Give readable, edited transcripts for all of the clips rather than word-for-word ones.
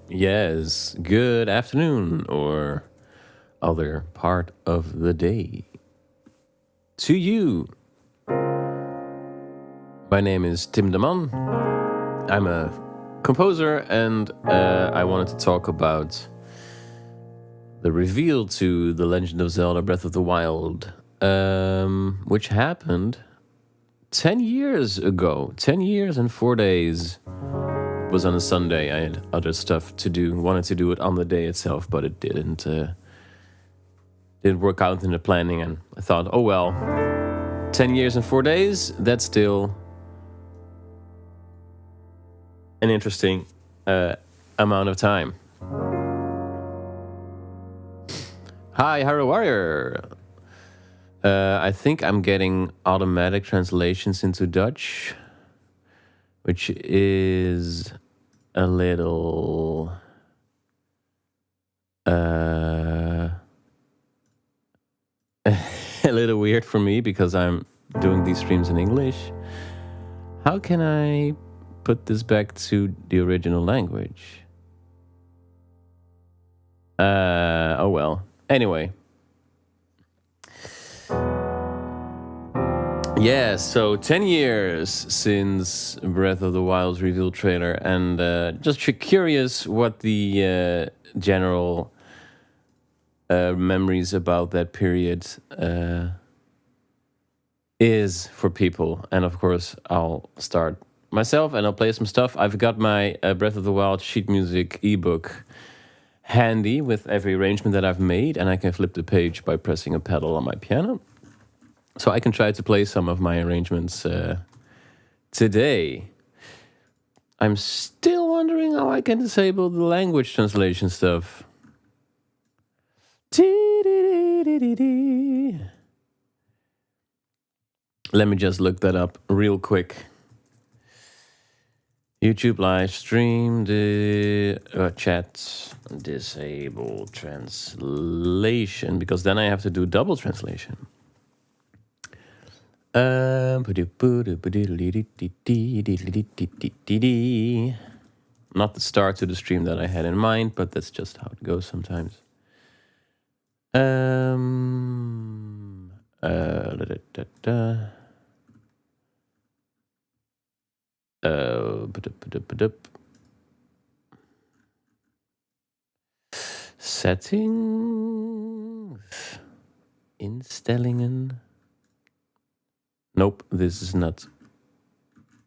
Yes, good afternoon or other part of the day. To you, my name is Tim de Man. I'm a composer and I wanted to talk about the reveal to The Legend of Zelda Breath of the Wild, which happened 10 years ago. 10 years and 4 days. It was on a Sunday. I had other stuff to do. Wanted to do it on the day itself, but it didn't work out in the planning. And I thought, oh well, 10 years and 4 days, that's still an interesting amount of time. Hi, Haro Warrior. I think I'm getting automatic translations into Dutch, which is a little a little weird for me because I'm doing these streams in English. How can I put this back to the original language? Oh well. Anyway. Yeah, so 10 years since Breath of the Wild's reveal trailer, and just curious what the general memories about that period is for people. And of course, I'll start myself and I'll play some stuff. I've got my Breath of the Wild sheet music ebook handy with every arrangement that I've made, and I can flip the page by pressing a pedal on my piano. So I can try to play some of my arrangements today. I'm still wondering how I can disable the language translation stuff. Let me just look that up real quick. YouTube live stream, chat, disable translation, because then I have to do double translation. Not the start to the stream that I had in mind, but that's just how it goes sometimes. Settings, instellingen. Nope, this is not.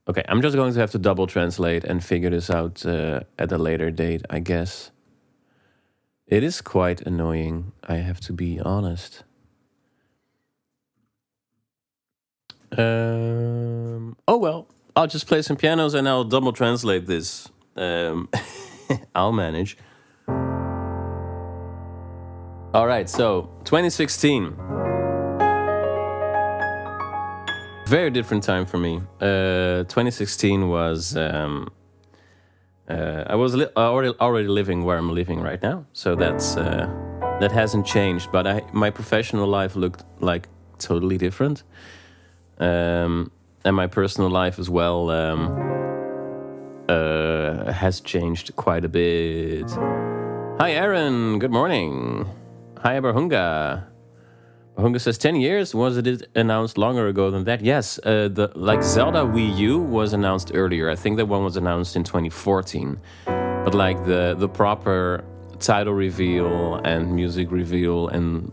Okay, I'm just going to have to double translate and figure this out at a later date, I guess. It is quite annoying, I have to be honest. Oh well, I'll just play some pianos and I'll double translate this. I'll manage. All right, so 2016. Very different time for me. 2016 was I was already living where I'm living right now, so that hasn't changed. But my professional life looked like totally different, and my personal life as well has changed quite a bit. Hi, Aaron. Good morning. Hi, Barhunga. Hunga says 10 years. Was it announced longer ago than that? Yes, the Zelda Wii U was announced earlier. I think that one was announced in 2014. But like the proper title reveal and music reveal and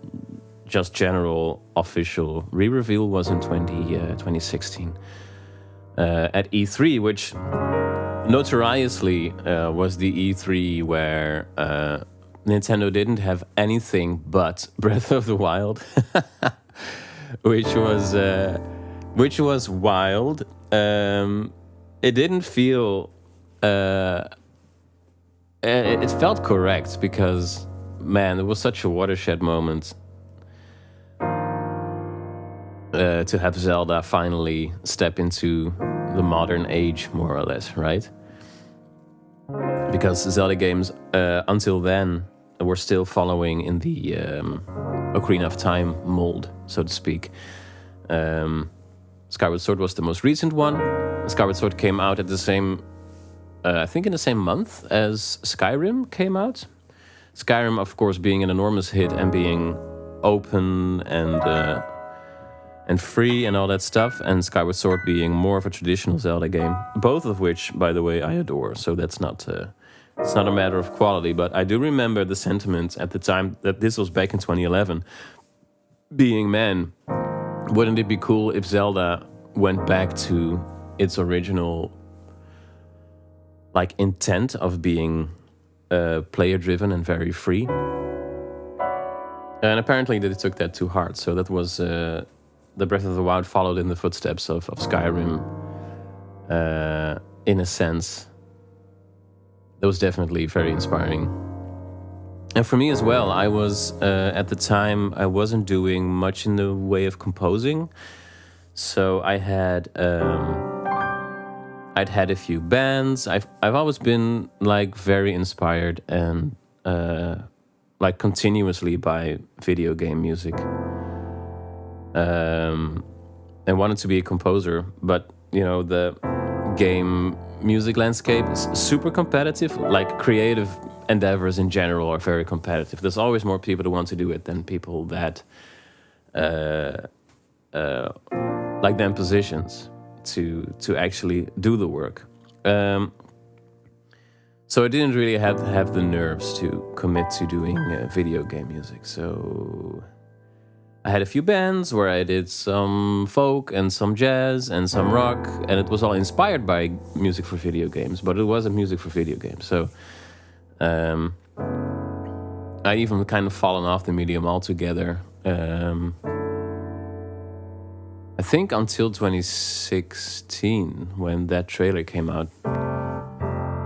just general official re-reveal was in 2016 at E3, which notoriously was the E3 where Nintendo didn't have anything but Breath of the Wild, which was wild. It didn't feel. It felt correct because, man, it was such a watershed moment to have Zelda finally step into the modern age, more or less, right? Because Zelda games, until then, were still following in the Ocarina of Time mold, so to speak. Skyward Sword was the most recent one. Skyward Sword came out at the same I think in the same month as Skyrim came out. Skyrim, of course, being an enormous hit and being open and free and all that stuff, and Skyward Sword being more of a traditional Zelda game. Both of which, by the way, I adore. So that's not it's not a matter of quality, but I do remember the sentiment at the time that this was back in 2011, being, man, wouldn't it be cool if Zelda went back to its original like intent of being player driven and very free? And apparently they took that to heart. So that was the Breath of the Wild followed in the footsteps of Skyrim in a sense. That was definitely very inspiring. And for me as well, I was at the time I wasn't doing much in the way of composing, so I'd had a few bands. I've always been like very inspired and like continuously by video game music, and wanted to be a composer. But you know, the game music landscape is super competitive. Like creative endeavors in general are very competitive. There's always more people who want to do it than people that like them positions to actually do the work. So I didn't really have the nerves to commit to doing video game music. So I had a few bands where I did some folk and some jazz and some rock, and it was all inspired by music for video games, but it wasn't music for video games. So I even kind of fallen off the medium altogether. I think until 2016 when that trailer came out.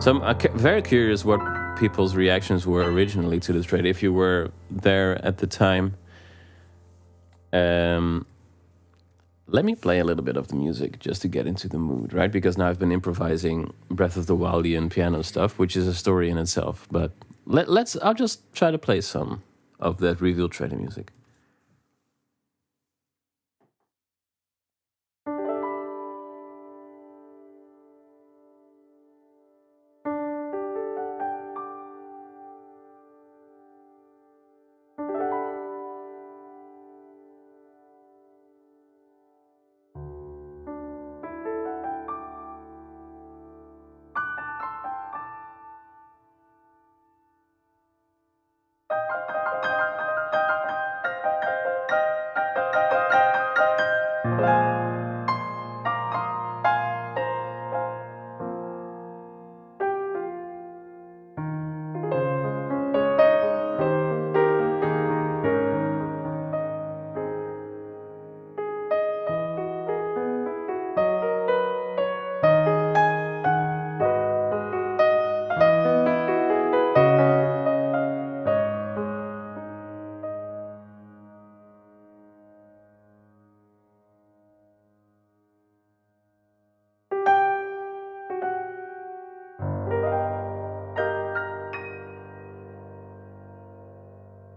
So I'm very curious what people's reactions were originally to this trailer. If you were there at the time, let me play a little bit of the music just to get into the mood, right? Because now I've been improvising Breath of the Wildian piano stuff, which is a story in itself. But I'll just try to play some of that reveal trailer music.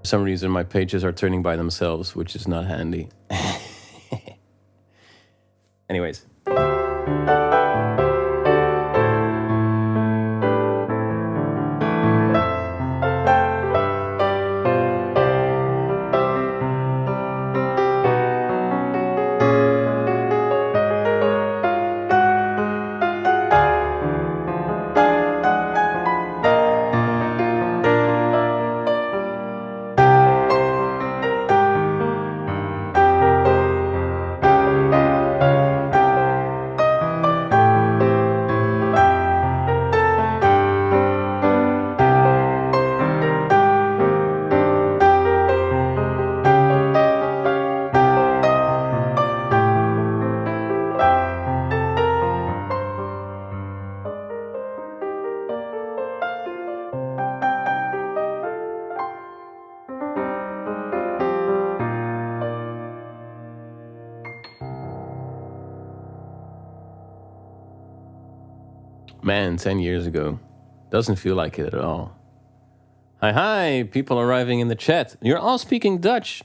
For some reason, my pages are turning by themselves, which is not handy. Anyways. Man, 10 years ago. Doesn't feel like it at all. Hi, people arriving in the chat. You're all speaking Dutch.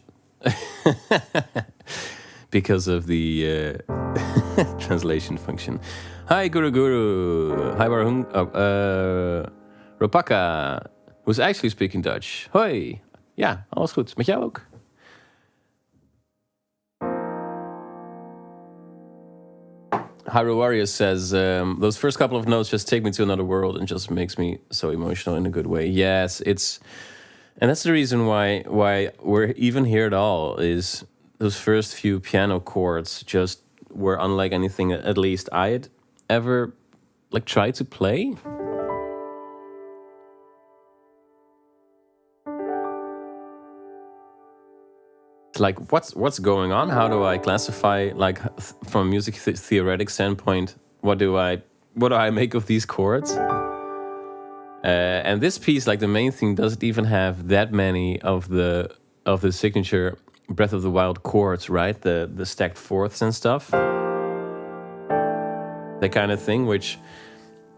Because of the translation function. Hi, Guru Guru. Hi, Ropaka, who's actually speaking Dutch. Hoi. Ja, alles goed. Met jou ook? Hyrule Warrior says, those first couple of notes just take me to another world and just makes me so emotional in a good way. Yes, and that's the reason why we're even here at all, is those first few piano chords just were unlike anything at least I had ever like tried to play. Like what's going on? How do I classify, like from a music theoretic standpoint, what do I make of these chords? And this piece, like the main theme, doesn't even have that many of the signature Breath of the Wild chords, right? The stacked fourths and stuff, that kind of thing, which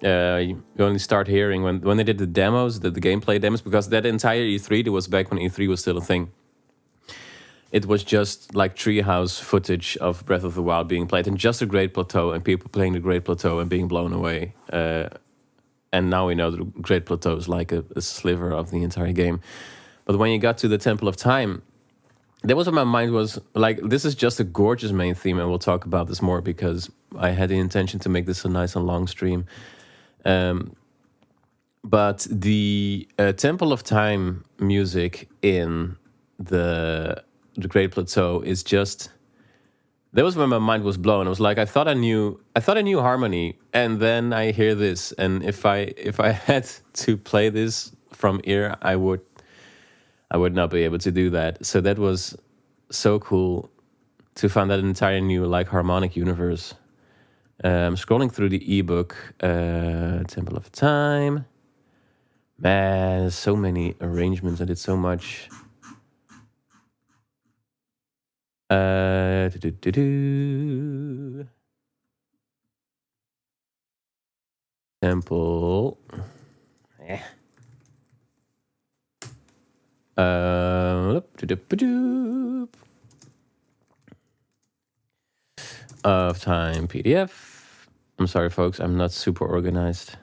you only start hearing when they did the demos, the gameplay demos, because that entire E3, it was back when E3 was still a thing. It was just like treehouse footage of Breath of the Wild being played, and just a Great Plateau, and people playing the Great Plateau and being blown away. And now we know the Great Plateau is like a sliver of the entire game. But when you got to the Temple of Time, that was what my mind was like. This is just a gorgeous main theme, and we'll talk about this more because I had the intention to make this a nice and long stream. But the Temple of Time music in the Great Plateau is just, that was when my mind was blown. I was like, I thought I knew harmony, and then I hear this, and if I had to play this from ear, I would not be able to do that. So that was so cool to find that entire new like harmonic universe. Scrolling through the ebook, Temple of Time. Man, there's so many arrangements. I did so much. Temple. Of Time PDF. I'm sorry, folks. I'm not super organized.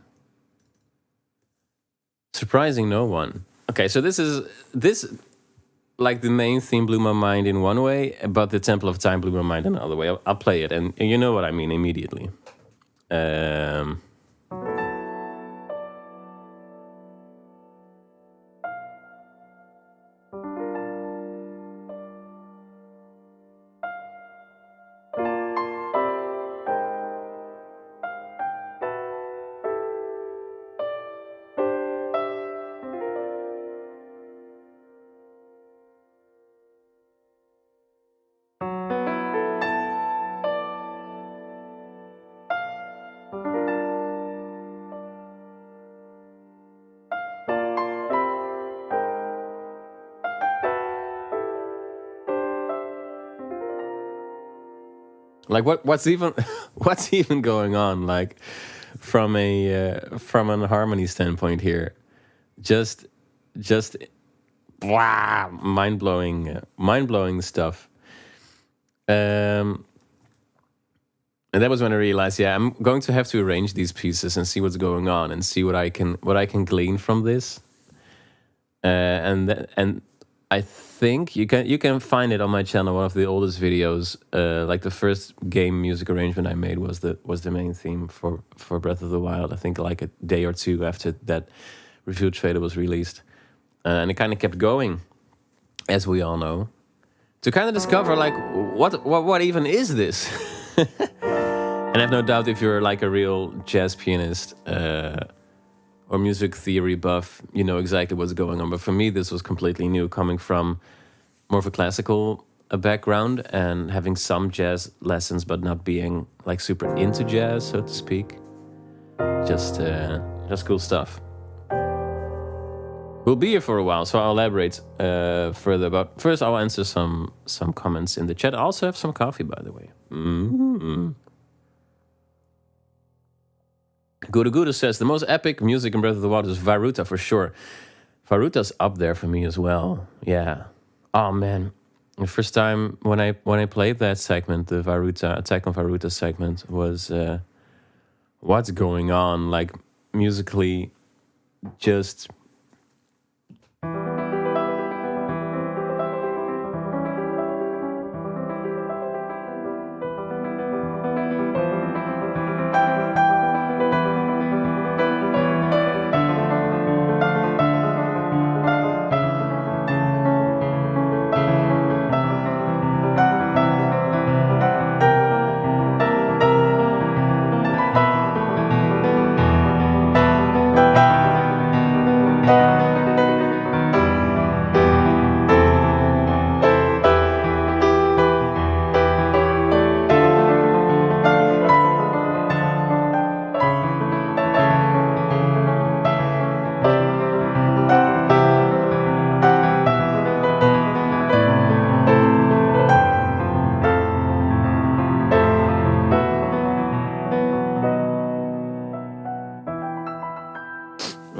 Surprising no one. Okay, so this like the main theme blew my mind in one way, but the Temple of Time blew my mind in another way. I'll play it, and you know what I mean immediately. Like what's even going on? Like from an harmony standpoint here, just wow, mind blowing stuff. And that was when I realized, yeah, I'm going to have to arrange these pieces and see what's going on and see what I can glean from this. And I think you can find it on my channel. One of the oldest videos, like the first game music arrangement I made was the main theme for Breath of the Wild. I think like a day or two after that review trailer was released, and it kind of kept going, as we all know, to kind of discover like what even is this. And I have no doubt if you're like a real jazz pianist or music theory buff, you know exactly what's going on. But for me, this was completely new, coming from more of a classical background and having some jazz lessons, but not being like super into jazz, so to speak. Just cool stuff. We'll be here for a while, so I'll elaborate further. But first, I'll answer some comments in the chat. I also have some coffee, by the way. Mm-hmm. Guru says, the most epic music in Breath of the Wild is Varuta, for sure. Varuta's up there for me as well. Yeah. Oh, man. The first time when I played that segment, the Varuta, Attack on Varuta segment, was what's going on, like musically, just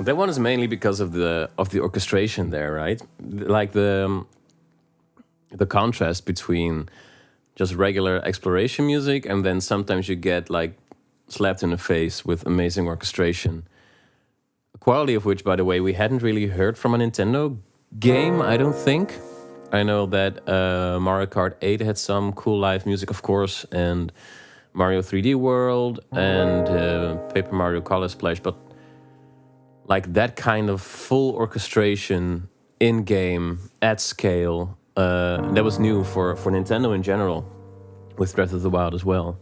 that one is mainly because of the orchestration there, right? Like the contrast between just regular exploration music and then sometimes you get like slapped in the face with amazing orchestration. Quality of which, by the way, we hadn't really heard from a Nintendo game, I don't think. I know that Mario Kart 8 had some cool live music, of course, and Mario 3D World and Paper Mario Color Splash, but like that kind of full orchestration in game at scale, that was new for Nintendo in general, with Breath of the Wild as well.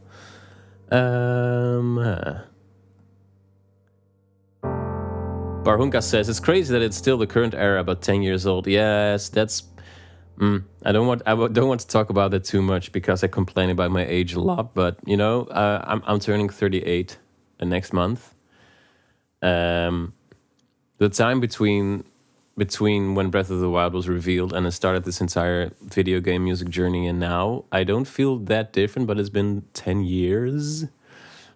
Barhunka says it's crazy that it's still the current era, but 10 years old. Yes, that's. I don't want to talk about that too much because I complain about my age a lot. But you know, I'm turning 38 next month. The time between when Breath of the Wild was revealed and I started this entire video game music journey and now, I don't feel that different, but it's been 10 years.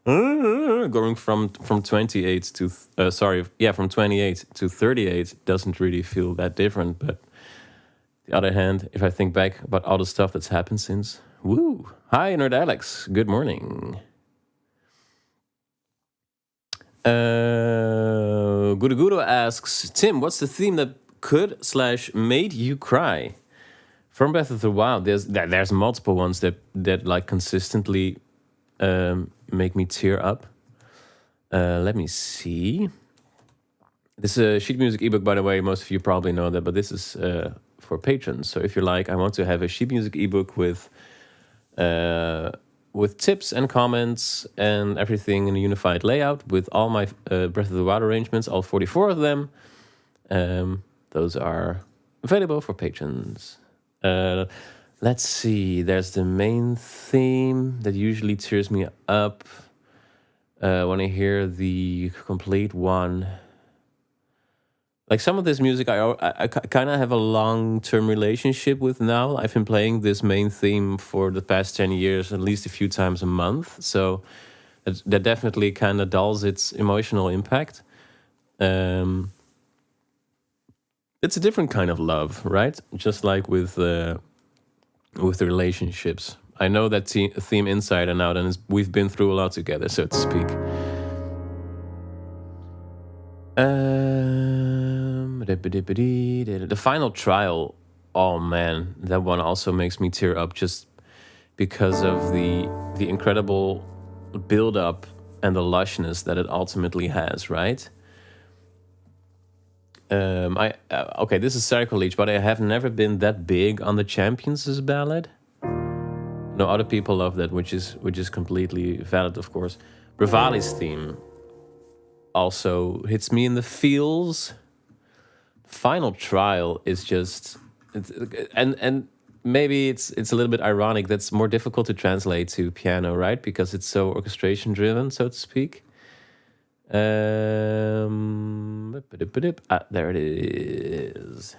Going from 28 to from 28 to 38 doesn't really feel that different. But the other hand, if I think back about all the stuff that's happened since, woo! Hi, Nerd Alex. Good morning. Gudu asks, Tim, what's the theme that could/made you cry? From Breath of the Wild, there's multiple ones that like consistently make me tear up. Let me see. This is a sheet music ebook, by the way. Most of you probably know that, but this is for patrons. So if you're like, I want to have a sheet music ebook with tips and comments and everything in a unified layout with all my Breath of the Wild arrangements, all 44 of them, those are available for patrons. Let's see. There's the main theme that usually tears me up when I hear the complete one. Like some of this music, I kind of have a long-term relationship with now. I've been playing this main theme for the past 10 years, at least a few times a month. So that definitely kind of dulls its emotional impact. It's a different kind of love, right? Just like with the relationships. I know that theme inside and out, and we've been through a lot together, so to speak. The final trial, oh man, that one also makes me tear up just because of the incredible build-up and the lushness that it ultimately has, right? Okay, this is sacrilege, but I have never been that big on the Champions' ballad. No, other people love that, which is completely valid, of course. Bravali's theme also hits me in the feels. Final trial is just, and maybe it's a little bit ironic. That's more difficult to translate to piano, right? Because it's so orchestration driven, so to speak. There it is.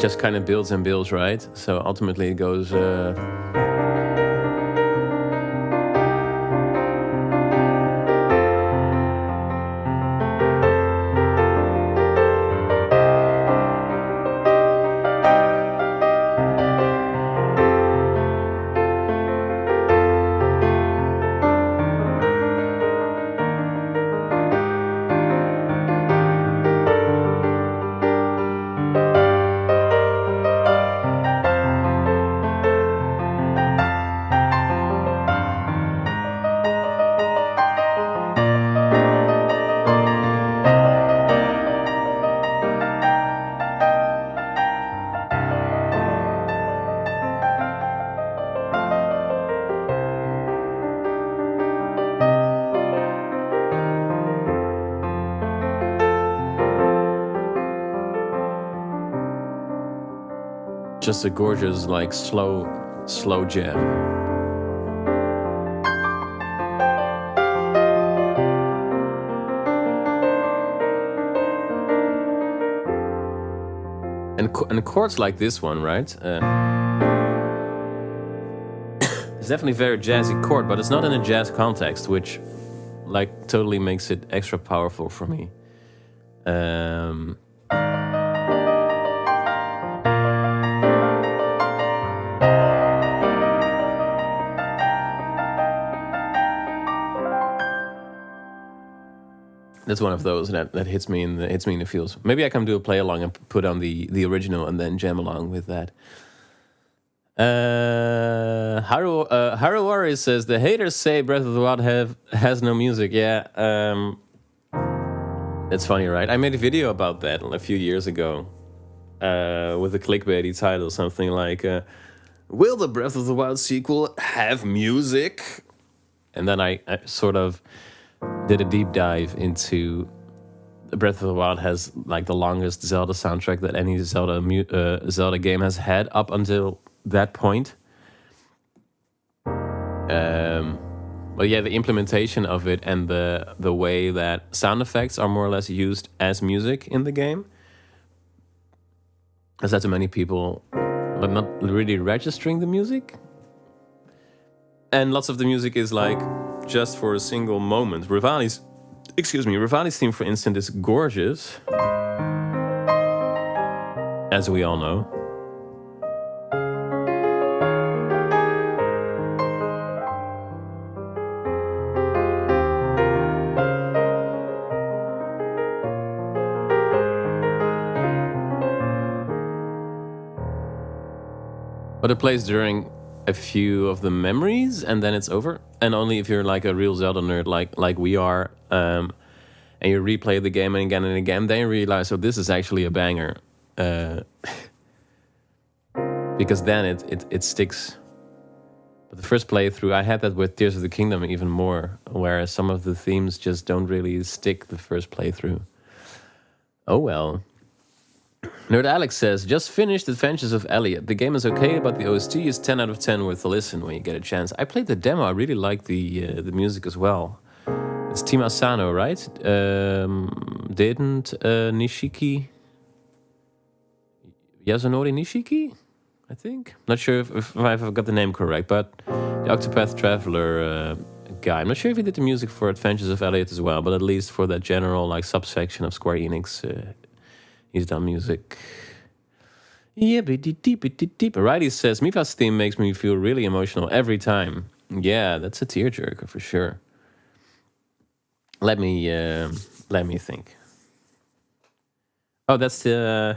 just kind of builds and builds, right? So ultimately it goes... just a gorgeous, like, slow jam. And chords like this one, right? It's definitely a very jazzy chord, but it's not in a jazz context, which, like, totally makes it extra powerful for me. That's one of those that hits me in the feels. Maybe I can do a play along and put on the original and then jam along with that. Haruwari says the haters say Breath of the Wild has no music. Yeah, that's funny, right? I made a video about that a few years ago with a clickbaity title, something like "Will the Breath of the Wild sequel have music?" And then I sort of did a deep dive into Breath of the Wild has like the longest Zelda soundtrack that any Zelda game has had up until that point. But yeah, the implementation of it and the way that sound effects are more or less used as music in the game has led to many people but not really registering the music. And lots of the music is like just for a single moment. Rivali's theme, for instance, is gorgeous, as we all know. But it plays during a few of the memories, and then it's over. And only if you're like a real Zelda nerd, like we are, and you replay the game and again, then you realize, oh, this is actually a banger, because then it sticks. But the first playthrough, I had that with Tears of the Kingdom even more, where some of the themes just don't really stick the first playthrough. Oh well. Nerd Alex says, just finished Adventures of Elliot. The game is okay, but the OST is 10 out of 10 worth a listen when you get a chance. I played the demo. I really like the music as well. It's Team Asano, right? Didn't Nishiki... Yasunori Nishiki? I think. Not sure if I've got the name correct, but the Octopath Traveler guy. I'm not sure if he did the music for Adventures of Elliot as well, but at least for that general like subsection of Square Enix... he's done music. Yeah, deep. Righty says, Mifa's theme makes me feel really emotional every time. Yeah, that's a tearjerker for sure. Let me think. Oh, that's the...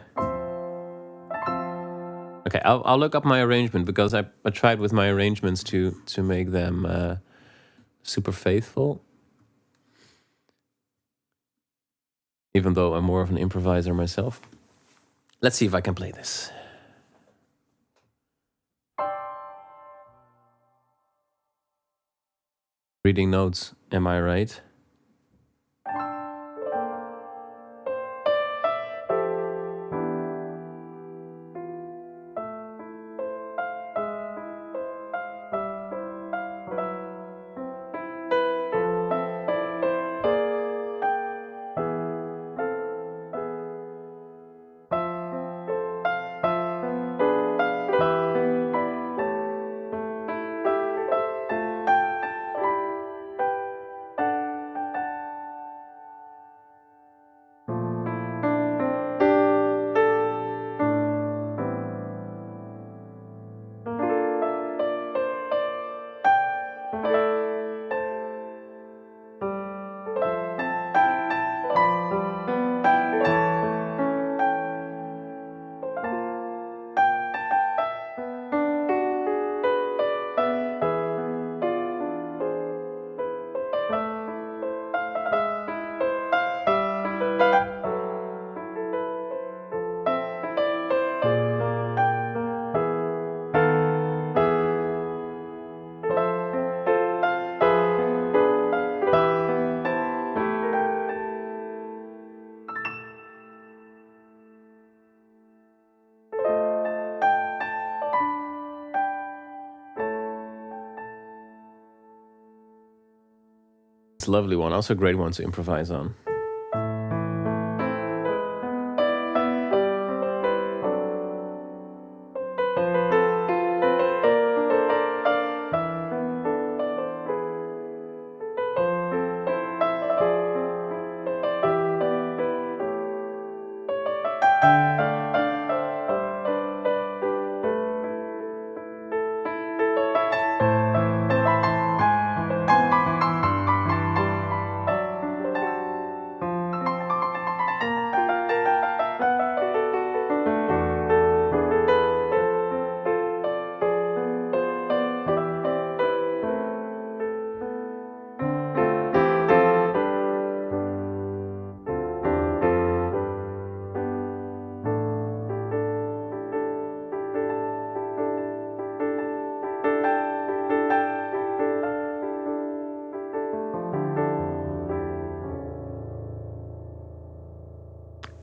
Okay, I'll look up my arrangement, because I tried with my arrangements to make them super faithful. Even though I'm more of an improviser myself. Let's see if I can play this. Reading notes, am I right? It's a lovely one. Also a great one to improvise on.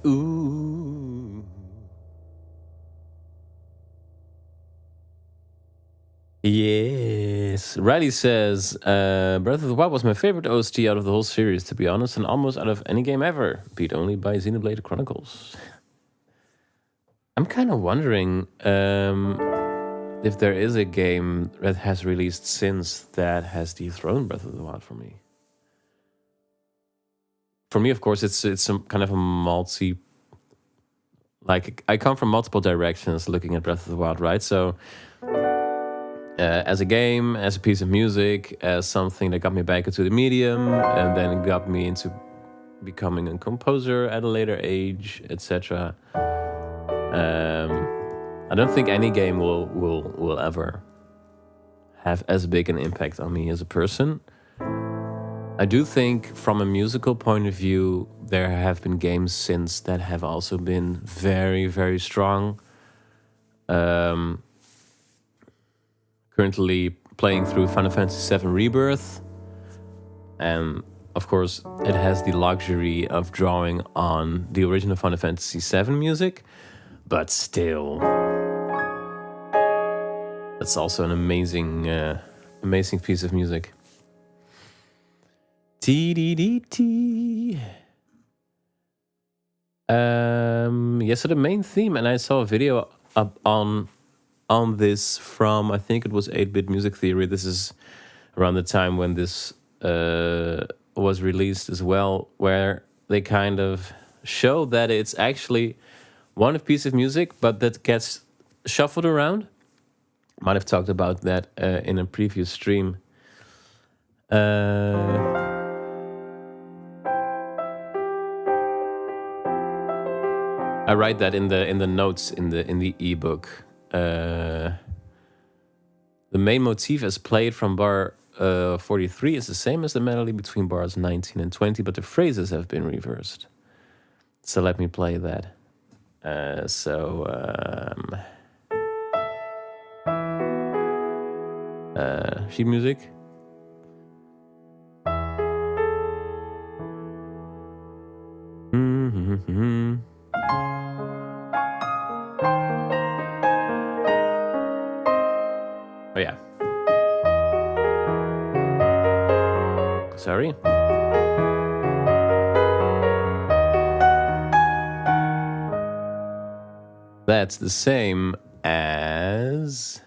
Ooh. Yes. Riley says, Breath of the Wild was my favorite OST out of the whole series, to be honest, and almost out of any game ever, beat only by Xenoblade Chronicles. I'm kind of wondering if there is a game that has released since that has dethroned Breath of the Wild for me. For me, of course, it's some kind of a multi... Like, I come from multiple directions looking at Breath of the Wild, right? So, as a game, as a piece of music, as something that got me back into the medium, and then got me into becoming a composer at a later age, etc. I don't think any game will ever have as big an impact on me as a person. I do think from a musical point of view, there have been games since that have also been very, very strong. Currently playing through Final Fantasy VII Rebirth. And of course, it has the luxury of drawing on the original Final Fantasy VII music. But still, that's also an amazing, amazing piece of music. T-D-D-T. Yeah, so the main theme, and I saw a video up on this from, I think it was 8-Bit Music Theory. This is around the time when this was released as well, where they kind of show that it's actually one piece of music, but that gets shuffled around. Might have talked about that in a previous stream. I write that in the notes in the ebook. The main motif as played from bar 43 is the same as the melody between bars 19 and 20, but the phrases have been reversed. So let me play that. Sheet music. Oh yeah. Sorry. That's the same as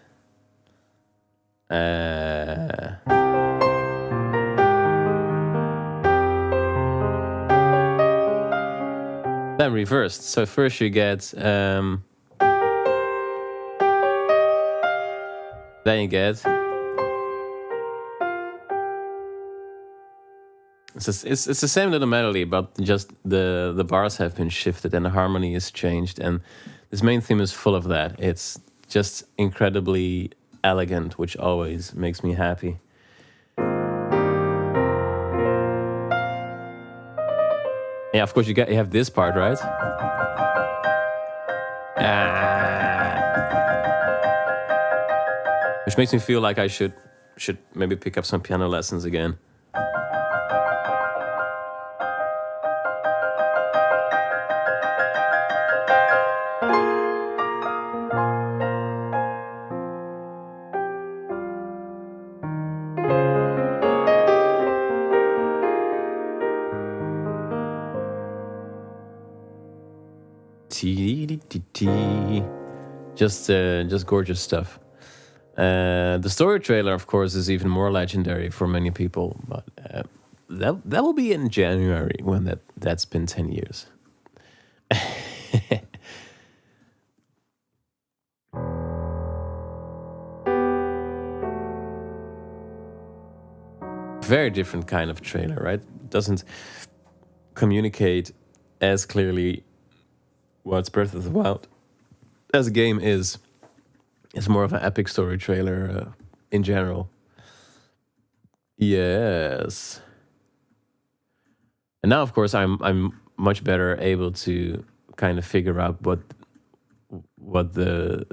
then reversed. So first you get then you get it's the same little melody, but just the bars have been shifted and the harmony is changed, and this main theme is full of that. It's just incredibly elegant, which always makes me happy. Yeah, of course you have this part, right? Which makes me feel like I should maybe pick up some piano lessons again. Just gorgeous stuff. The story trailer, of course, is even more legendary for many people, but that will be in January when that's been 10 years. Very different kind of trailer, right? Doesn't communicate as clearly what's Breath of the Wild as a game is. It's more of an epic story trailer in general. Yes. And now, of course, I'm much better able to kind of figure out what the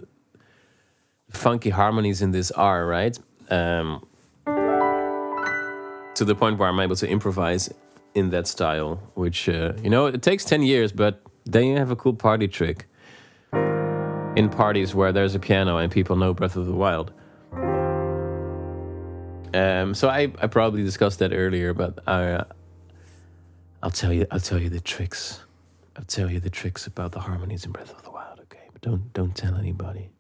funky harmonies in this are, right? To the point where I'm able to improvise in that style, which, it takes 10 years, but then you have a cool party trick. In parties where there's a piano and people know Breath of the Wild. So I probably discussed that earlier, but I'll tell you the tricks. I'll tell you the tricks about the harmonies in Breath of the Wild, okay? But don't tell anybody.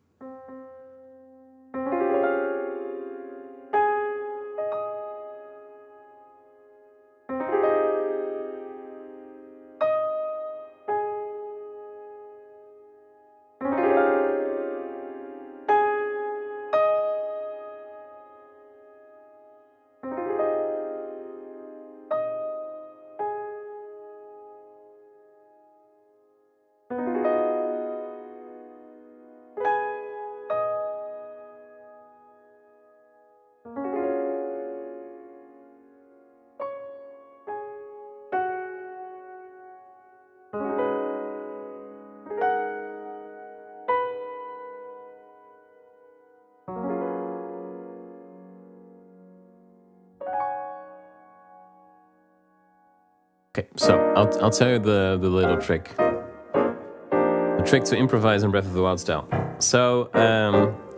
Okay, so I'll tell you the little trick. The trick to improvise in Breath of the Wild style. So,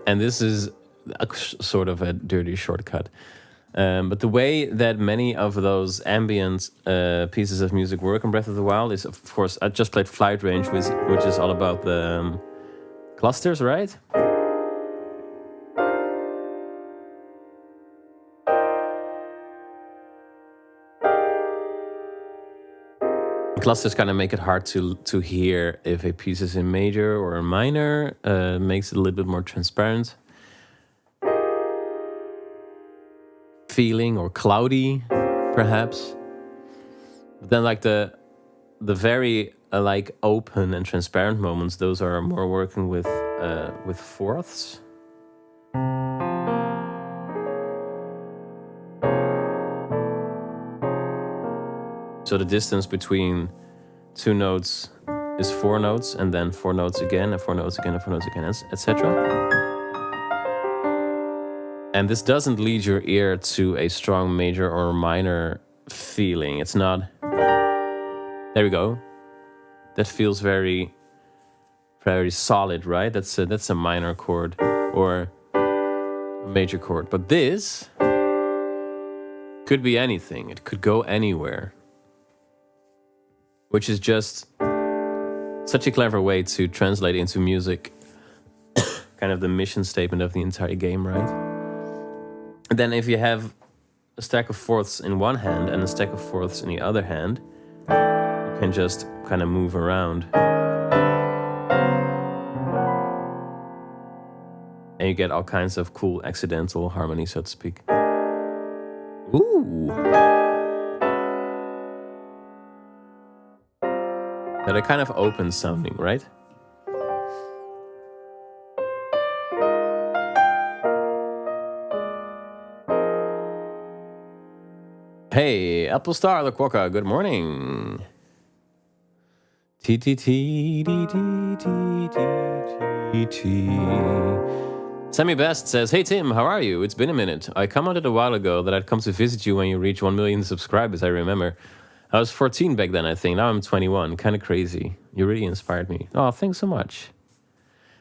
and this is sort of a dirty shortcut. But the way that many of those ambient pieces of music work in Breath of the Wild is, of course, I just played Flight Range, which is all about the clusters, right? Clusters kind of make it hard to hear if a piece is in major or in minor. Makes it a little bit more transparent. Feeling or cloudy, perhaps. But then, like the very like open and transparent moments, those are more working with fourths. So the distance between two notes is 4 notes, and then 4 notes again, and 4 notes again, and 4 notes again, etc. And this doesn't lead your ear to a strong major or minor feeling. It's not... There we go. That feels very, very solid, right? That's a minor chord or a major chord. But this could be anything. It could go anywhere. Which is just such a clever way to translate into music kind of the mission statement of the entire game, right? And then if you have a stack of fourths in one hand and a stack of fourths in the other hand, you can just kind of move around. And you get all kinds of cool accidental harmony, so to speak. Ooh! That are kind of open sounding, right? Hey, Apple Star Laquaka, good morning. Sammy Best says, hey Tim, how are you? It's been a minute. I commented a while ago that I'd come to visit you when you reach 1 million subscribers, I remember. I was 14 back then, I think. Now I'm 21. Kind of crazy. You really inspired me. Oh, thanks so much.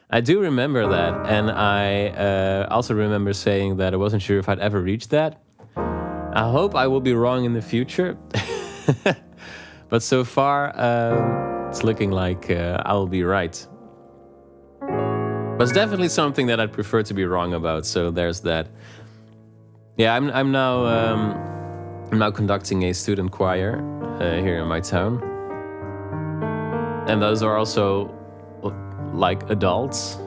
I do remember that. And I also remember saying that I wasn't sure if I'd ever reach that. I hope I will be wrong in the future. But so far, it's looking like I'll be right. But it's definitely something that I'd prefer to be wrong about. So there's that. Yeah, I'm now conducting a student choir here in my town, and those are also like adults.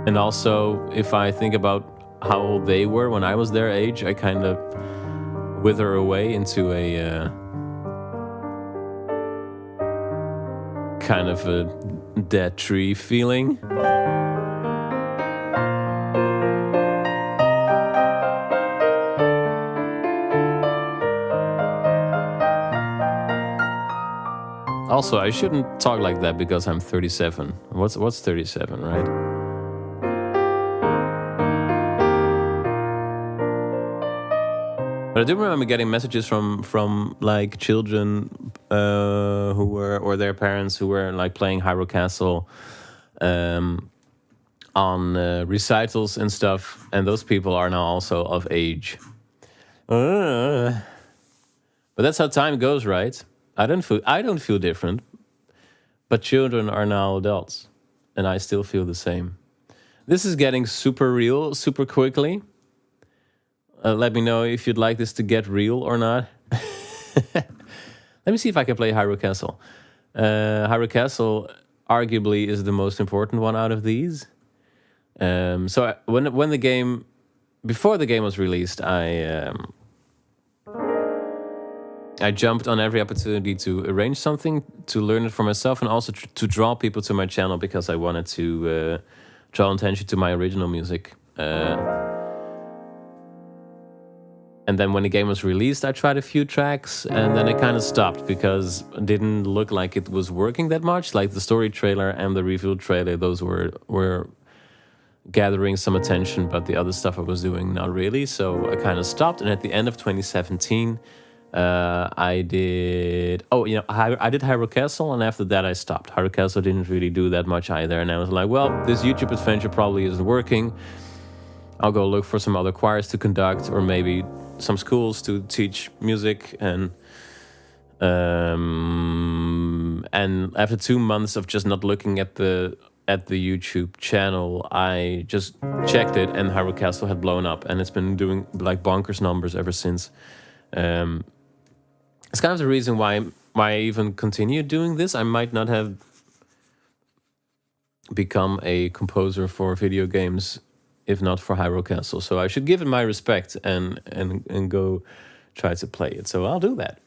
And also, if I think about how old they were when I was their age, I kind of wither away into a kind of a dead tree feeling. Also, I shouldn't talk like that because I'm 37. What's 37, right? But I do remember getting messages from like children who were, or their parents who were like playing Hyrule Castle on recitals and stuff, and those people are now also of age. But that's how time goes, right? I don't feel different, but children are now adults, and I still feel the same. This is getting super real, super quickly. Let me know if you'd like this to get real or not. Let me see if I can play Hyrule Castle. Hyrule Castle arguably is the most important one out of these. So when the game, before the game was released, I jumped on every opportunity to arrange something, to learn it for myself, and also to draw people to my channel because I wanted to draw attention to my original music. And then when the game was released, I tried a few tracks, and then it kind of stopped because it didn't look like it was working that much. Like the story trailer and the reveal trailer, those were gathering some attention, but the other stuff I was doing, not really. So I kind of stopped, and at the end of 2017... I did Hyrule Castle, and after that I stopped. Hyrule Castle didn't really do that much either, and I was like, well, this YouTube adventure probably isn't working. I'll go look for some other choirs to conduct, or maybe some schools to teach music. And after 2 months of just not looking at the YouTube channel, I just checked it, and Hyrule Castle had blown up, and it's been doing like bonkers numbers ever since. It's kind of the reason why I even continued doing this. I might not have become a composer for video games if not for Hyrule Castle. So I should give it my respect and go try to play it. So I'll do that.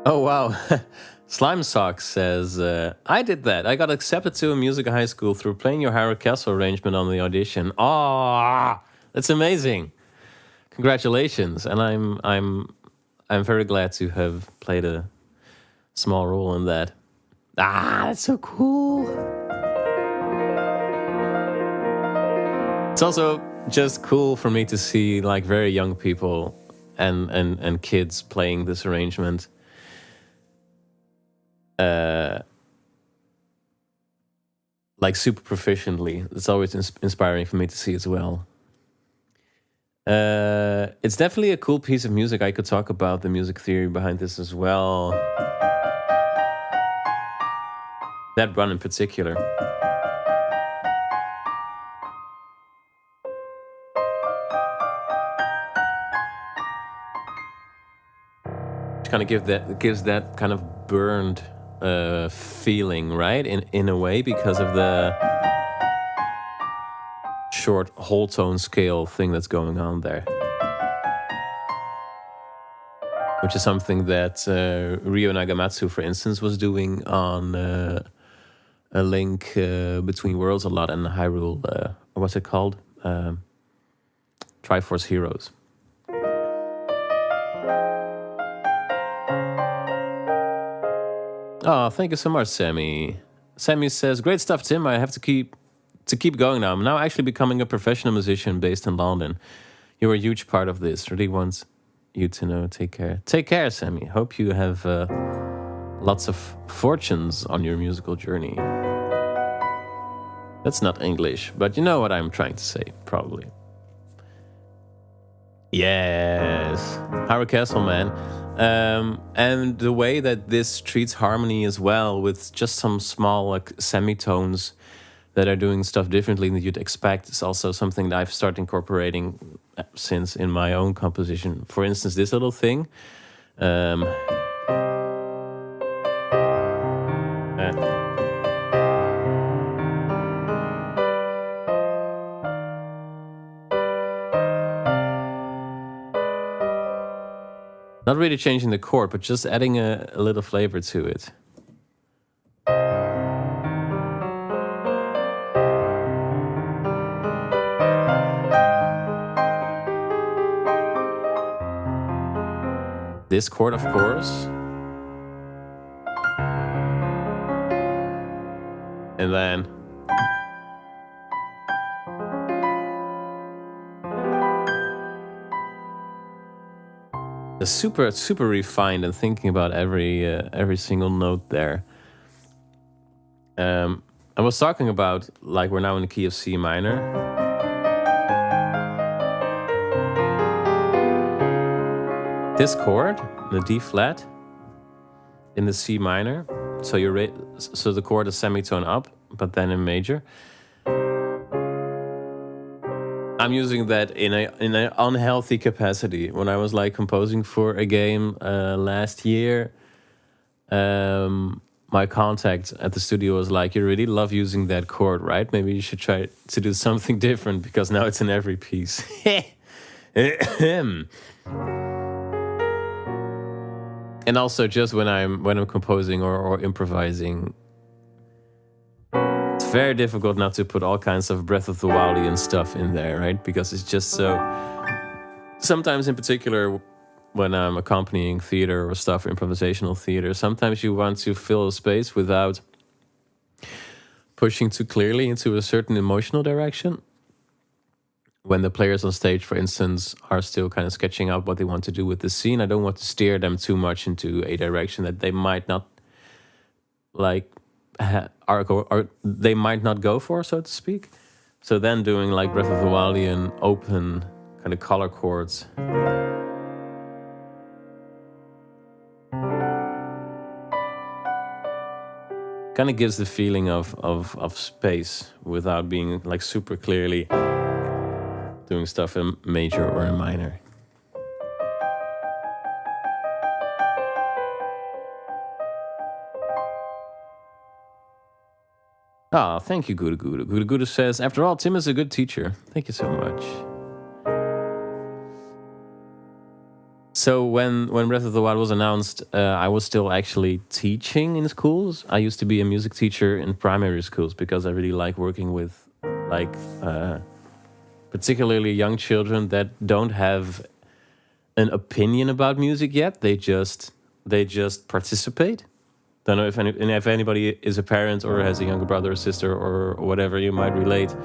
Oh, wow. Slime Socks says, I did that. I got accepted to a music high school through playing your Hyrule Castle arrangement on the audition. Oh, that's amazing. Congratulations. And I'm very glad to have played a small role in that. Ah, that's so cool. It's also just cool for me to see like very young people and kids playing this arrangement. Like super proficiently. It's always inspiring for me to see as well. It's definitely a cool piece of music. I could talk about the music theory behind this as well. That run in particular. Kind of gives that kind of burned feeling, right? In a way, because of the short whole tone scale thing that's going on there, which is something that Ryo Nagamatsu, for instance, was doing on A Link Between Worlds a lot, and Hyrule, what's it called? Triforce Heroes. Oh, thank you so much, Sammy. Sammy says, "Great stuff, Tim. I have to keep going now. I'm now actually becoming a professional musician based in London. You were a huge part of this. Really want you to know. Take care. Take care, Sammy. Hope you have lots of fortunes on your musical journey." That's not English, but you know what I'm trying to say, probably. Yes, Hyrule Castle, man. And the way that this treats harmony as well, with just some small like semitones that are doing stuff differently than you'd expect, is also something that I've started incorporating since in my own composition. For instance, this little thing. Not really changing the chord, but just adding a little flavor to it. This chord, of course. And then super refined and thinking about every single note there. I was talking about, like, we're now in the key of C minor. This chord, the D flat, in the C minor. So so the chord is semitone up, but then in major. I'm using that in an unhealthy capacity. When I was like composing for a game last year, my contact at the studio was like, "You really love using that chord, right? Maybe you should try to do something different, because now it's in every piece." And also, just when I'm composing or improvising, it's very difficult not to put all kinds of Breath of the Wildian stuff in there, right? Because it's just so... Sometimes, in particular, when I'm accompanying theater or stuff, improvisational theater, sometimes you want to fill a space without pushing too clearly into a certain emotional direction. When the players on stage, for instance, are still kind of sketching out what they want to do with the scene, I don't want to steer them too much into a direction that they might not like... or they might not go for, so to speak. So then doing like Breath of the Wildian open kind of color chords. Kind of gives the feeling of space without being like super clearly doing stuff in major or in minor. Ah, thank you, Guru Guru. Guru Guru says, "After all, Tim is a good teacher." Thank you so much. So when Breath of the Wild was announced, I was still actually teaching in schools. I used to be a music teacher in primary schools because I really like working with like particularly young children that don't have an opinion about music yet. They just participate. Don't know if anybody is a parent or has a younger brother or sister or whatever, you might relate.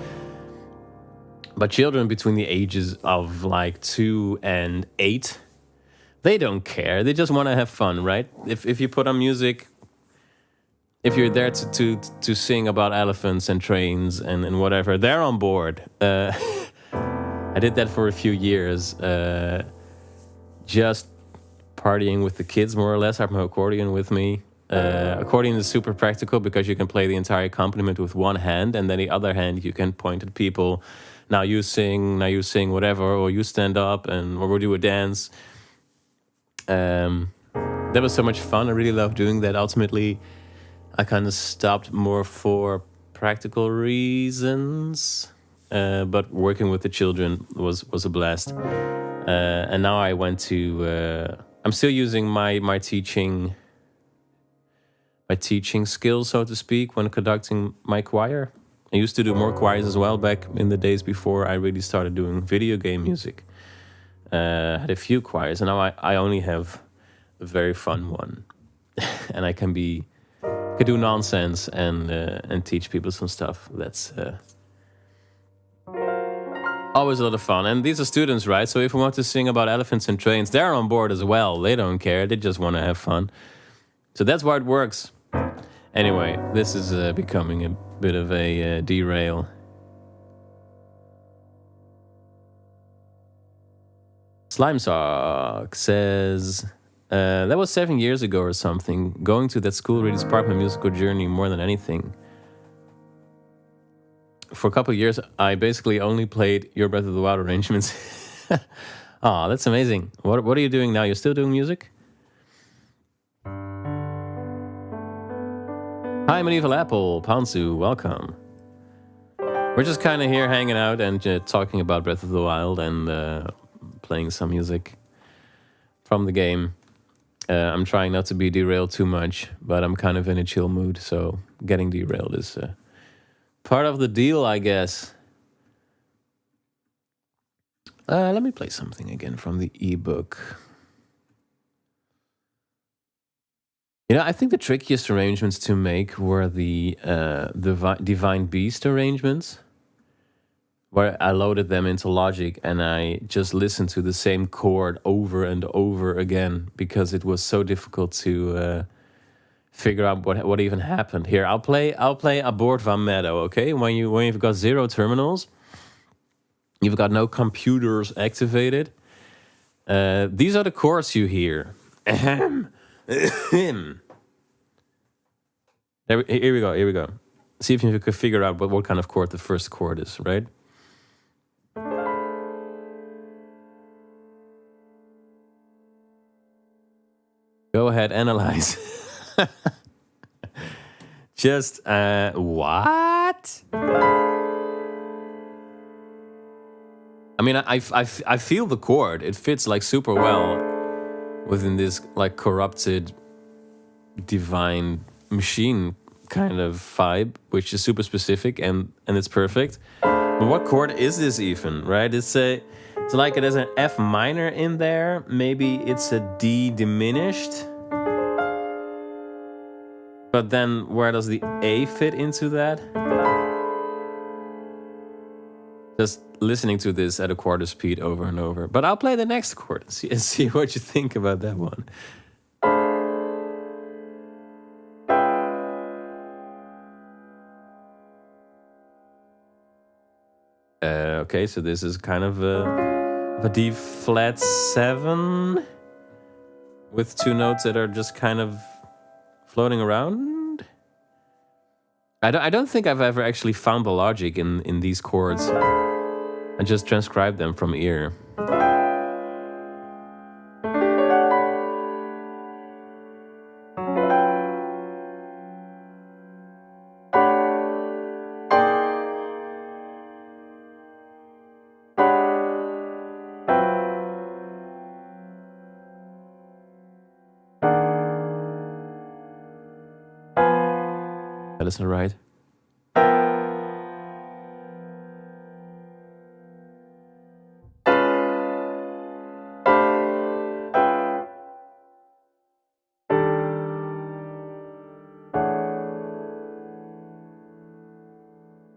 But children between the ages of like 2 and 8, they don't care. They just want to have fun, right? If you put on music, if you're there to sing about elephants and trains and whatever, they're on board. I did that for a few years, just partying with the kids more or less. I have my accordion with me. Accordion is super practical because you can play the entire accompaniment with one hand, and then the other hand you can point at people. Now you sing, whatever, or you stand up or we'll do a dance. That was so much fun. I really loved doing that. Ultimately, I kind of stopped more for practical reasons, but working with the children was a blast. And now I went to. I'm still using my teaching skills, so to speak, when conducting my choir. I used to do more choirs as well back in the days before I really started doing video game music. I had a few choirs, and now I only have a very fun one, and I can do nonsense and teach people some stuff. That's always a lot of fun. And these are students, right? So if we want to sing about elephants and trains, they're on board as well. They don't care. They just want to have fun. So that's why it works. Anyway, this is becoming a bit of a derail. Slime Sock says, that was 7 years ago or something. Going to that school really sparked my musical journey more than anything. For a couple of years, I basically only played your Breath of the Wild arrangements. Oh, that's amazing. What are you doing now? You're still doing music? Hi, Medieval Apple. Pansu, welcome. We're just kind of here hanging out and talking about Breath of the Wild and playing some music from the game. I'm trying not to be derailed too much, but I'm kind of in a chill mood, so getting derailed is part of the deal, I guess. Let me play something again from the ebook. You know, I think the trickiest arrangements to make were the Divine Beast arrangements, where I loaded them into Logic and I just listened to the same chord over and over again because it was so difficult to figure out what even happened. Here, I'll play Abort Van Meadow, okay? When you've got 0 terminals, you've got no computers activated. These are the chords you hear. Ahem. Here we go. See if you can figure out what kind of chord the first chord is, right? Go ahead, analyze. Just, what? I mean, I feel the chord. It fits like super well within this like corrupted divine machine kind of vibe, which is super specific and it's perfect. But what chord is this even, right? It's like there's an F minor in there. Maybe it's a D diminished. But then where does the A fit into that? Just listening to this at a quarter speed over and over. But I'll play the next chord and see what you think about that one. Okay, so this is kind of a D flat 7 with 2 notes that are just kind of floating around. I don't think I've ever actually found the logic in these chords. I just transcribed them from ear. That isn't right.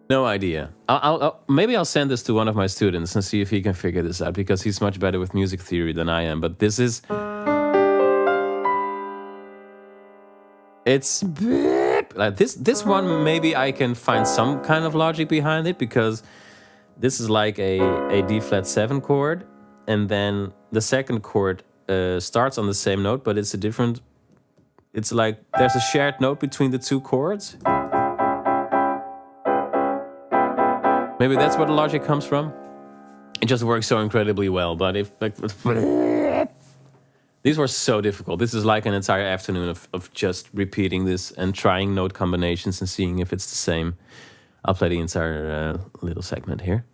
No idea. Maybe I'll send this to one of my students and see if he can figure this out, because he's much better with music theory than I am. But this is... It's... Like this one, maybe I can find some kind of logic behind it, because this is like a D flat 7 chord, and then the second chord starts on the same note, but it's a different... It's like there's a shared note between the two chords. Maybe that's where the logic comes from. It just works so incredibly well. But if like, these were so difficult. This is like an entire afternoon of just repeating this and trying note combinations and seeing if it's the same. I'll play the entire little segment here.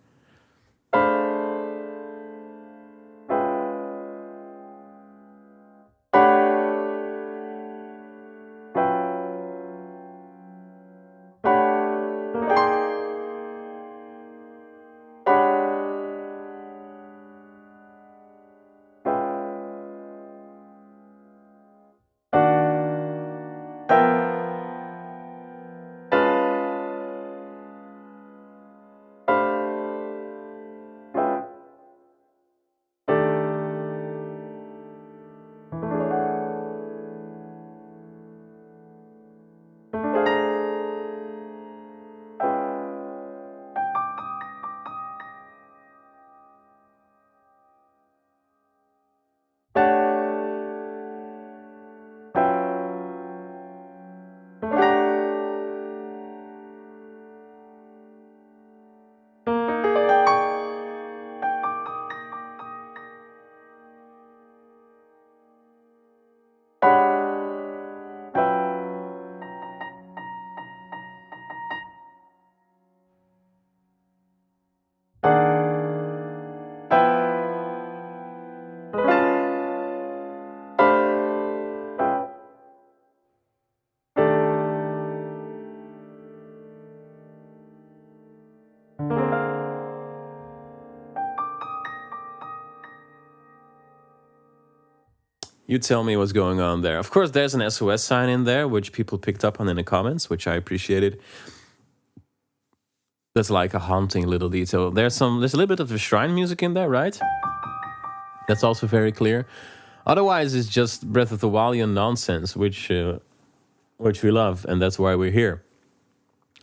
You tell me what's going on there. Of course, there's an SOS sign in there, which people picked up on in the comments, which I appreciated. That's like a haunting little detail. There's a little bit of the shrine music in there, right? That's also very clear. Otherwise, it's just Breath of the Wildian nonsense, which we love, and that's why we're here.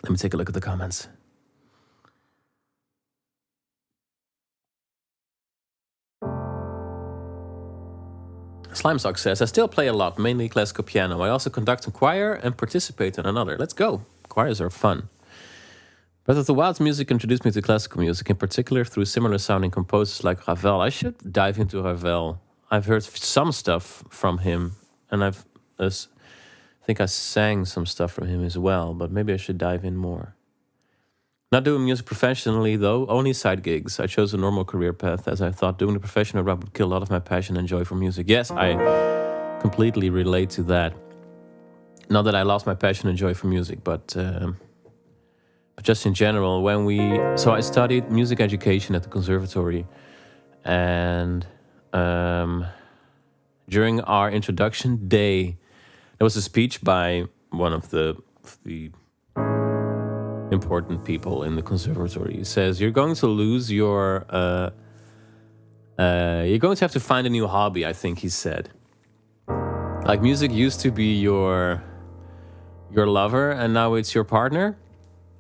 Let me take a look at the comments. Slimesock says, I still play a lot, mainly classical piano. I also conduct a choir and participate in another. Let's go. Choirs are fun. Breath of the Wild's music introduced me to classical music, in particular through similar sounding composers like Ravel. I should dive into Ravel. I've heard some stuff from him, and I think I sang some stuff from him as well, but maybe I should dive in more. Not doing music professionally, though, only side gigs. I chose a normal career path, as I thought doing the professional route would kill a lot of my passion and joy for music. Yes, I completely relate to that. Not that I lost my passion and joy for music, but just in general, so I studied music education at the conservatory, and during our introduction day, there was a speech by one of the important people in the conservatory. He says, you're going to lose you're going to have to find a new hobby, I think he said. Like, music used to be your lover, and now it's your partner.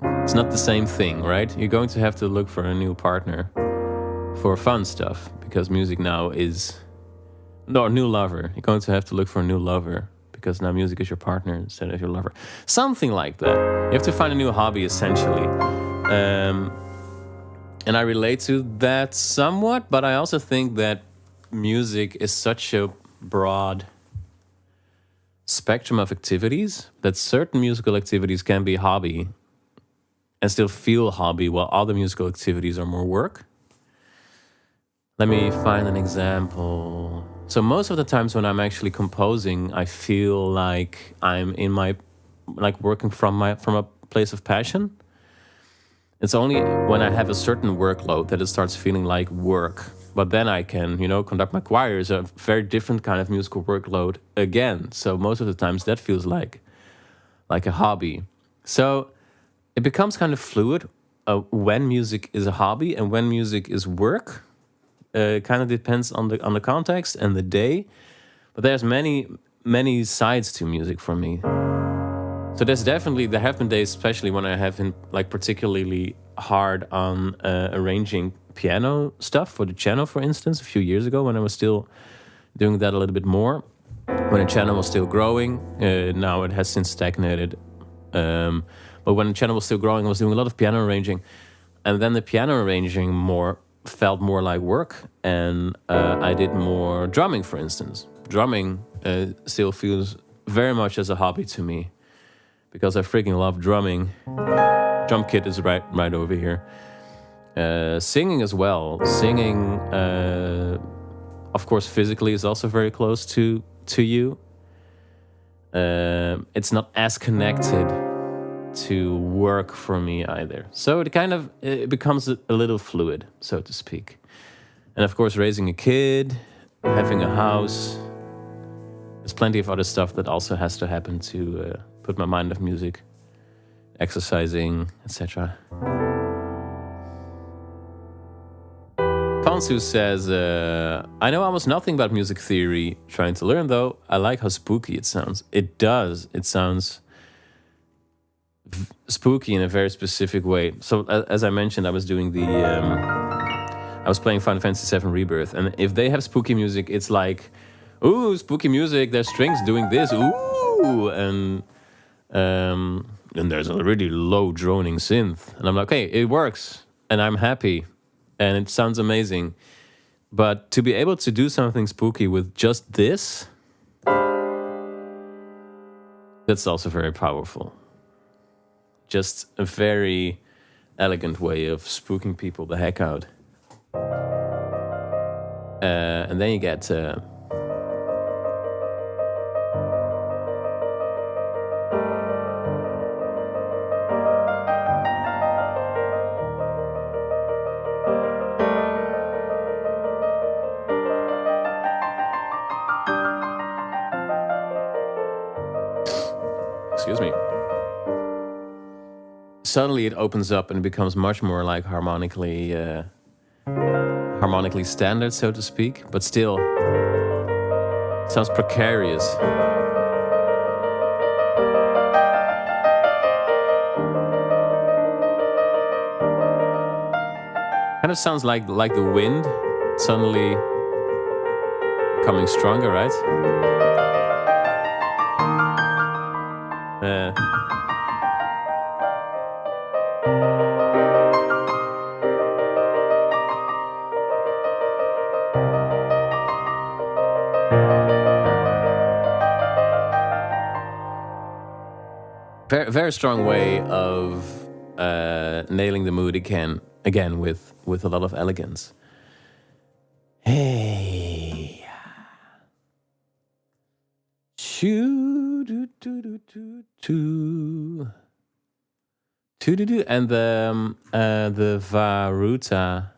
It's not the same thing, right? You're going to have to look for a new partner for fun stuff, because music now is... No, a new lover. You're going to have to look for a new lover, because now music is your partner instead of your lover. Something like that. You have to find a new hobby, essentially. And I relate to that somewhat, but I also think that music is such a broad spectrum of activities that certain musical activities can be hobby and still feel hobby, while other musical activities are more work. Let me find an example. So most of the times when I'm actually composing, I feel like I'm in my like working from a place of passion. It's only when I have a certain workload that it starts feeling like work. But then I can, conduct my choir is a very different kind of musical workload again. So most of the times that feels like a hobby. So it becomes kind of fluid when music is a hobby and when music is work. It kind of depends on the context and the day. But there's many sides to music for me. So there have been days, especially when I have been like particularly hard on arranging piano stuff for the channel, for instance, a few years ago when I was still doing that a little bit more. When the channel was still growing, now it has since stagnated. But when the channel was still growing, I was doing a lot of piano arranging. And then the piano arranging felt more like work. And I did more drumming, for instance. Drumming still feels very much as a hobby to me, because I freaking love drumming. Drum kit is right over here. Singing as well. Singing, of course, physically is also very close to you. It's not as connected to work for me either. So it becomes a little fluid, so to speak. And of course, raising a kid, having a house. There's plenty of other stuff that also has to happen to put my mind off music, exercising, etc. Pansu says, I know almost nothing about music theory, trying to learn though. I like how spooky it sounds. It does. It sounds spooky in a very specific way. So as I mentioned, I was doing I was playing Final Fantasy VII Rebirth, and if they have spooky music, it's like, ooh, spooky music, there's strings doing this, ooh, and there's a really low droning synth. And I'm like, okay, it works, and I'm happy, and it sounds amazing. But to be able to do something spooky with just this, that's also very powerful. Just a very elegant way of spooking people the heck out. And then you get... excuse me. Suddenly it opens up and it becomes much more like harmonically standard, so to speak, but still sounds precarious. Kind of sounds like the wind suddenly becoming stronger, right? Very, very strong way of nailing the mood again with a lot of elegance. Hey, and the Varuta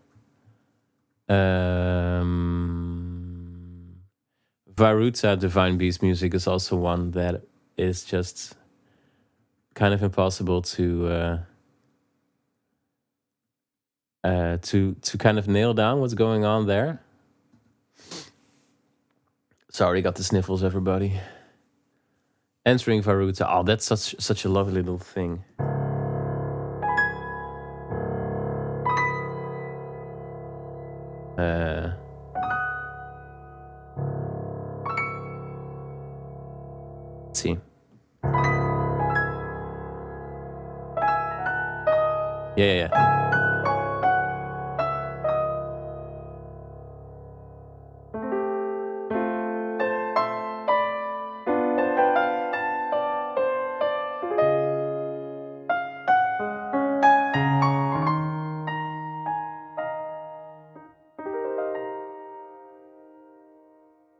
Varuta Divine Beast music is also one that is just kind of impossible to kind of nail down what's going on there. Sorry, got the sniffles, everybody. Entering Varuta. Oh, that's such a lovely little thing. Let's see. Yeah.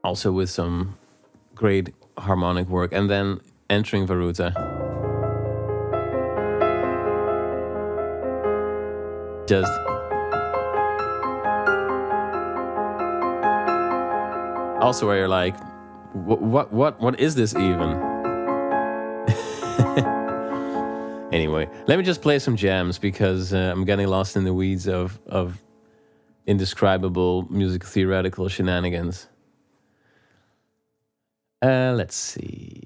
Also with some great harmonic work, and then entering Varuta. Just also where you're like, what is this even? Anyway, let me just play some jams because I'm getting lost in the weeds of indescribable music theoretical shenanigans. Let's see.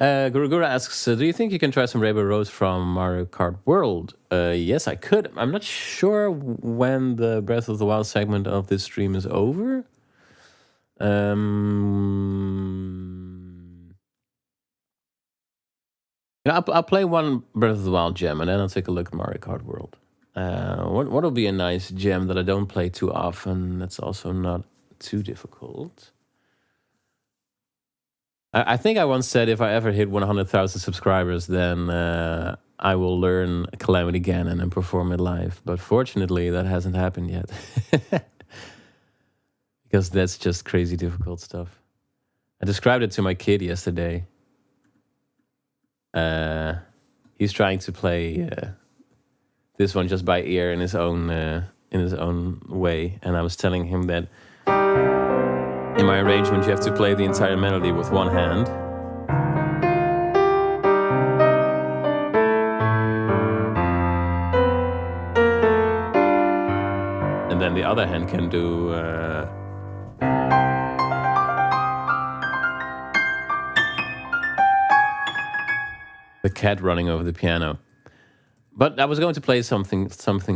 Gurugura asks, do you think you can try some Rainbow Road from Mario Kart World? Yes, I could. I'm not sure when the Breath of the Wild segment of this stream is over. I'll play one Breath of the Wild gem, and then I'll take a look at Mario Kart World. What will be a nice gem that I don't play too often? That's also not too difficult. I think I once said if I ever hit 100,000 subscribers, then I will learn Calamity Ganon and perform it live. But fortunately, that hasn't happened yet. Because that's just crazy difficult stuff. I described it to my kid yesterday. He's trying to play this one just by ear in his own way, and I was telling him that in my arrangement you have to play the entire melody with one hand, and then the other hand can do the cat running over the piano. But I was going to play something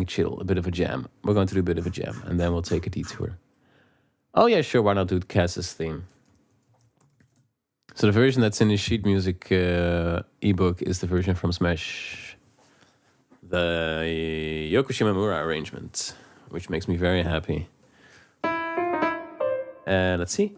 chill, a bit of a jam. We're going to do a bit of a jam, and then we'll take a detour. Oh yeah, sure, why not do Cass's theme? So the version that's in the sheet music ebook is the version from Smash. The Yoko Shimomura arrangement, which makes me very happy. Let's see.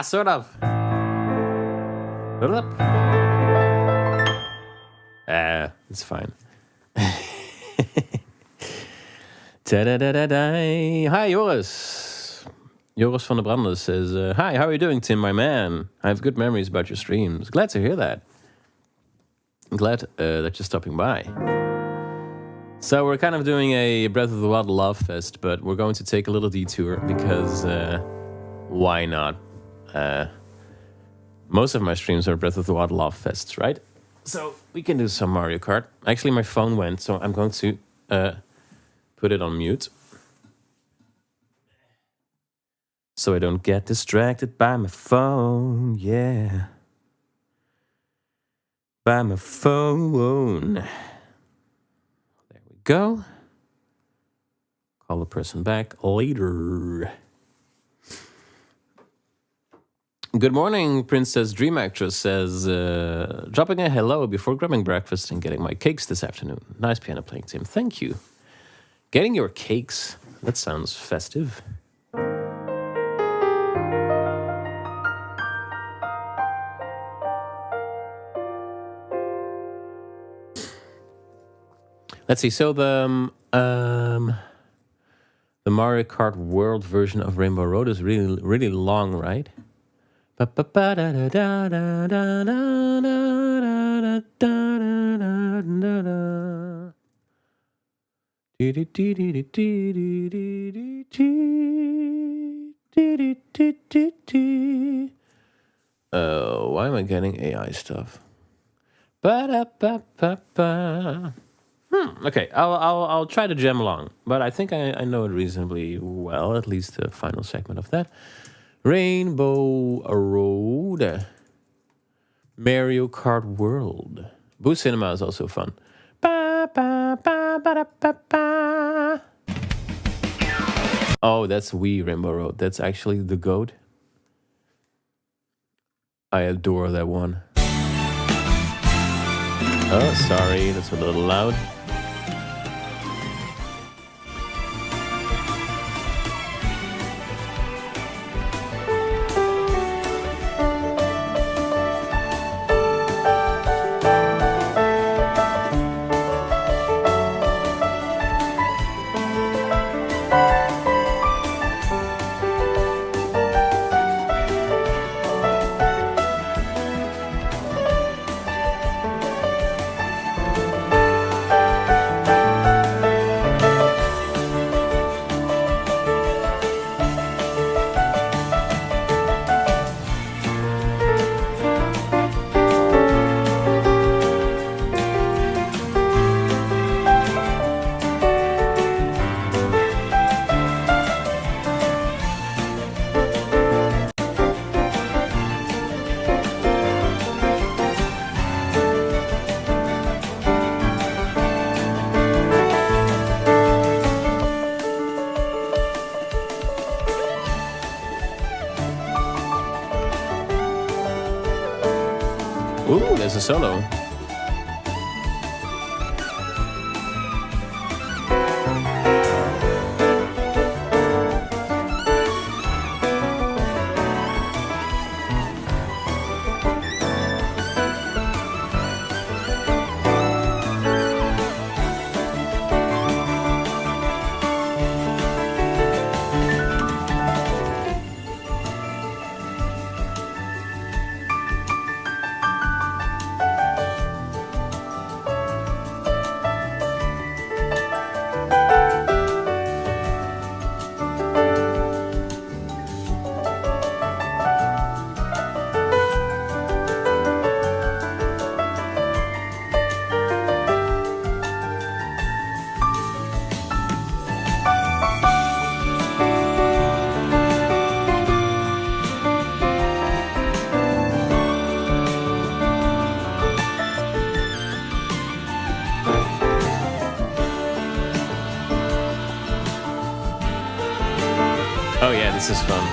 Sort of. It's fine. Hi, Joris. Joris van der Branden says, hi, how are you doing, Tim, my man? I have good memories about your streams. Glad to hear that. I'm glad that you're stopping by. So we're kind of doing a Breath of the Wild love fest, but we're going to take a little detour because why not? Most of my streams are Breath of the Wild love fests, right? So we can do some Mario Kart. Actually, my phone went, so I'm going to put it on mute. So I don't get distracted by my phone, yeah. By my phone. There we go. Call the person back later. Good morning, Princess Dream Actress says, dropping a hello before grabbing breakfast and getting my cakes this afternoon. Nice piano playing, Tim. Thank you. Getting your cakes. That sounds festive. Let's see. So the Mario Kart World version of Rainbow Road is really long, right? Why am I getting AI stuff? Okay, I'll try to jam along, but I think I know it reasonably well, at least the final segment of that. Rainbow Road, Mario Kart World. Boo Cinema is also fun. Oh, that's Wii Rainbow Road. That's actually the GOAT. I adore that one. Oh, sorry, that's a little loud. Ooh, there's a solo. Oh yeah, this is fun.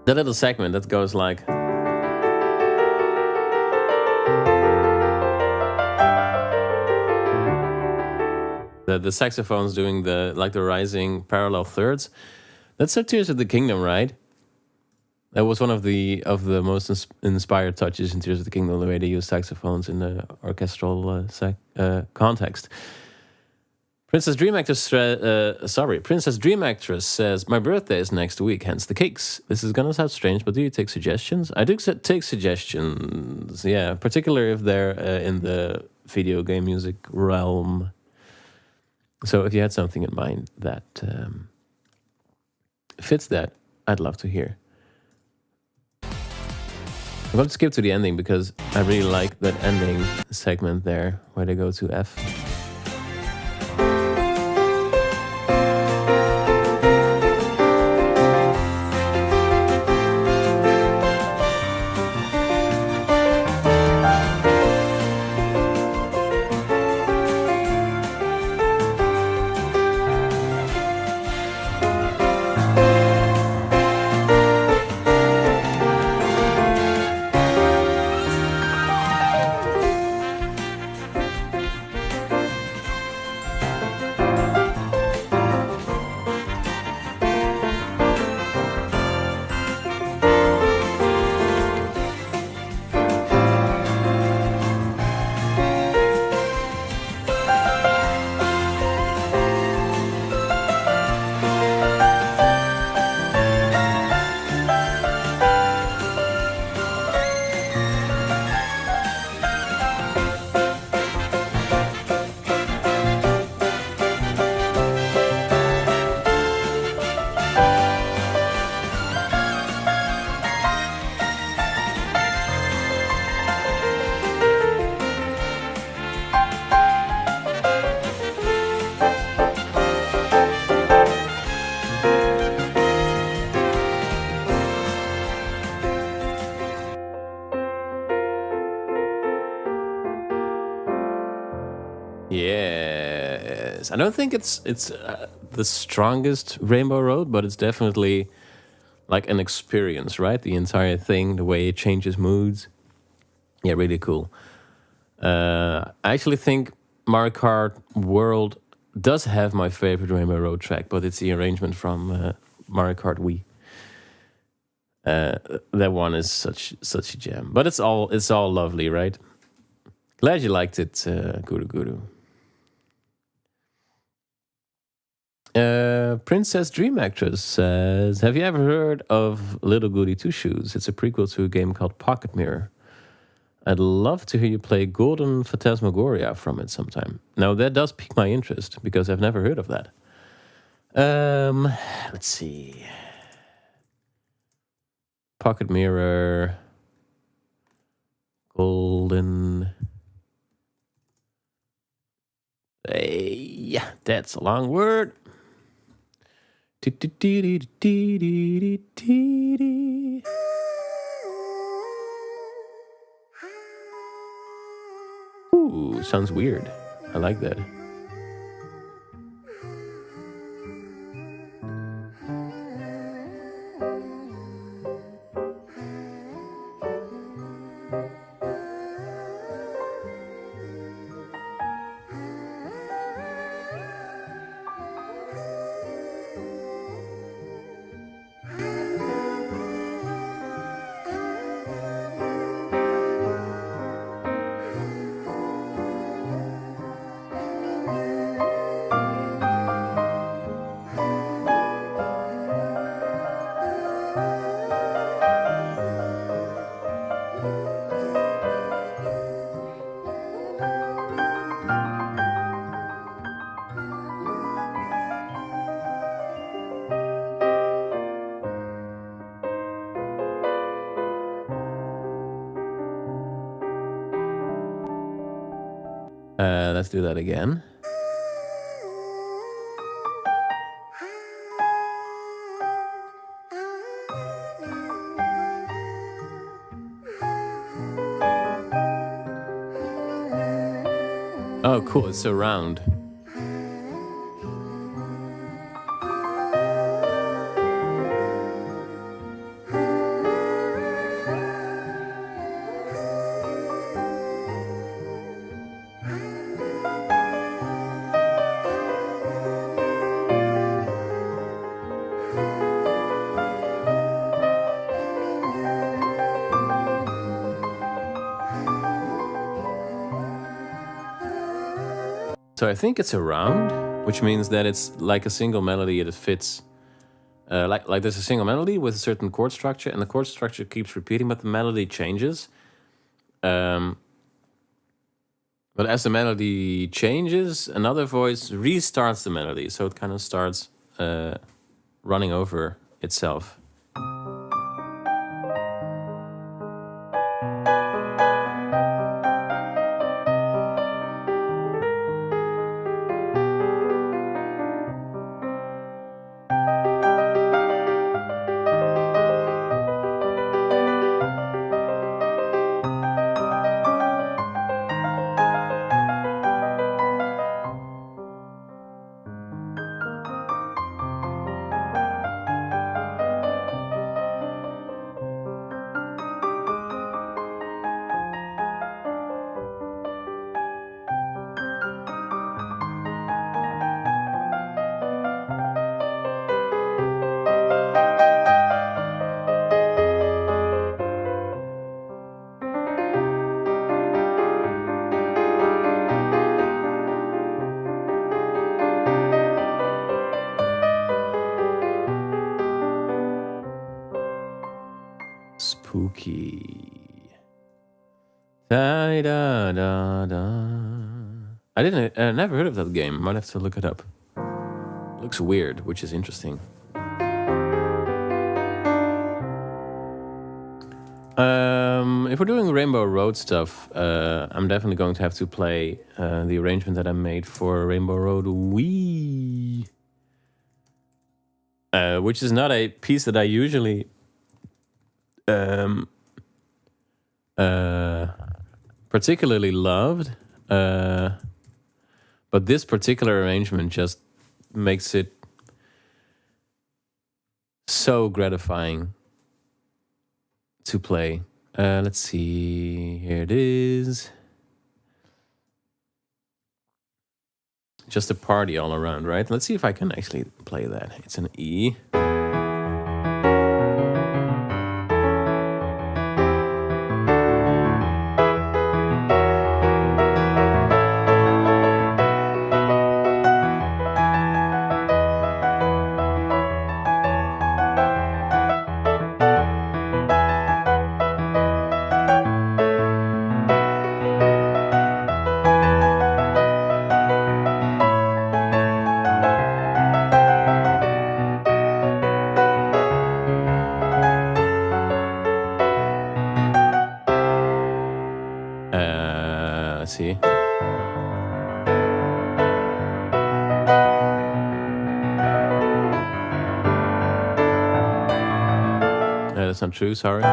The little segment that goes like... The saxophones doing the rising parallel thirds. That's so Tears of the Kingdom, right? That was one of the most inspired touches in Tears of the Kingdom, the way they use saxophones in the orchestral context. Princess Dream Actress says, my birthday is next week, hence the cakes. This is gonna sound strange, but do you take suggestions? I do take suggestions, yeah, particularly if they're in the video game music realm. So if you had something in mind that fits that, I'd love to hear. I'm going to skip to the ending because I really like that ending segment there where they go to F. Yes, I don't think it's the strongest Rainbow Road, but it's definitely like an experience, right? The entire thing, the way it changes moods. Yeah, really cool. I actually think Mario Kart World does have my favorite Rainbow Road track, but it's the arrangement from Mario Kart Wii. That one is such a gem, but it's all lovely, right? Glad you liked it, Guru Guru. Princess Dream Actress says, have you ever heard of Little Goody Two Shoes? It's a prequel to a game called Pocket Mirror. I'd love to hear you play Golden Phantasmagoria from it sometime. Now, that does pique my interest, because I've never heard of that. Let's see. Pocket Mirror. Golden... yeah, that's a long word. Ooh, sounds weird. I like that. Let's do that again. Oh, cool. It's so round. So I think it's a round. which means that it's like a single melody. It fits. Like there's a single melody with a certain chord structure, and the chord structure keeps repeating, but the melody changes. But as the melody changes, another voice restarts the melody, so it kind of starts running over itself. Spooky. Da da da da. I never heard of that game. Might have to look it up. Looks weird, which is interesting. If we're doing Rainbow Road stuff, I'm definitely going to have to play the arrangement that I made for Rainbow Road Wii, which is not a piece that I usually particularly loved, but this particular arrangement just makes it so gratifying to play. Let's see, here it is. Just a party all around, right? Let's see if I can actually play that. It's an E. Let's see. That's not true, sorry.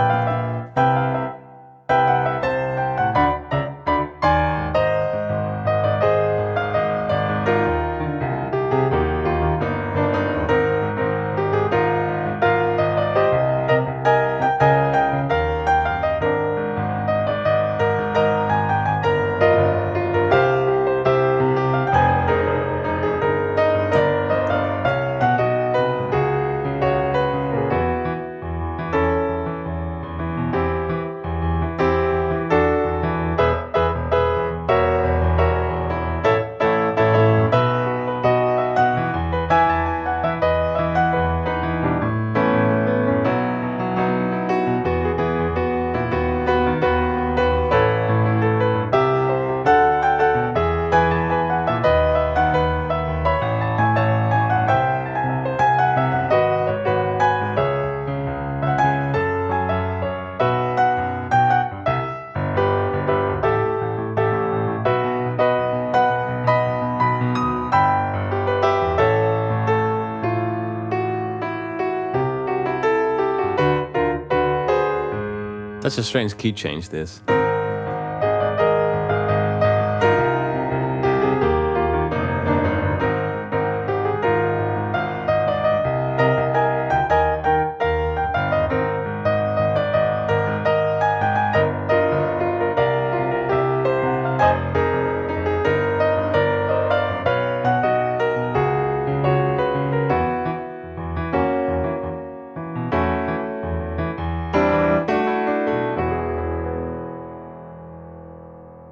That's a strange key change, this.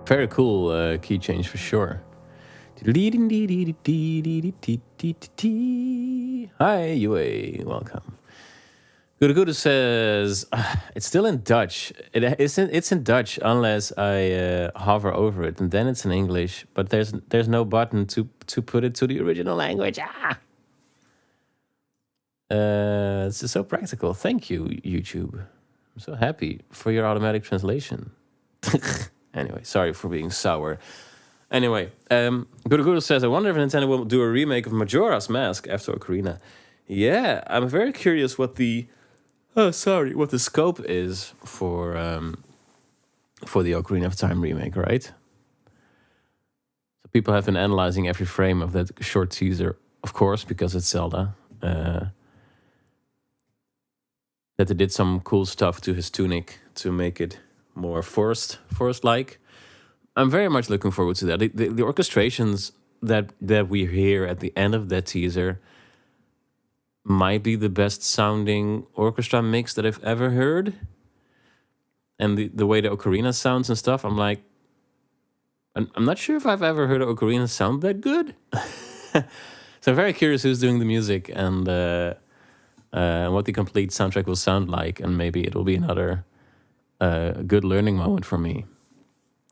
Very cool key change for sure. Hi, UA. Welcome. Guru says it's still in Dutch. It's in Dutch unless I hover over it, and then it's in English. But there's no button to put it to the original language. It's just so practical. Thank you, YouTube. I'm so happy for your automatic translation. Anyway, sorry for being sour. Anyway, Guru says, I wonder if Nintendo will do a remake of Majora's Mask after Ocarina. Yeah, I'm very curious what the scope is for the Ocarina of Time remake, right? So people have been analyzing every frame of that short teaser, of course, because it's Zelda. That they did some cool stuff to his tunic to make it more forest-like. I'm very much looking forward to that. The orchestrations that we hear at the end of that teaser might be the best sounding orchestra mix that I've ever heard. And the way the ocarina sounds and stuff, I'm like, I'm not sure if I've ever heard an ocarina sound that good. So I'm very curious who's doing the music and what the complete soundtrack will sound like. And maybe it'll be another good learning moment for me,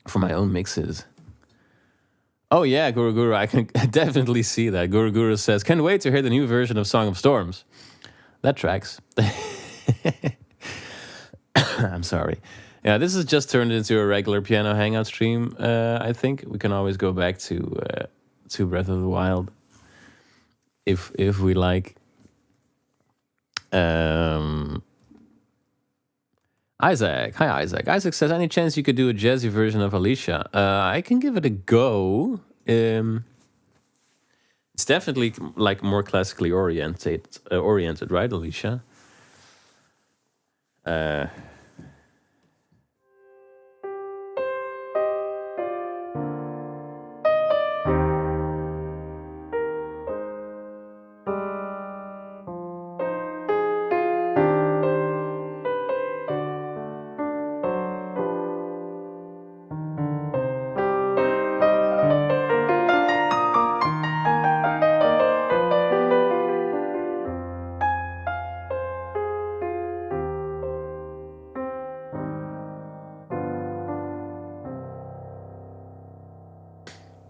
for my own mixes. Oh yeah, Guru, I can definitely see that. Guru says, can't wait to hear the new version of Song of Storms. That tracks. I'm sorry. Yeah, this has just turned into a regular piano hangout stream. I think we can always go back to Breath of the Wild if we like. Isaac, hi Isaac. Isaac says, any chance you could do a jazzy version of Alicia? I can give it a go. It's definitely like more classically oriented, right, Alicia?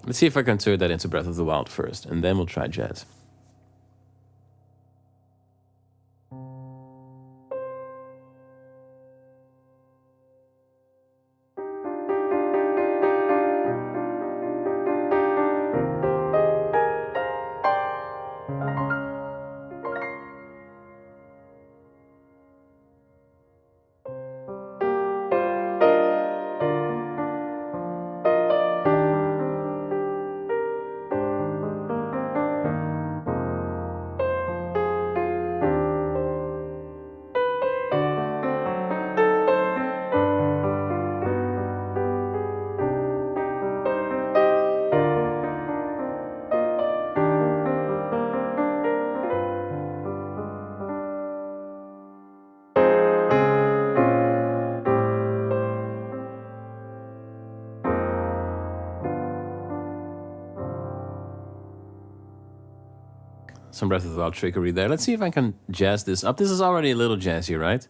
Let's see if I can turn that into Breath of the Wild first, and then we'll try jazz. Some Breath of the Wild trickery there. Let's see if I can jazz this up. This is already a little jazzy, right?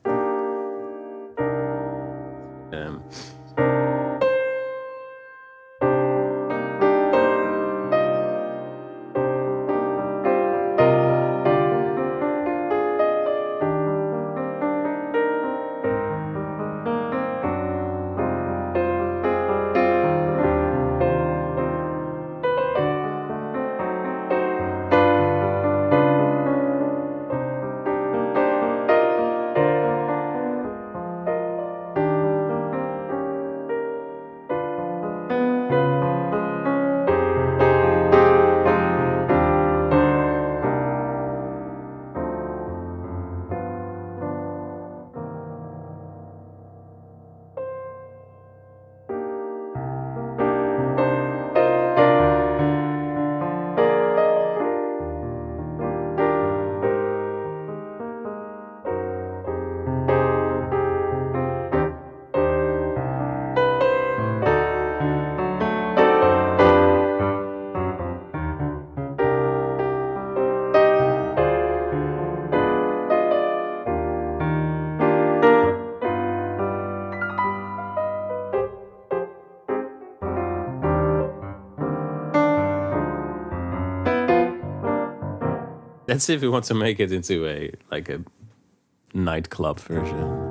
Let's see if we want to make it into a nightclub version.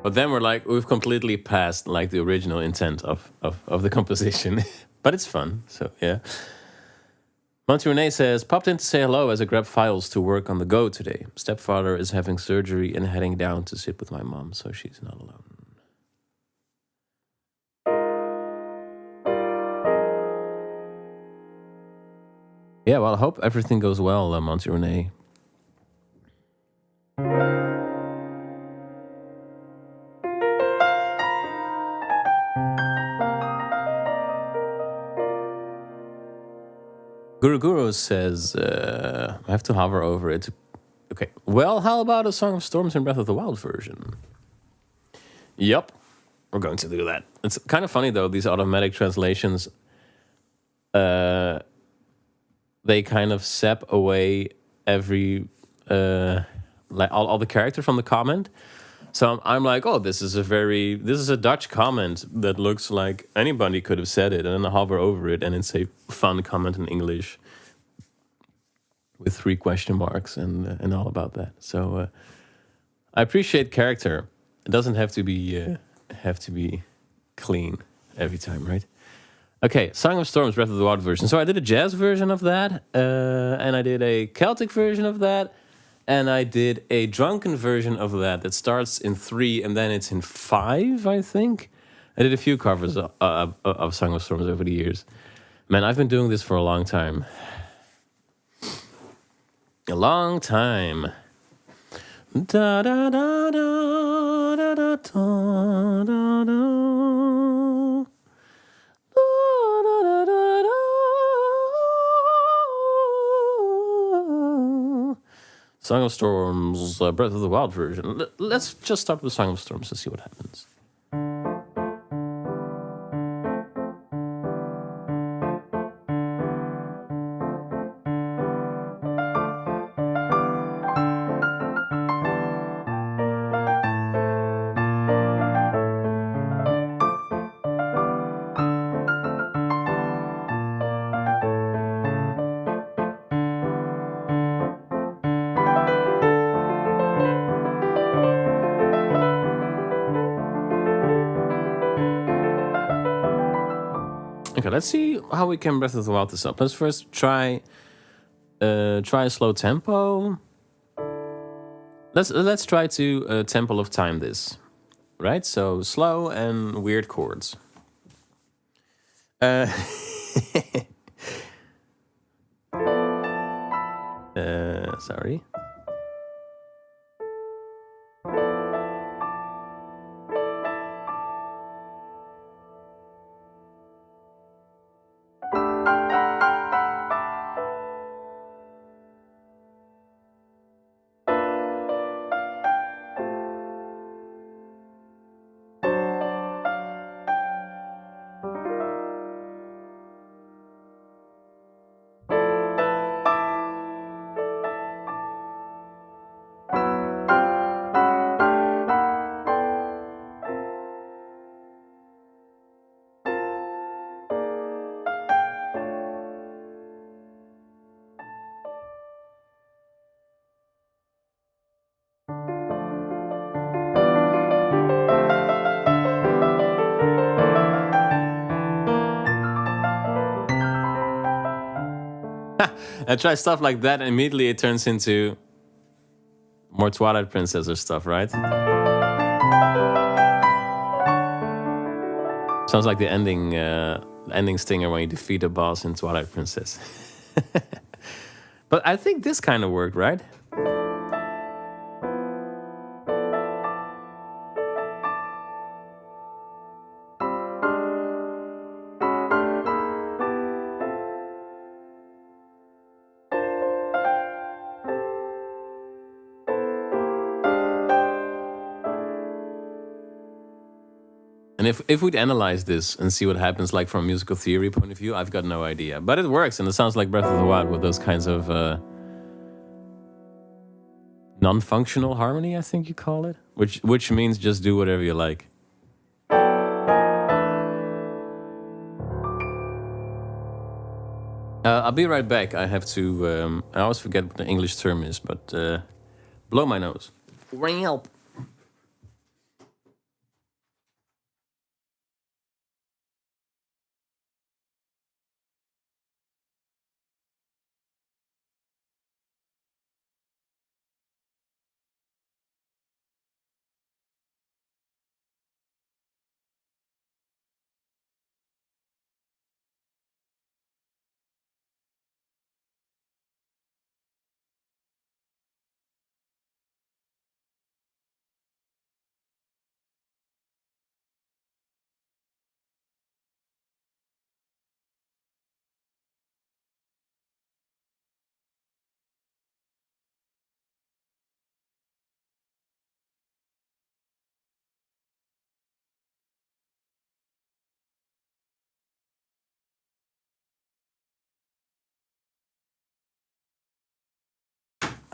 But then we've completely passed the original intent of the composition. But it's fun, so yeah. Monty Renee says, popped in to say hello as I grab files to work on the go today. Stepfather is having surgery and heading down to sit with my mom, so she's not alone. Yeah, well, I hope everything goes well, Monty Renee. Guru says, I have to hover over it. Okay, well, how about a Song of Storms and Breath of the Wild version? Yep, we're going to do that. It's kind of funny, though, these automatic translations, they kind of sap away every, all the character from the comment. So I'm like, oh, this is a Dutch comment that looks like anybody could have said it, and then I hover over it, and it's a fun comment in English with 3 question marks and all about that. So I appreciate character. It doesn't have to be clean every time, right? Okay, Song of Storms, Breath of the Wild version. So I did a jazz version of that, and I did a Celtic version of that. And I did a drunken version of that starts in 3 and then it's in 5, I think. I did a few covers of Song of Storms over the years. Man, I've been doing this for a long time. A long time. Da da da da da da da da da. Song of Storms, Breath of the Wild version. Let's just start with Song of Storms and see what happens. Okay, let's see how we can Breath of the Wild this up. Let's first try a slow tempo. Let's try to Temple of Time this, right? So slow and weird chords. Sorry. I try stuff like that, and immediately it turns into more Twilight Princess or stuff, right? Sounds like the ending stinger when you defeat a boss in Twilight Princess. But I think this kind of worked, right? And if we'd analyze this and see what happens like from a musical theory point of view, I've got no idea. But it works, and it sounds like Breath of the Wild with those kinds of non-functional harmony, I think you call it, which means just do whatever you like. I'll be right back. I have to. I always forget what the English term is, but blow my nose. Help.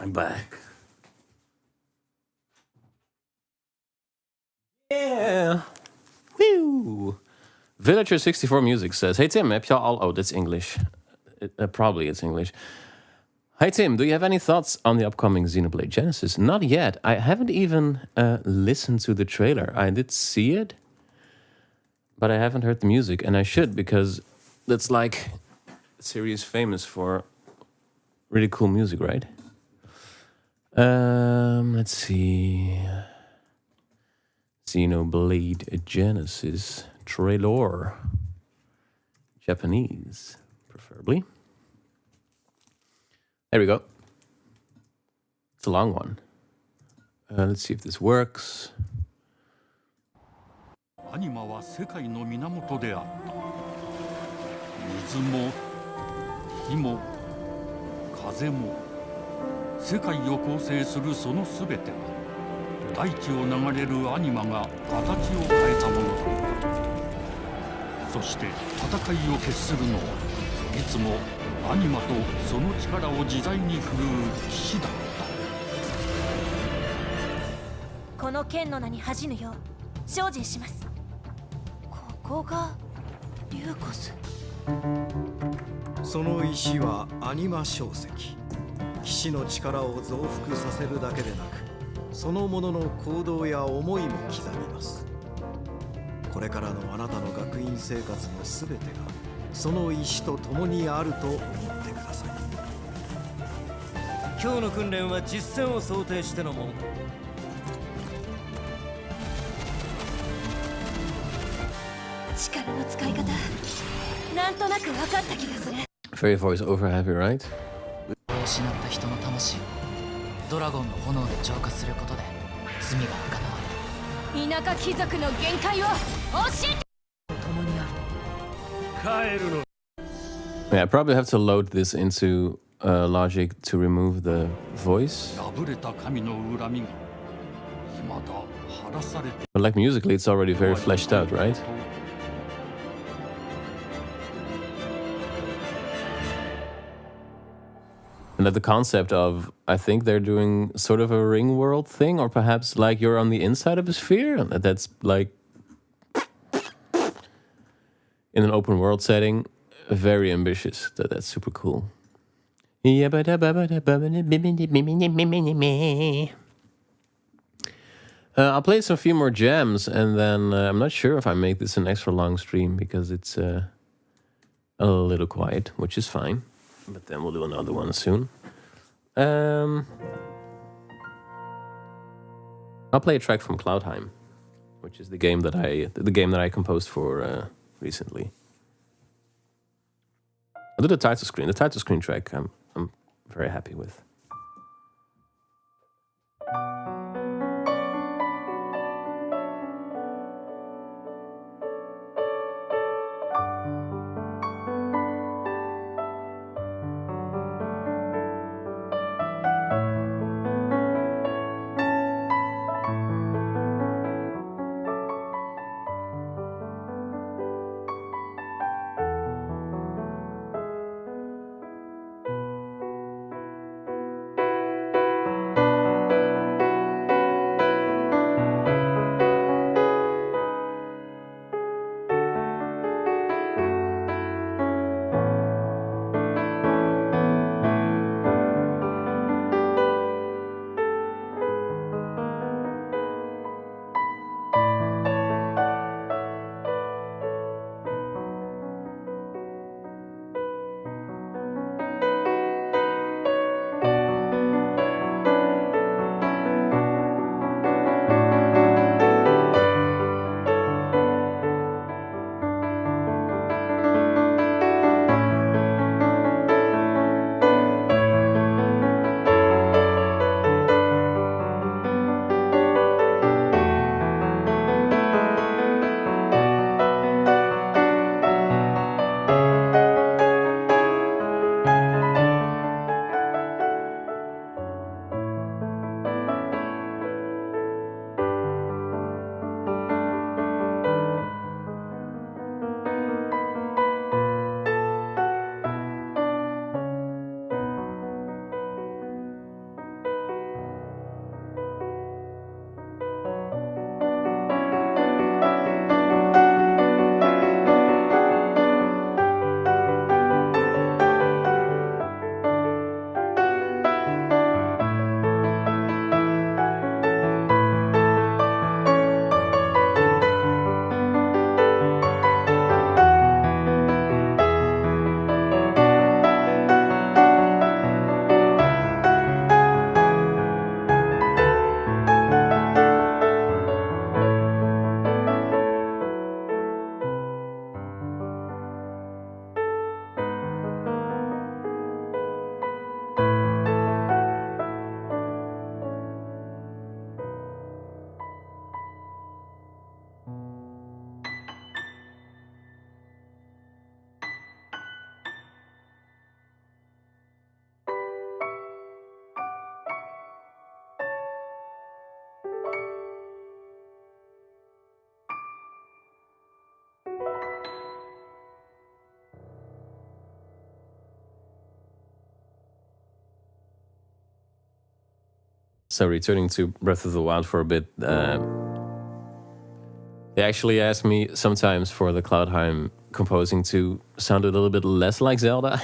I'm back. Yeah. Woo. Villager64 Music says, "Hey Tim, heb je al..." Oh, that's English. Probably it's English. Hi Tim, do you have any thoughts on the upcoming Xenoblade Genesis? Not yet. I haven't even listened to the trailer. I did see it, but I haven't heard the music, and I should, because that's like a series famous for really cool music, right? Let's see. Xenoblade Genesis trailer. Japanese, preferably. There we go. It's a long one. Let's see if this works. アニマは世界の源であった。水も火も風も世界を構成するそのすべては大地を流れるアニマが形を変えたものだった。そして戦いを決するのはいつもアニマとその力を自在に振るう騎士だった。この剣の名に恥じぬよう精進します。ここがリューコス。その石はアニマ小石。騎士の力を増幅させるだけでなく、そのものの行動や思いも刻みます。これからのあなたの学院生活のすべてがその石と共にあると思ってください。今日の訓練は実践を想定してのものだ。力の使い方、なんとなく分かった気がする。Very voice over heavy, right? 失った人の魂をドラゴンの炎で浄化することで罪が贖われ、田舎貴族の限界を教えて。共にある。帰るの。Yeah, I probably have to load this into Logic to remove the voice. But like musically, it's already very fleshed out, right? And that the concept of, I think they're doing sort of a ring world thing, or perhaps like you're on the inside of a sphere, and that's like in an open world setting, very ambitious. That's super cool. I'll play some few more jams, and then I'm not sure if I make this an extra long stream because it's a little quiet, which is fine. But then we'll do another one soon. I'll play a track from Cloudheim, which is the game that I composed for recently. I'll do the title screen. The title screen track I'm very happy with. So returning to Breath of the Wild for a bit, they actually ask me sometimes for the Cloudheim composing to sound a little bit less like Zelda.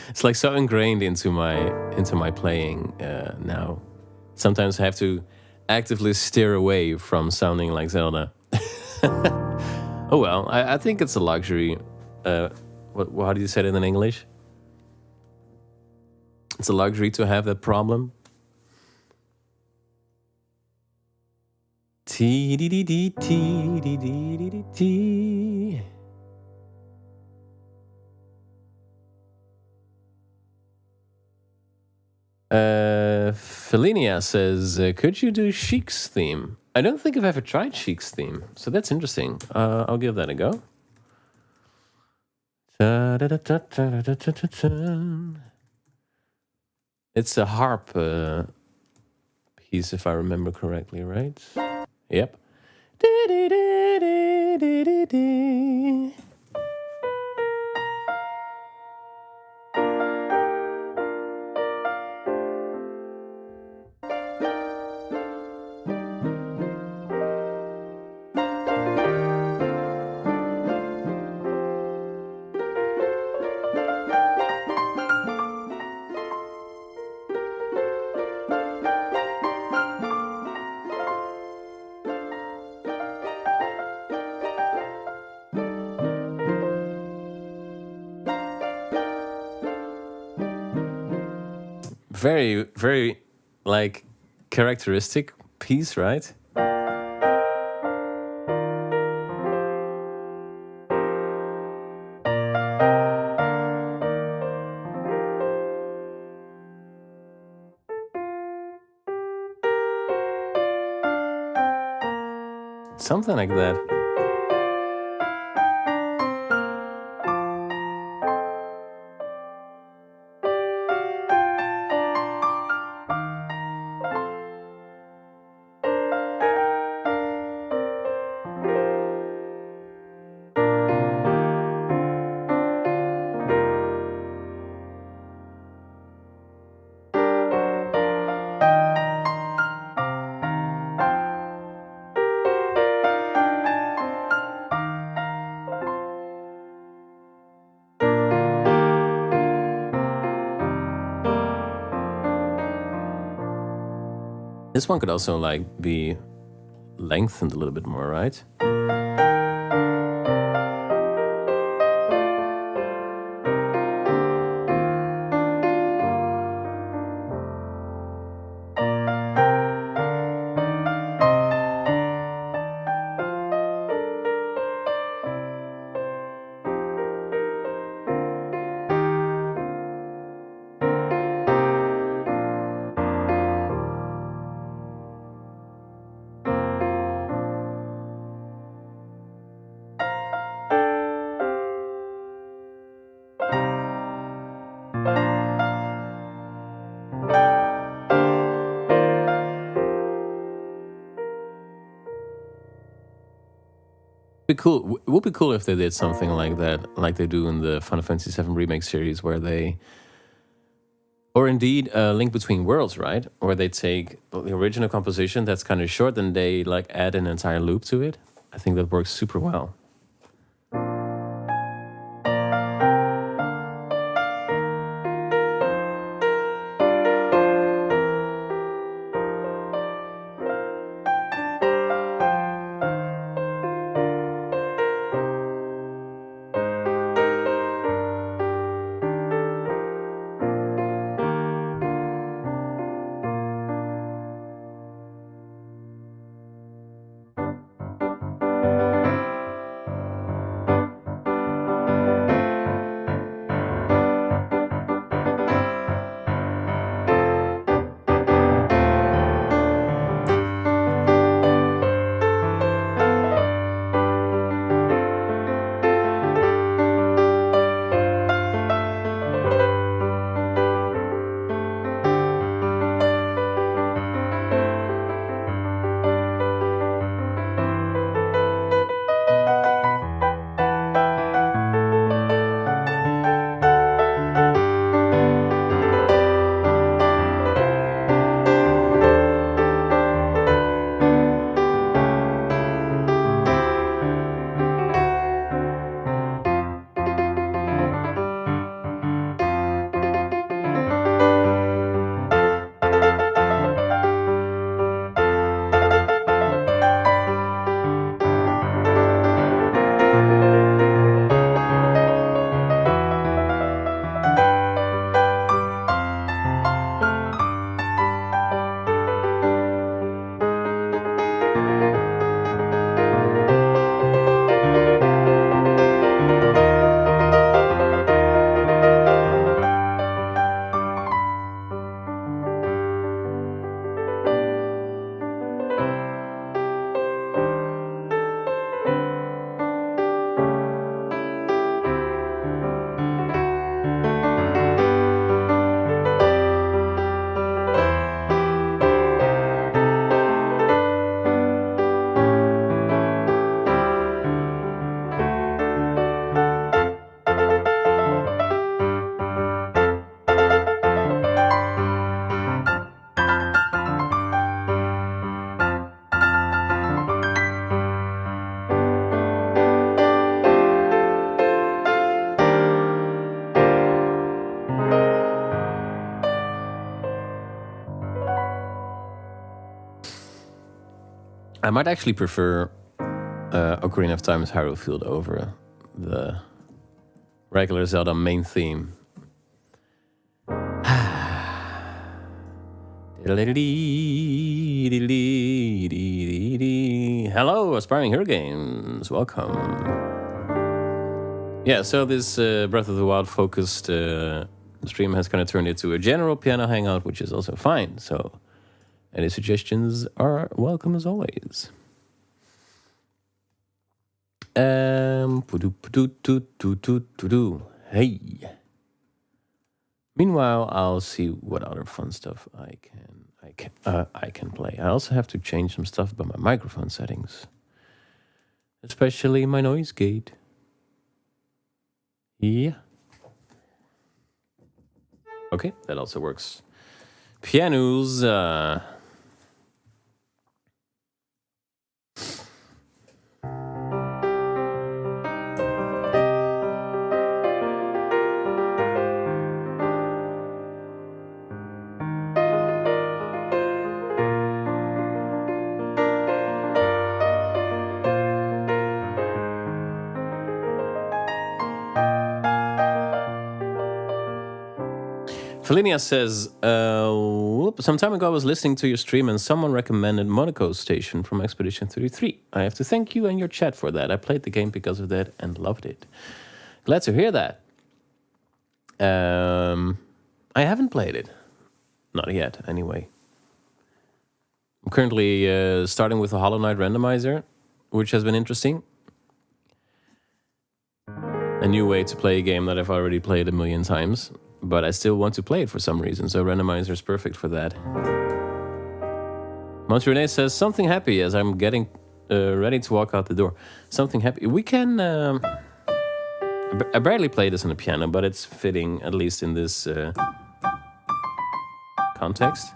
It's like so ingrained into my playing now. Sometimes I have to actively steer away from sounding like Zelda. Oh well, I think it's a luxury. How do you say it in English? It's a luxury to have that problem. T-D-D-D-T-D-D-D-D-T. Felinia says, could you do Sheik's theme? I don't think I've ever tried Sheik's theme, so that's interesting. I'll give that a go. It's a harp piece, if I remember correctly, right? Yep. Very, very, like, characteristic piece, right? Something like that. This one could also like be lengthened a little bit more, right? Be cool. It would be cool if they did something like that, like they do in the Final Fantasy VII Remake series, where they, or indeed, Link Between Worlds, right? Where they take the original composition that's kind of short, and they like add an entire loop to it. I think that works super well. I might actually prefer Ocarina of Time's Hyrule Field over the regular Zelda main theme. Hello, Aspiring Hero Games. Welcome. Yeah, so this Breath of the Wild focused stream has kind of turned into a general piano hangout, which is also fine. So any suggestions are welcome as always. Hey. Meanwhile, I'll see what other fun stuff I can play. I also have to change some stuff about my microphone settings, especially my noise gate. Yeah. Okay, that also works. Pianos. Felinia says, some time ago I was listening to your stream and someone recommended Monaco Station from Expedition 33. I have to thank you and your chat for that. I played the game because of that and loved it. Glad to hear that. I haven't played it. Not yet, anyway. I'm currently starting with the Hollow Knight randomizer, which has been interesting. A new way to play a game that I've already played a million times. But I still want to play it for some reason, so randomizer is perfect for that. Montrene says, something happy as I'm getting ready to walk out the door. Something happy. We can... I barely play this on the piano, but it's fitting, at least in this context.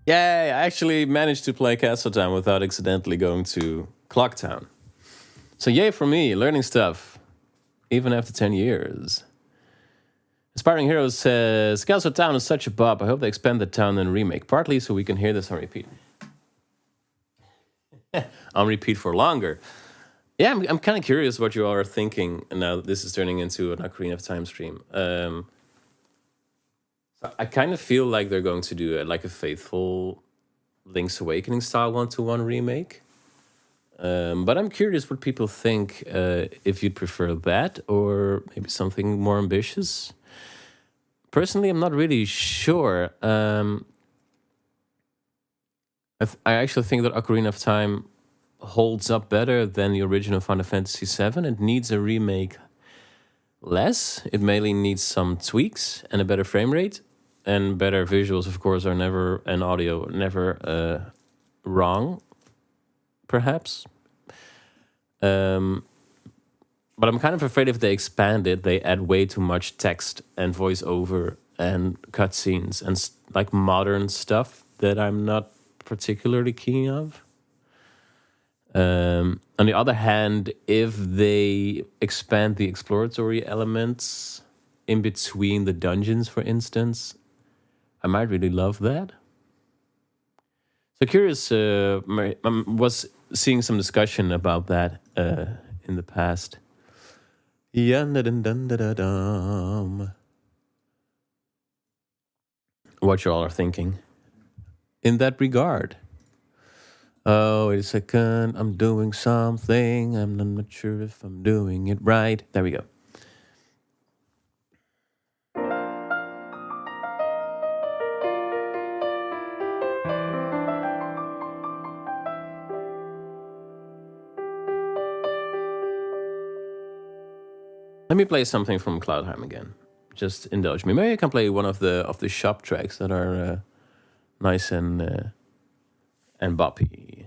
Yay, I actually managed to play Castletown without accidentally going to Clocktown. So yay for me, learning stuff, even after 10 years. Aspiring Heroes says, Castletown is such a bop. I hope they expand the town and remake, partly so we can hear this on repeat. On repeat for longer. Yeah, I'm kind of curious what you all are thinking. And now this is turning into an Ocarina of Time stream. I kind of feel like they're going to do like a faithful Link's Awakening style 1-to-1 remake. But I'm curious what people think, if you'd prefer that or maybe something more ambitious. Personally, I'm not really sure. I actually think that Ocarina of Time holds up better than the original Final Fantasy VII. It needs a remake less. It mainly needs some tweaks and a better frame rate. And better visuals, of course, are never, and audio, never wrong, perhaps. But I'm kind of afraid if they expand it, they add way too much text and voiceover and cutscenes and like modern stuff that I'm not particularly keen of. On the other hand, if they expand the exploratory elements in between the dungeons, for instance, I might really love that. So curious, was seeing some discussion about that in the past. What you all are thinking in that regard. Oh, wait a second. I'm doing something. I'm not sure if I'm doing it right. There we go. Let me play something from Cloudheim again. Just indulge me. Maybe I can play one of the shop tracks that are nice and boppy.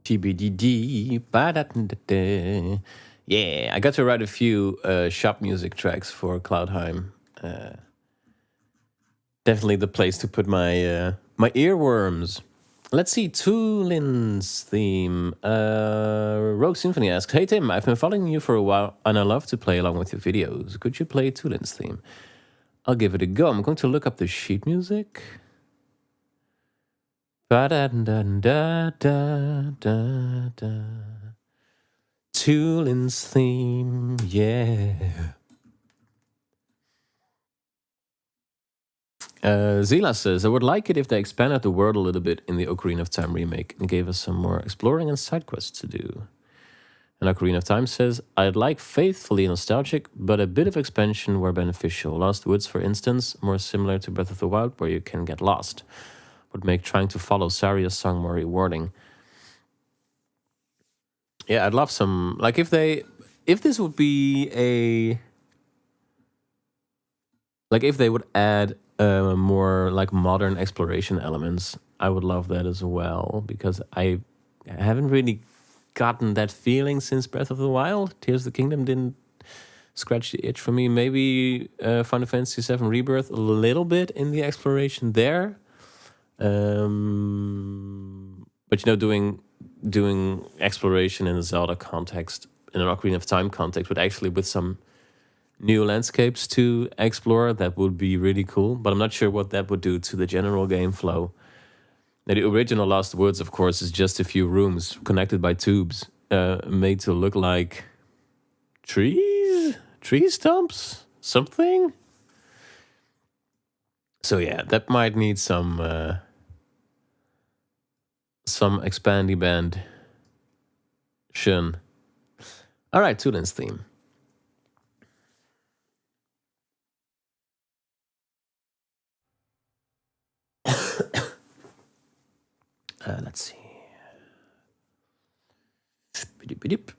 TBDD. Yeah, I got to write a few shop music tracks for Cloudheim. Definitely the place to put my my earworms. Let's see, Tulin's theme. Rogue Symphony asks, "Hey Tim, I've been following you for a while and I love to play along with your videos. Could you play Tulin's theme?" I'll give it a go. I'm going to look up the sheet music. Tulin's theme, yeah. Zila says, I would like it if they expanded the world a little bit in the Ocarina of Time remake and gave us some more exploring and side quests to do. And Ocarina of Time says, I'd like faithfully nostalgic, but a bit of expansion where beneficial. Lost Woods, for instance, more similar to Breath of the Wild, where you can get lost. Would make trying to follow Saria's song more rewarding. Yeah, I'd love some... Like, if they if this would be a like if they would add more like modern exploration elements, I would love that as well, because I haven't really gotten that feeling since Breath of the Wild. Tears of the Kingdom didn't scratch the itch for me. Maybe Final Fantasy VII Rebirth a little bit in the exploration there. But you know, doing exploration in a Zelda context, in an Ocarina of Time context, but actually with some new landscapes to explore, that would be really cool. But I'm not sure what that would do to the general game flow. Now, the original Lost Woods, of course, is just a few rooms connected by tubes, made to look like tree stumps, something. So yeah, that might need some expandy band. Shun. All right, Tulin's theme. Let's see. Beep.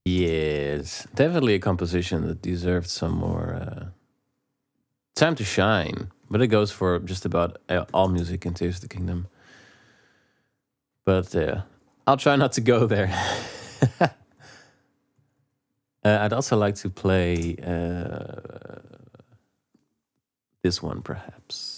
Yes, definitely a composition that deserved some more time to shine. But it goes for just about all music in Tears of the Kingdom. But I'll try not to go there. I'd also like to play this one, perhaps.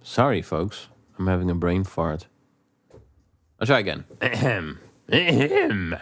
Sorry, folks. I'm having a brain fart. I'll try again. Ahem. Ahem.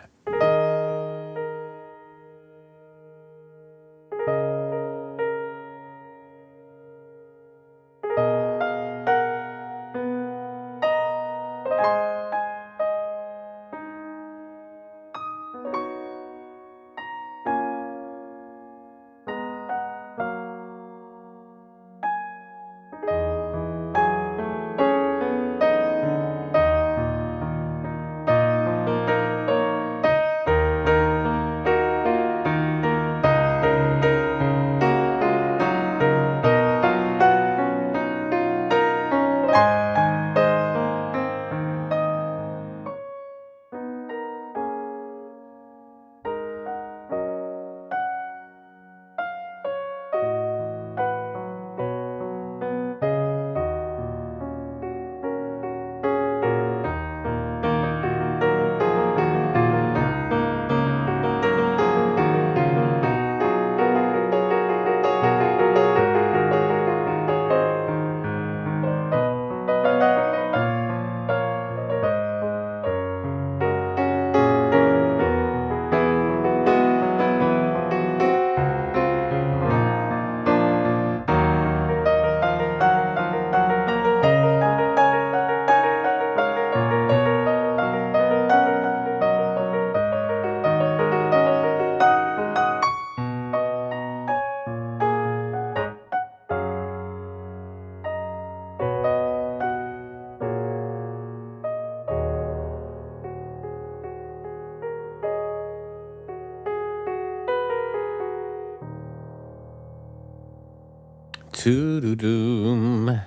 Doom.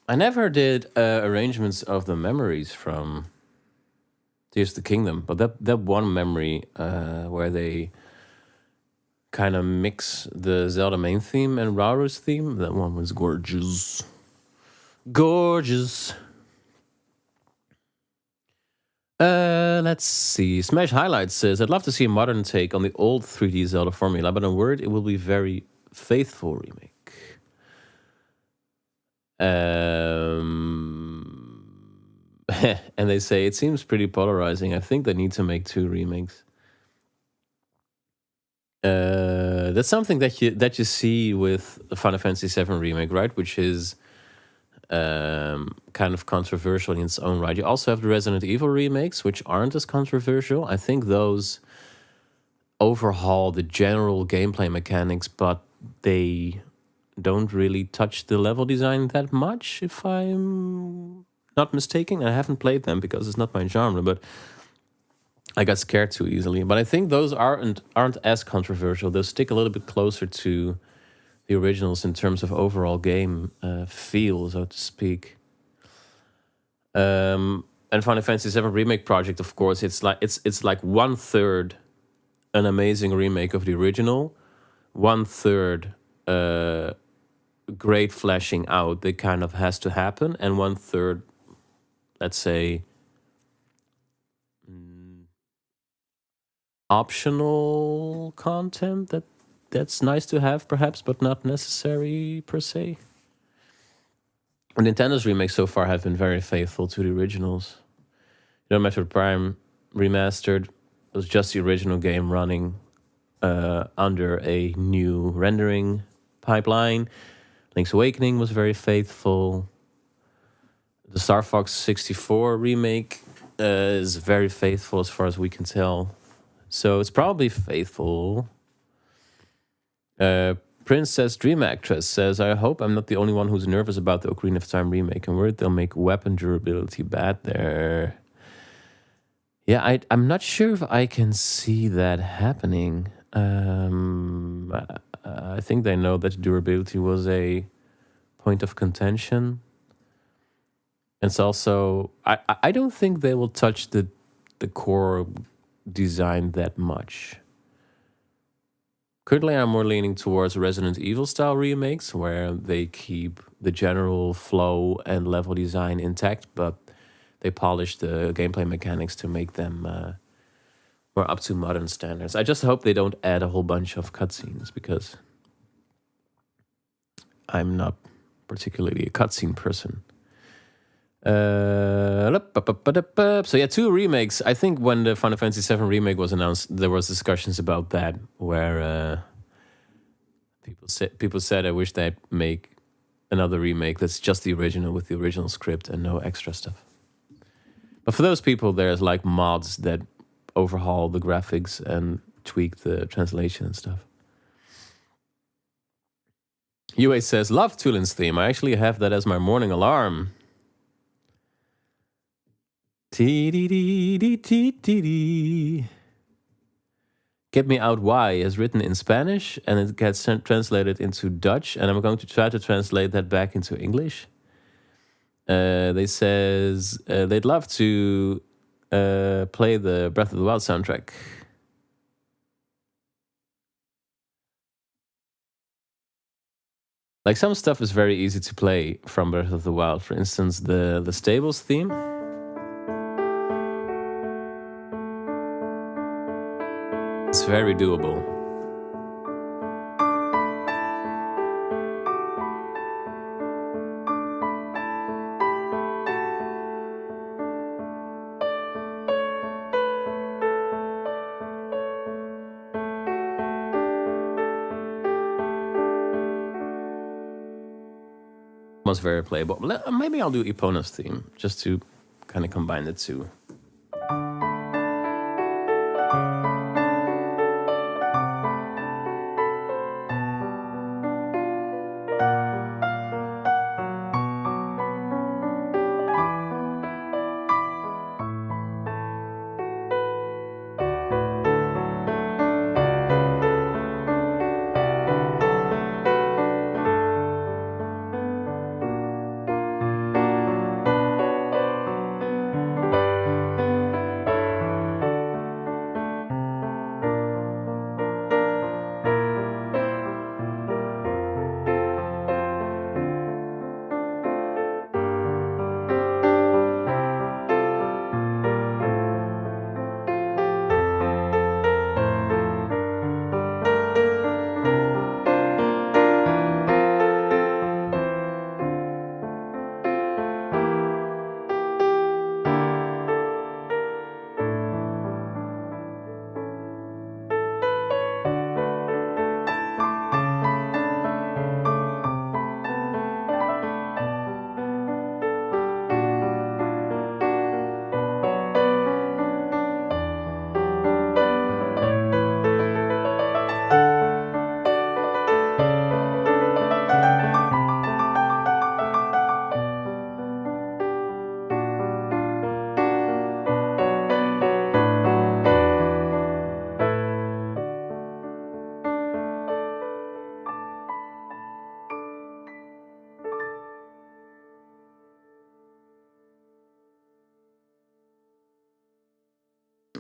I never did arrangements of the memories from Tears of the Kingdom, but that one memory where they kind of mix the Zelda main theme and Rauru's theme, that one was gorgeous. Gorgeous. Let's see. Smash Highlights says, I'd love to see a modern take on the old 3D Zelda formula, but in word, it will be very faithful remake. And they say, it seems pretty polarizing. I think they need to make 2 remakes. That's something that you see with the Final Fantasy VII remake, right? Which is kind of controversial in its own right. You also have the Resident Evil remakes, which aren't as controversial. I think those overhaul the general gameplay mechanics, but they don't really touch the level design that much, if I'm not mistaken. I haven't played them because it's not my genre, but I got scared too easily. But I think those aren't as controversial. They'll stick a little bit closer to the originals in terms of overall game feel, so to speak. And Final Fantasy VII Remake Project, of course, it's like 1/3 an amazing remake of the original, 1/3 great fleshing out that kind of has to happen, and 1/3, let's say, optional content that's nice to have, perhaps, but not necessary per se. And Nintendo's remakes so far have been very faithful to the originals. You know, Metroid Prime Remastered was just the original game running under a new rendering pipeline. Link's Awakening was very faithful. The Star Fox 64 remake is very faithful as far as we can tell. So it's probably faithful. Princess Dream Actress says, I hope I'm not the only one who's nervous about the Ocarina of Time remake. I'm worried they'll make weapon durability bad there. Yeah, I'm not sure if I can see that happening. I think they know that durability was a point of contention. It's also, I don't think they will touch the core design that much. Currently, I'm more leaning towards Resident Evil style remakes where they keep the general flow and level design intact, but they polish the gameplay mechanics to make them more up to modern standards. I just hope they don't add a whole bunch of cutscenes because I'm not particularly a cutscene person. So yeah, 2 remakes. I think when the Final Fantasy VII remake was announced, there was discussions about that where people said I wish they'd make another remake that's just the original with the original script and no extra stuff. But for those people, there's like mods that overhaul the graphics and tweak the translation and stuff. UA says, love Tulin's theme. I actually have that as my morning alarm. T-D-D-D-T-D-D. Get Me Out Why is written in Spanish and it gets translated into Dutch, and I'm going to try to translate that back into English. They says they'd love to play the Breath of the Wild soundtrack. Like, some stuff is very easy to play from Breath of the Wild. For instance, the Stables theme. It's very doable. Was very playable. Maybe I'll do Epona's theme just to kind of combine the two.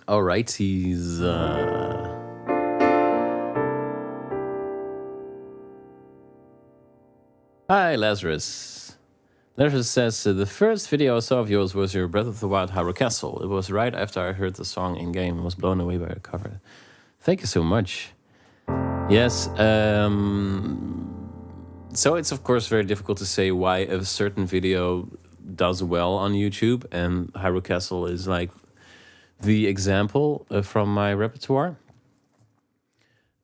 Alrighties. Hi, Lazarus. Lazarus says, the first video I saw of yours was your Breath of the Wild Hyrule Castle. It was right after I heard the song in-game and was blown away by your cover. Thank you so much. Yes, so it's of course very difficult to say why a certain video does well on YouTube, and Hyrule Castle is like the example from my repertoire.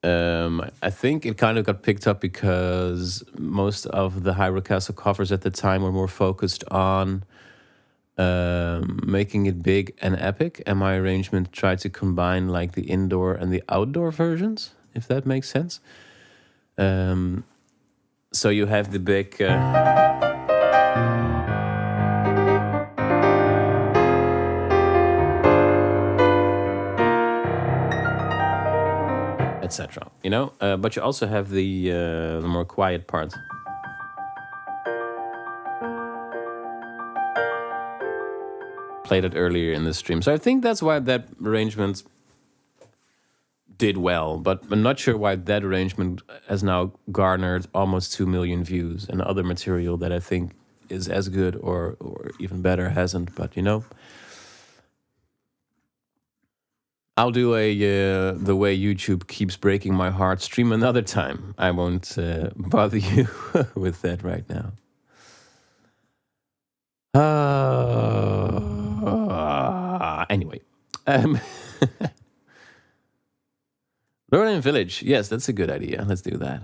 I think it kind of got picked up because most of the Hyrule Castle covers at the time were more focused on making it big and epic, and my arrangement tried to combine like the indoor and the outdoor versions, if that makes sense. So you have the big etc. You know, but you also have the more quiet part. Played it earlier in the stream, so I think that's why that arrangement did well. But I'm not sure why that arrangement has now garnered almost 2 million views, and other material that I think is as good or even better hasn't. But you know, I'll do a the way YouTube keeps breaking my heart stream another time. I won't bother you with that right now. Anyway. Lurelin Village. Yes, that's a good idea. Let's do that.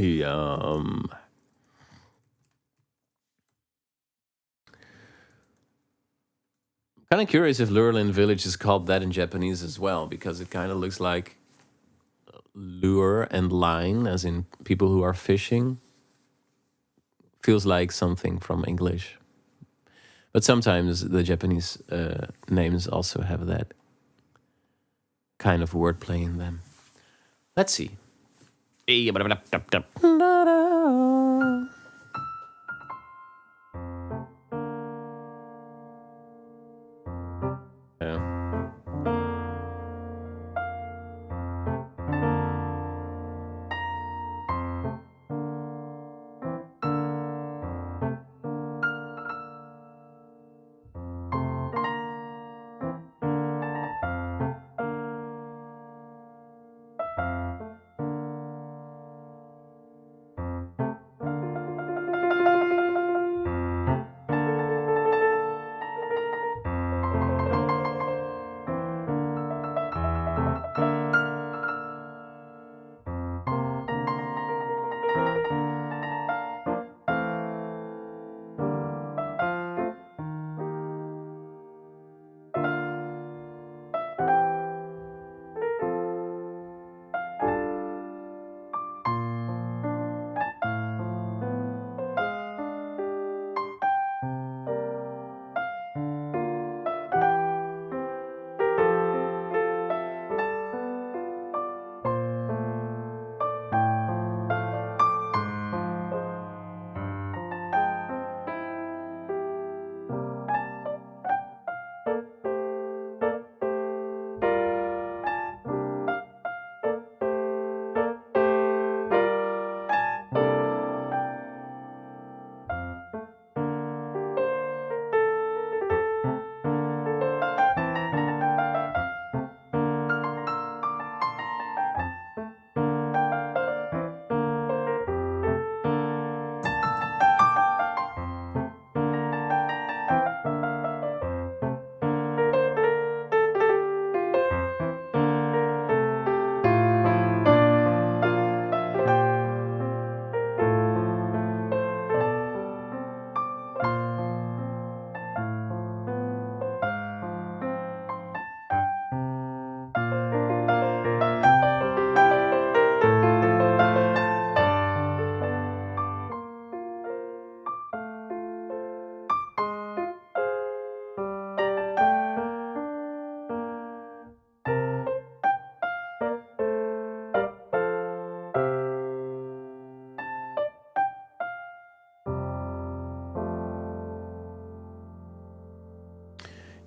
Yum. Kind of curious if Lurelin Village is called that in Japanese as well, because it kind of looks like lure and line, as in people who are fishing. Feels like something from English. But sometimes the Japanese names also have that kind of wordplay in them. Let's see.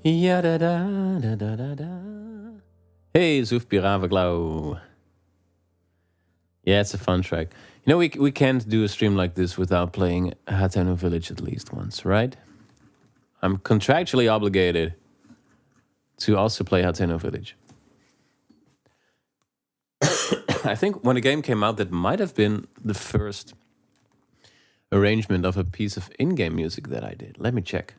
Ja da da da da da da. Hey, Zuf Piravaglau. Yeah, it's a fun track. You know, we can't do a stream like this without playing Hateno Village at least once, right? I'm contractually obligated to also play Hateno Village. I think when the game came out, that might have been the first arrangement of a piece of in-game music that I did. Let me check.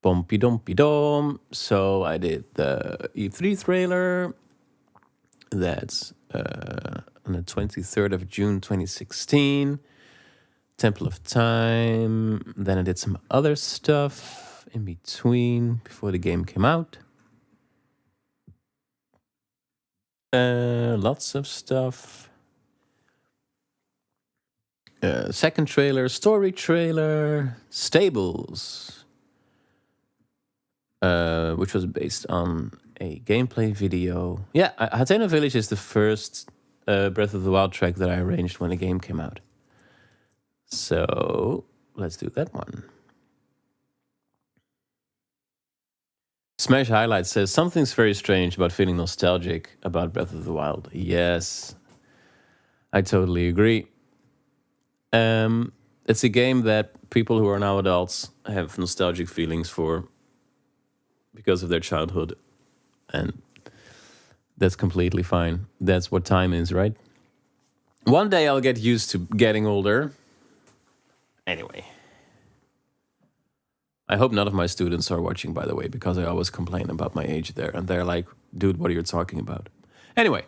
Bumpy dumpy dom. So I did the E3 trailer. That's on the 23rd of June 2016. Temple of Time. Then I did some other stuff in between before the game came out. Lots of stuff. Second trailer, story trailer, Stables, which was based on a gameplay video. Yeah, Hateno Village is the first Breath of the Wild track that I arranged when the game came out. So let's do that one. Smash Highlight says, something's very strange about feeling nostalgic about Breath of the Wild. Yes, I totally agree. It's a game that people who are now adults have nostalgic feelings for because of their childhood. And that's completely fine. That's what time is, right? One day I'll get used to getting older. Anyway. I hope none of my students are watching, by the way, because I always complain about my age there. And they're like, dude, what are you talking about? Anyway.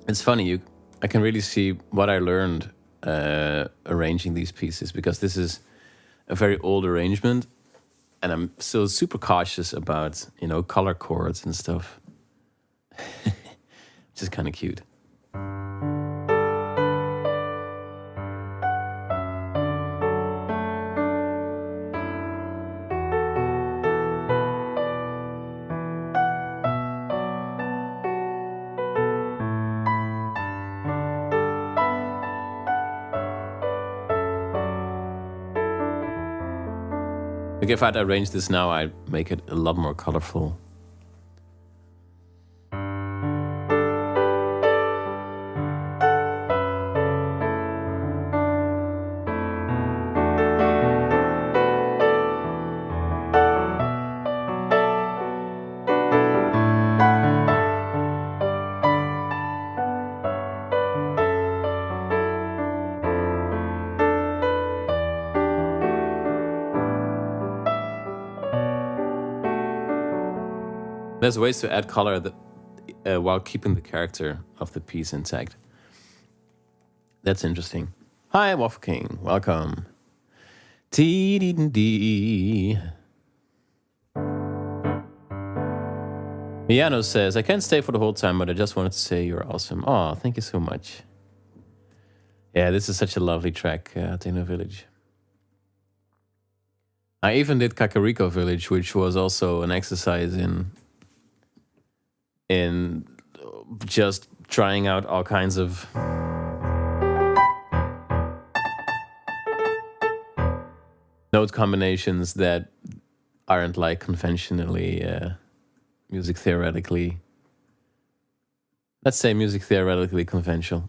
It's funny, I can really see what I learned arranging these pieces, because this is a very old arrangement, and I'm still super cautious about, you know, color chords and stuff. Which is kind of cute. Like if I'd arrange this now, I'd make it a lot more colorful. There's ways to add color that, while keeping the character of the piece intact. That's interesting. Hi, Waffle King. Welcome. T-D-D. Miano says, I can't stay for the whole time, but I just wanted to say you're awesome. Oh, thank you so much. Yeah, this is such a lovely track, Teno Village. I even did Kakariko Village, which was also an exercise in just trying out all kinds of note combinations that aren't like conventionally music theoretically. Let's say music theoretically conventional.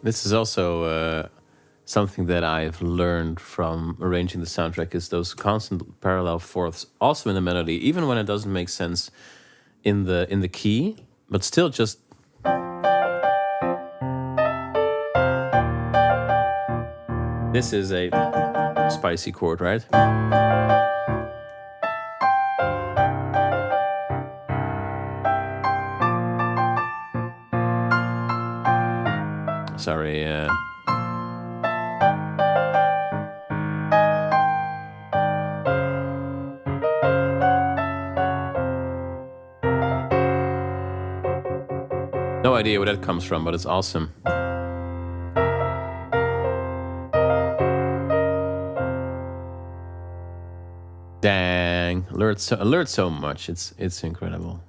This is also something that I've learned from arranging the soundtrack, is those constant parallel fourths, also in the melody, even when it doesn't make sense in the key, but still just this is a spicy chord, right? Sorry. No idea where that comes from, but it's awesome. Dang, alert so much. It's incredible.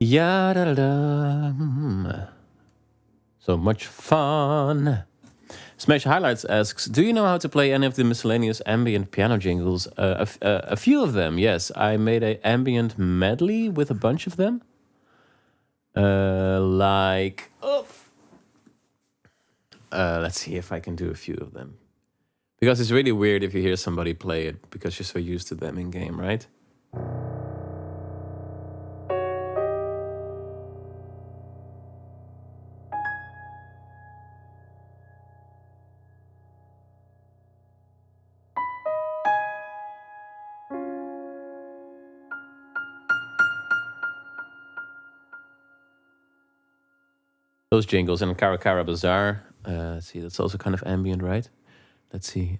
Yada-da. So much fun. Smash Highlights asks, do you know how to play any of the miscellaneous ambient piano jingles? A few of them, yes. I made an ambient medley with a bunch of them. Let's see if I can do a few of them. Because it's really weird if you hear somebody play it because you're so used to them in game, right? Those jingles and Kara Kara Bazaar. Let's see, that's also kind of ambient, right? Let's see.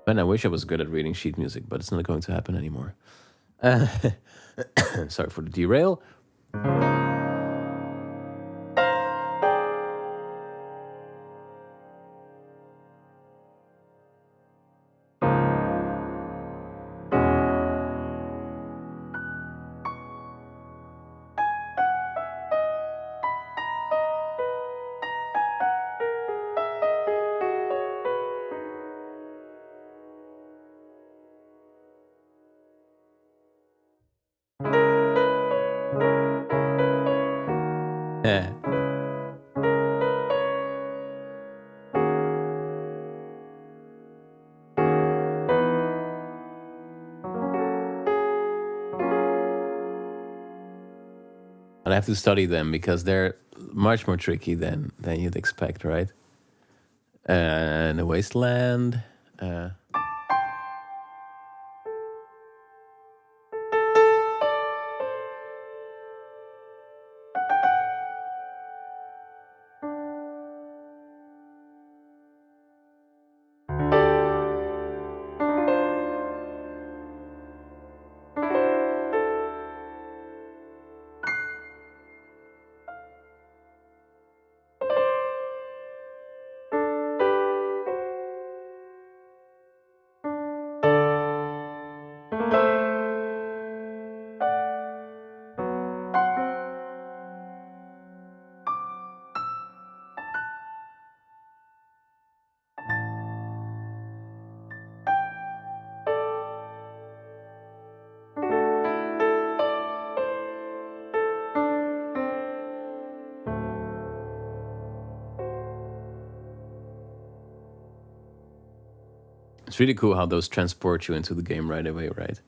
Man, I wish I was good at reading sheet music, but it's not going to happen anymore. Sorry for the derail. Yeah. And I have to study them because they're much more tricky than you'd expect, right? And the Wasteland. It's really cool how those transport you into the game right away, right?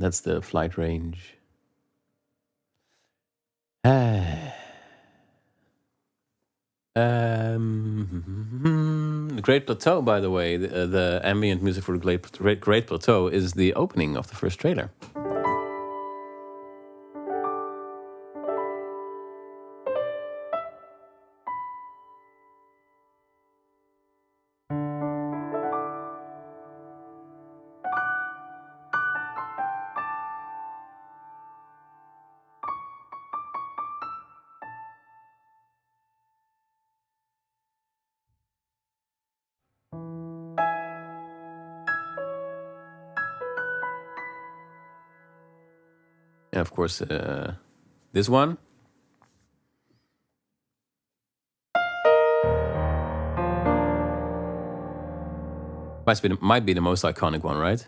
That's the flight range. The Great Plateau, by the way, the ambient music for the Great Plateau is the opening of the first trailer. And of course, this one. Might be the most iconic one, right?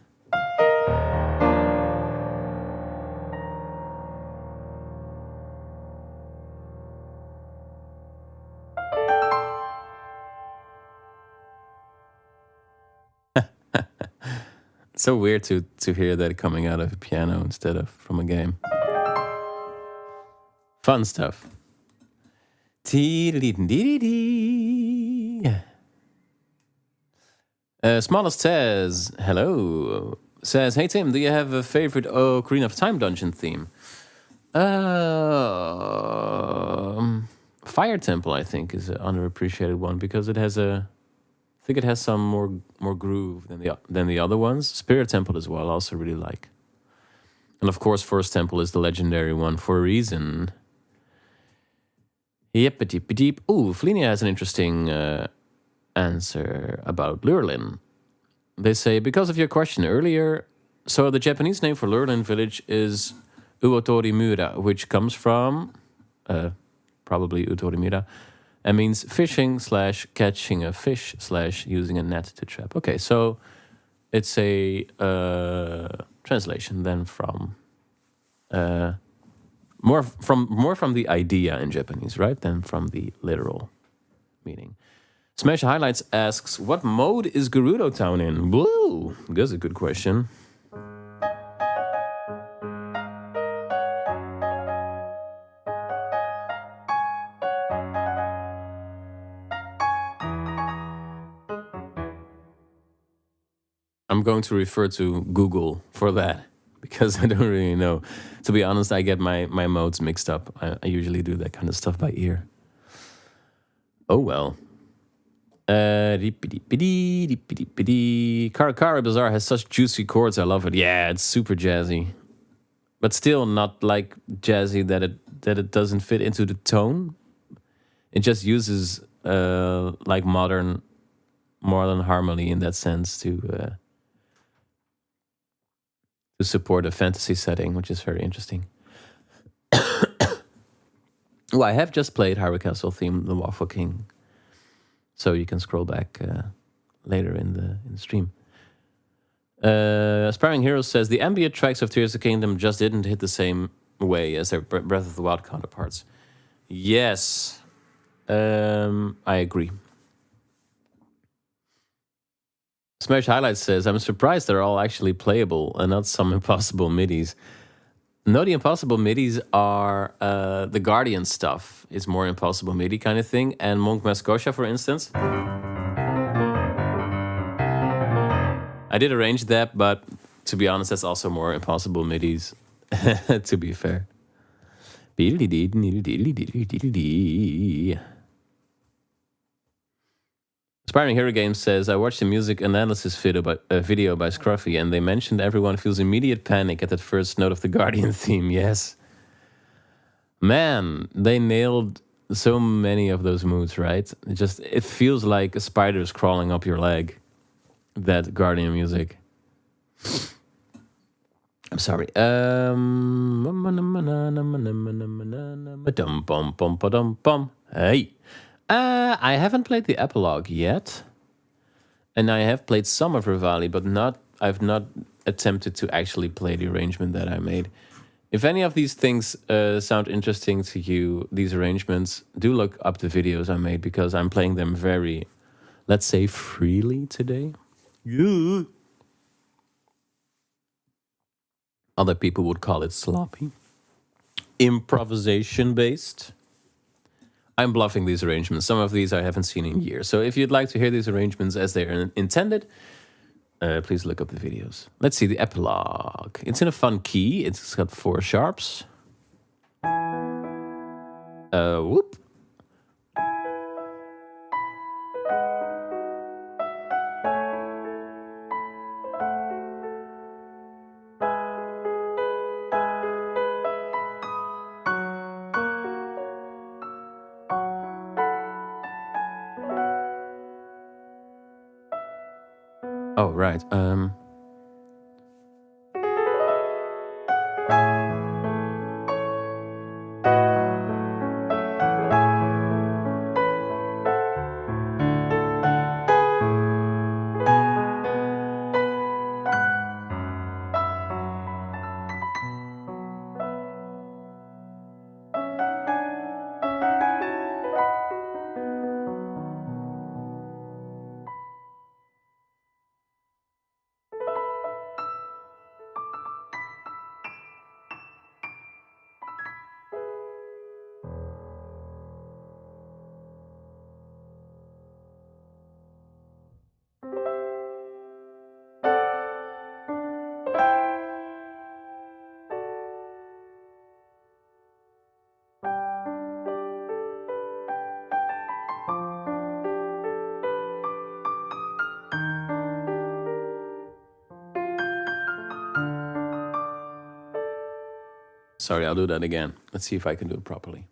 It's so weird to hear that coming out of a piano instead of from a game. Fun stuff. Smallest says, hello. Says, hey Tim, do you have a favorite Ocarina of Time dungeon theme? Fire Temple, I think, is an underappreciated one because it has I think it has some more groove than the other ones. Spirit Temple as well, I also really like. And of course, First Temple is the legendary one for a reason. Yep-a-deep-a-deep. Ooh, Felinia has an interesting answer about Lurlin. They say, because of your question earlier, so the Japanese name for Lurlin village is Uotorimura, which comes from, probably Uotorimura, and means fishing / catching a fish / using a net to trap. Okay, so it's a translation then from more from the idea in Japanese, right, than from the literal meaning. Smash Highlights asks, what mode is Gerudo Town in? Woo! That's a good question. I'm going to refer to Google for that because I don't really know. To be honest, I get my modes mixed up. I usually do that kind of stuff by ear. Oh well. Karakara Bazaar has such juicy chords. I love it. Yeah, it's super jazzy, but still not like jazzy that it doesn't fit into the tone. It just uses like modern harmony in that sense to support a fantasy setting, which is very interesting. Well, I have just played Hyrule Castle theme, The Waffle King. So you can scroll back later in the stream. Aspiring Heroes says, the ambient tracks of Tears of the Kingdom just didn't hit the same way as their Breath of the Wild counterparts. Yes, I agree. Smash Highlights says, I'm surprised they're all actually playable and not some impossible midis. No, the impossible midis are the Guardian stuff. It's more impossible midi kind of thing. And Monk Mascosha, for instance. I did arrange that, but to be honest, that's also more impossible midis, to be fair. Aspiring Hero Games says, I watched a music analysis video by Scruffy, and they mentioned everyone feels immediate panic at that first note of the Guardian theme. Yes. Man, they nailed so many of those moods, right? It feels like a spider's crawling up your leg, that Guardian music. I'm sorry. Hey. I haven't played the epilogue yet, and I have played some of Rivali, but I've not attempted to actually play the arrangement that I made. If any of these things sound interesting to you, these arrangements, do look up the videos I made because I'm playing them very, let's say, freely today. Yeah. Other people would call it sloppy. Improvisation based. I'm bluffing these arrangements. Some of these I haven't seen in years. So if you'd like to hear these arrangements as they are intended, please look up the videos. Let's see the epilogue. It's in a fun key. It's got 4 sharps. Whoop. Oh, right. Sorry, I'll do that again. Let's see if I can do it properly.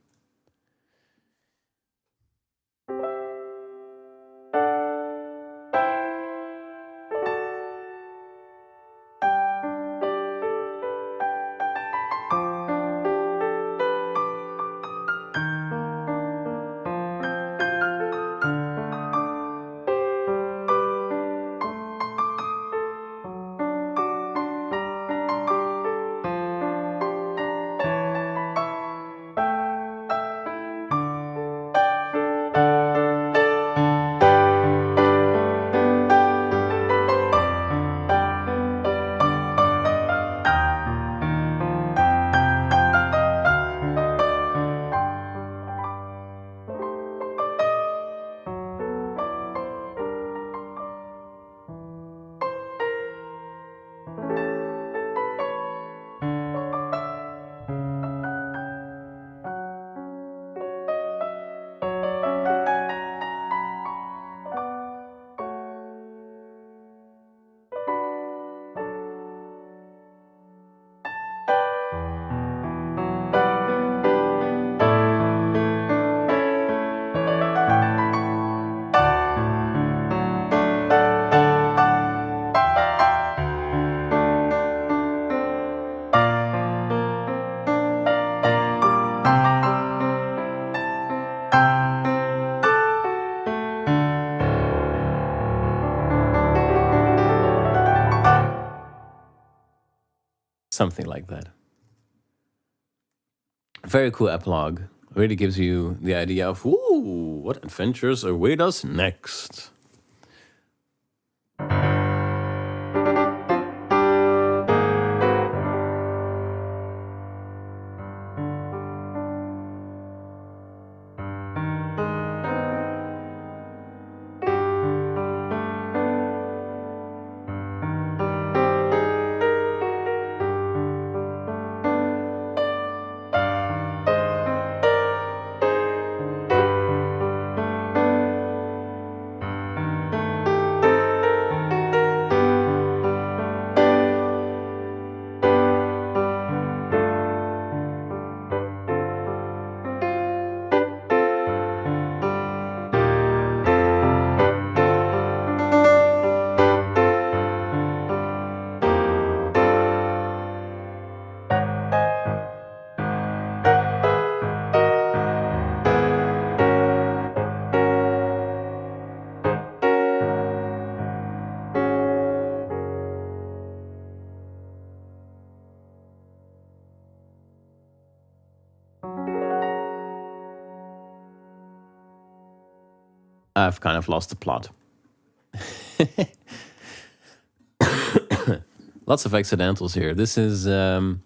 Something like that. Very cool epilogue. Really gives you the idea of, ooh, what adventures await us next. I've kind of lost the plot. Lots of accidentals here. This is the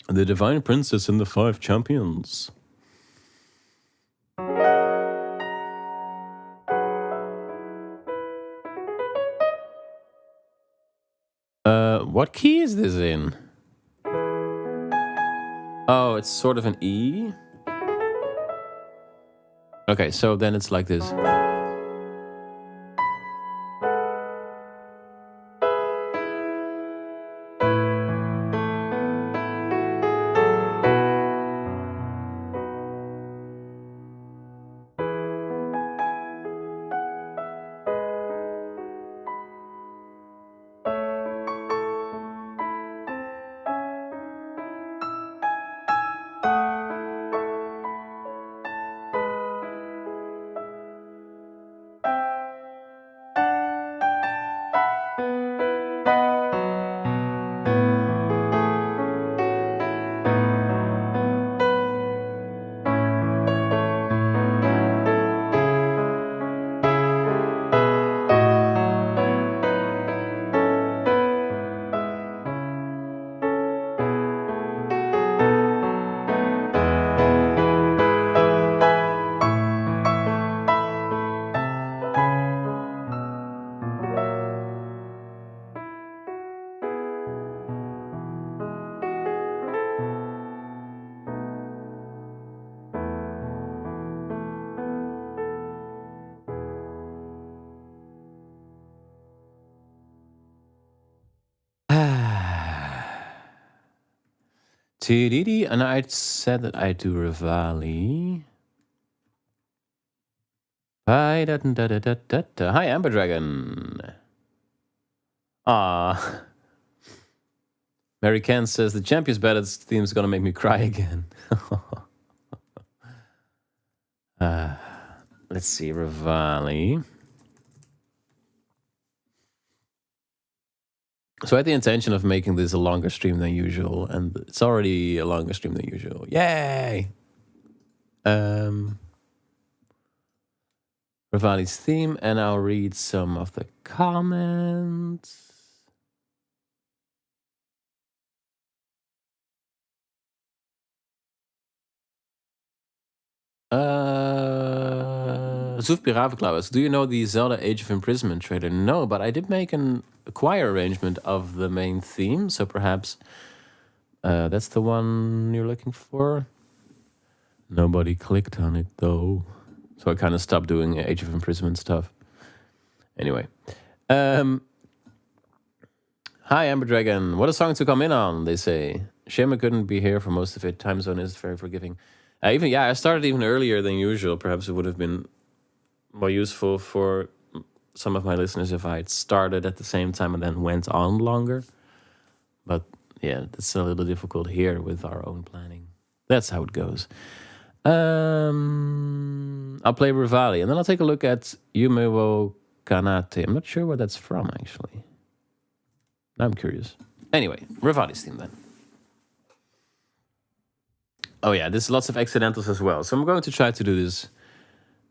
Divine Princess and the Five Champions. What key is this in? Oh, it's sort of an E. Okay, so then it's like this. And I said that I do Rivali. Hi, Amber Dragon. Ah, Mary Ken says the Champions Battle theme is gonna make me cry again. Let's see, Rivali. So I had the intention of making this a longer stream than usual, and it's already a longer stream than usual. Yay! Rivali's theme, and I'll read some of the comments. Zuf Piravenklauers, do you know the Zelda Age of Imprisonment trailer? No, but I did make a choir arrangement of the main theme, so perhaps that's the one you're looking for. Nobody clicked on it though, so I kind of stopped doing Age of Imprisonment stuff. Anyway, hi Amber Dragon, what a song to come in on, they say. Shame I couldn't be here for most of it. Time zone is very forgiving. I started even earlier than usual. Perhaps it would have been more useful for some of my listeners if I had started at the same time and then went on longer. But yeah, that's a little difficult here with our own planning. That's how it goes. I'll play Rivali, and then I'll take a look at Yume wo Kanate. I'm not sure where that's from, actually. I'm curious. Anyway, Rivali's theme then. Oh yeah, there's lots of accidentals as well. So I'm going to try to do this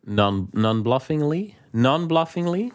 non-bluffingly. Non-bluffingly.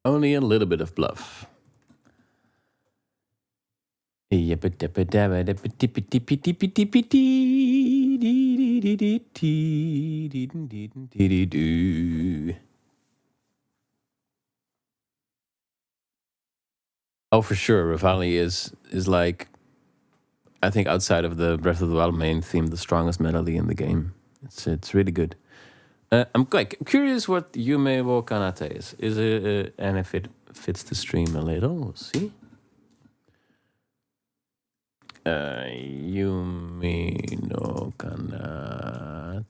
Only a little bit of bluff. Oh, for sure. Rivali is like, I think outside of the Breath of the Wild main theme, the strongest melody in the game. It's really good. I'm quite curious what Yume wo Kanata is. Is it and if it fits the stream a little? We'll see. Yume no Kanate.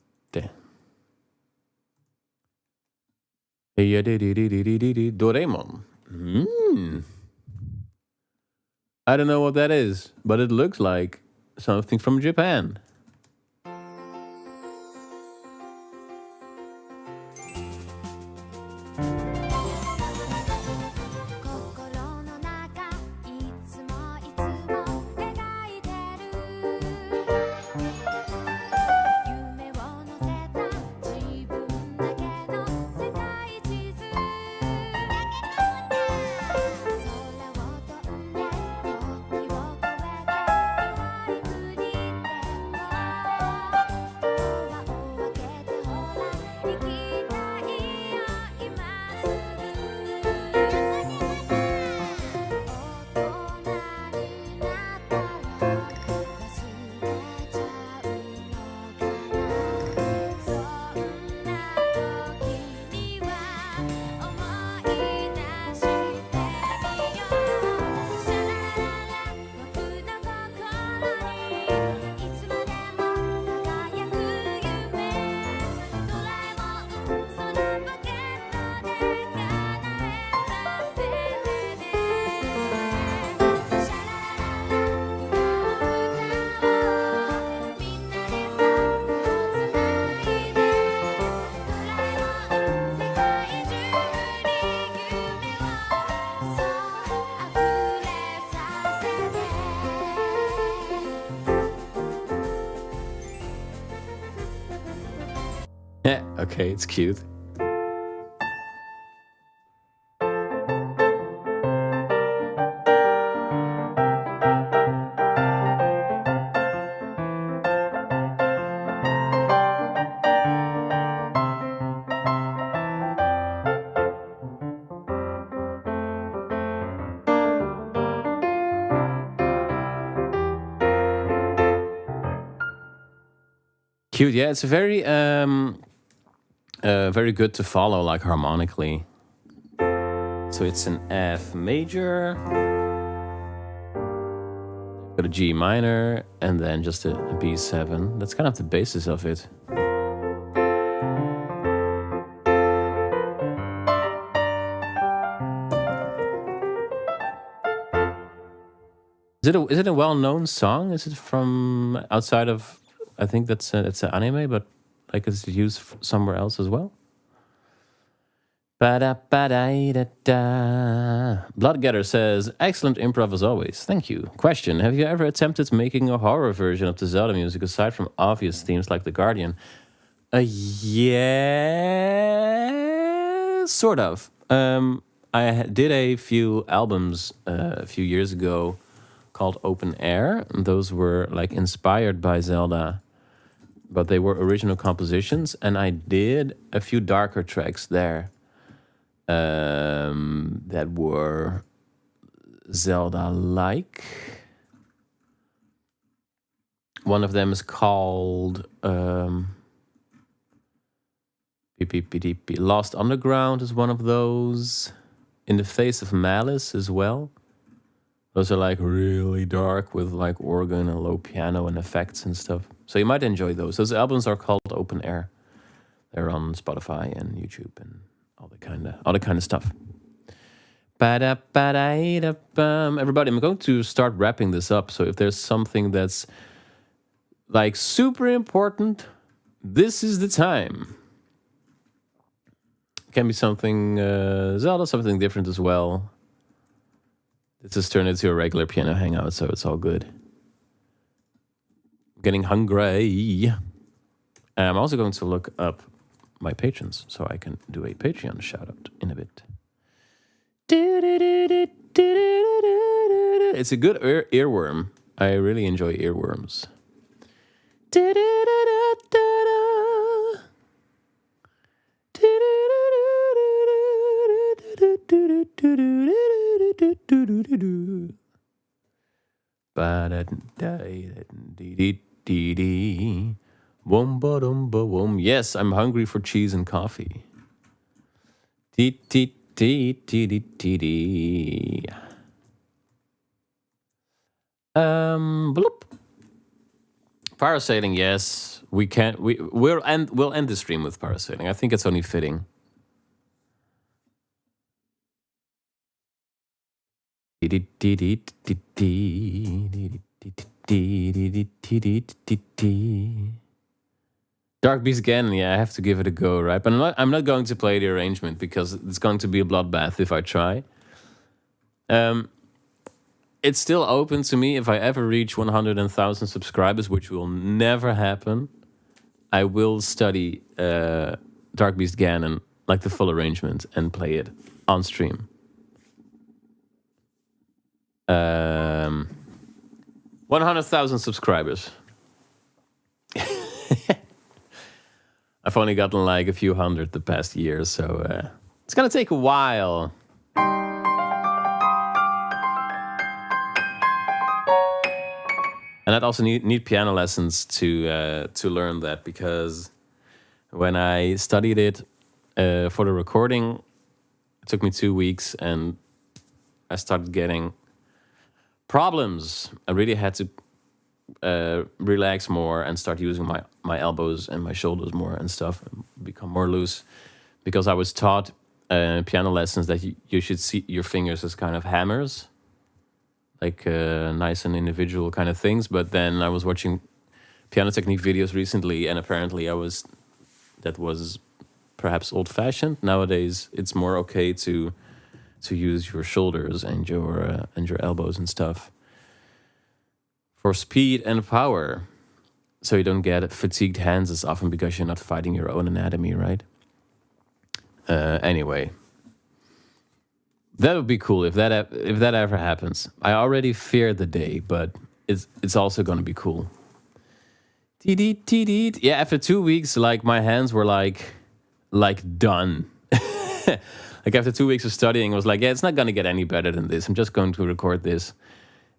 Doraemon. I don't know what that is, but it looks like something from Japan. Yeah, okay, it's cute. Cute, yeah. It's very very good to follow, like harmonically. So it's an F major, got a G minor, and then just a B7. That's kind of the basis of it. Is it a well-known song? Is it from outside of? I think that's it's an anime, but like it's used somewhere else as well. Ba-da-ba-da-da-da. Bloodgetter says, excellent improv as always. Thank you. Question, have you ever attempted making a horror version of the Zelda music aside from obvious themes like The Guardian? Yeah, sort of. I did a few albums a few years ago called Open Air. And those were like inspired by Zelda, but they were original compositions. And I did a few darker tracks there. That were Zelda-like. One of them is called Lost Underground is one of those. In the Face of Malice as well. Those are like really dark with like organ and low piano and effects and stuff. So you might enjoy those. Those albums are called Open Air. They're on Spotify and YouTube and all the kind of stuff. Everybody, I'm going to start wrapping this up. So if there's something that's like super important, this is the time. Can be something Zelda, something different as well. This has turned into a regular piano hangout, so it's all good. I'm getting hungry. And I'm also going to look up my patrons, so I can do a Patreon shout out in a bit. It's a good earworm. I really enjoy earworms. Yes, I'm hungry for cheese and coffee. Bloop. Parasailing, yes. We'll end the stream with parasailing. I think it's only fitting. Dark Beast Ganon, yeah, I have to give it a go, right? But I'm not going to play the arrangement because it's going to be a bloodbath if I try. It's still open to me. If I ever reach 100,000 subscribers, which will never happen, I will study Dark Beast Ganon, like the full arrangement, and play it on stream. 100,000 subscribers. I've only gotten like a few hundred the past year, so it's gonna take a while. And I'd also need piano lessons to learn that, because when I studied it for the recording, it took me 2 weeks, and I started getting problems. I really had to relax more and start using my elbows and my shoulders more and stuff, and become more loose, because I was taught piano lessons that you should see your fingers as kind of hammers, like nice and individual kind of things. But then I was watching piano technique videos recently, and apparently that was perhaps old-fashioned. Nowadays, it's more okay to use your shoulders and your elbows and stuff for speed and power, so you don't get fatigued hands as often because you're not fighting your own anatomy, right? Anyway, that would be cool if that ever happens. I already fear the day, but it's also gonna be cool. Yeah, after 2 weeks, like my hands were like done. Like after 2 weeks of studying, I was like, yeah, it's not gonna get any better than this. I'm just going to record this.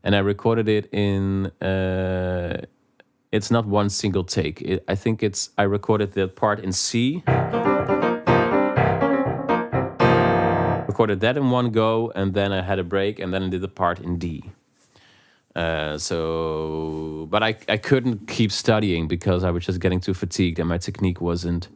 And I recorded it in, it's not one single take. I recorded the part in C. Recorded that in one go, and then I had a break, and then I did the part in D. But I couldn't keep studying because I was just getting too fatigued, and my technique wasn't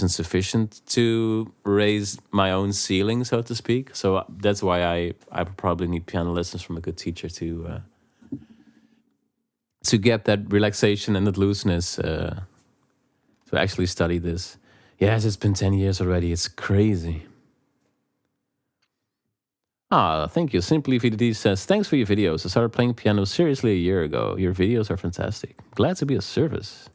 sufficient to raise my own ceiling, so to speak. So that's why I probably need piano lessons from a good teacher to get that relaxation and that looseness to actually study this. Yes, it's been 10 years already. It's crazy. Thank you. Simply VDD says, thanks for your videos. I started playing piano seriously a year ago. Your videos are fantastic. Glad to be of service.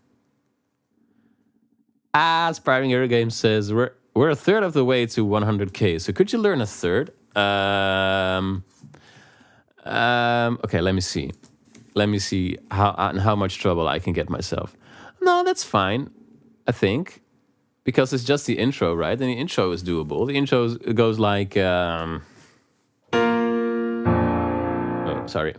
Aspiring Air Game says, we're a third of the way to 100K. So could you learn a third? Okay, let me see. Let me see how much trouble I can get myself. No, that's fine, I think. Because it's just the intro, right? And the intro is doable. The intro goes like... oh, sorry.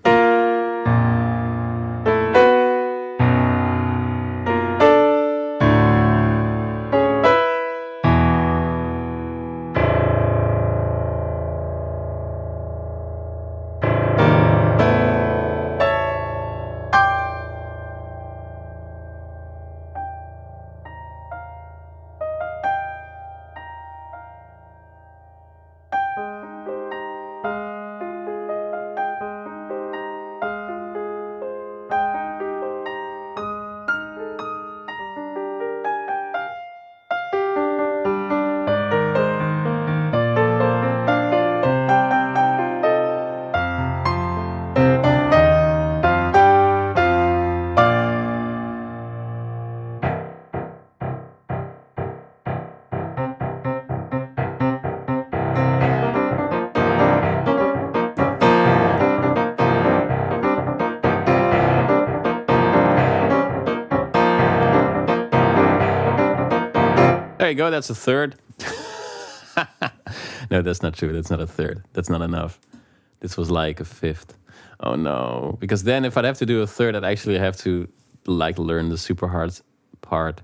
There you go. That's a third. No, that's not true. That's not a third. That's not enough. This was like a fifth. Oh no. Because then if I'd have to do a third, I'd actually have to like learn the super hard part.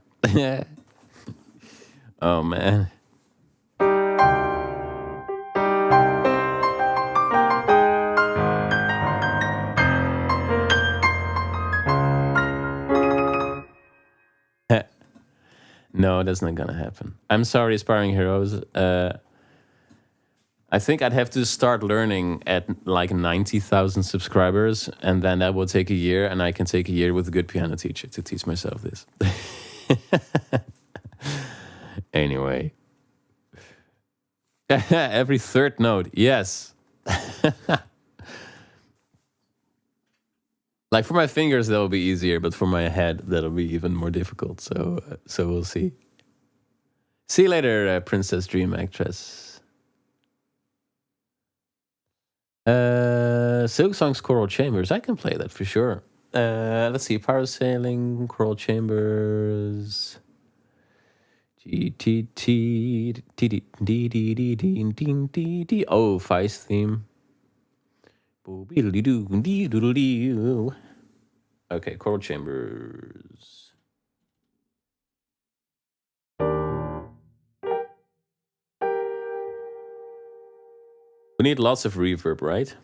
Oh man. No, that's not gonna happen. I'm sorry, Aspiring Heroes. I think I'd have to start learning at like 90,000 subscribers, and then that will take a year, and I can take a year with a good piano teacher to teach myself this. Anyway. Every third note, yes. Like for my fingers, that will be easier, but for my head, that'll be even more difficult. So we'll see. See you later, Princess Dream Actress. Silk Song's Coral Chambers. I can play that for sure. Let's see. Parasailing, Coral Chambers. Oh, Feist theme. Okay, Coral Chambers. We need lots of reverb, right?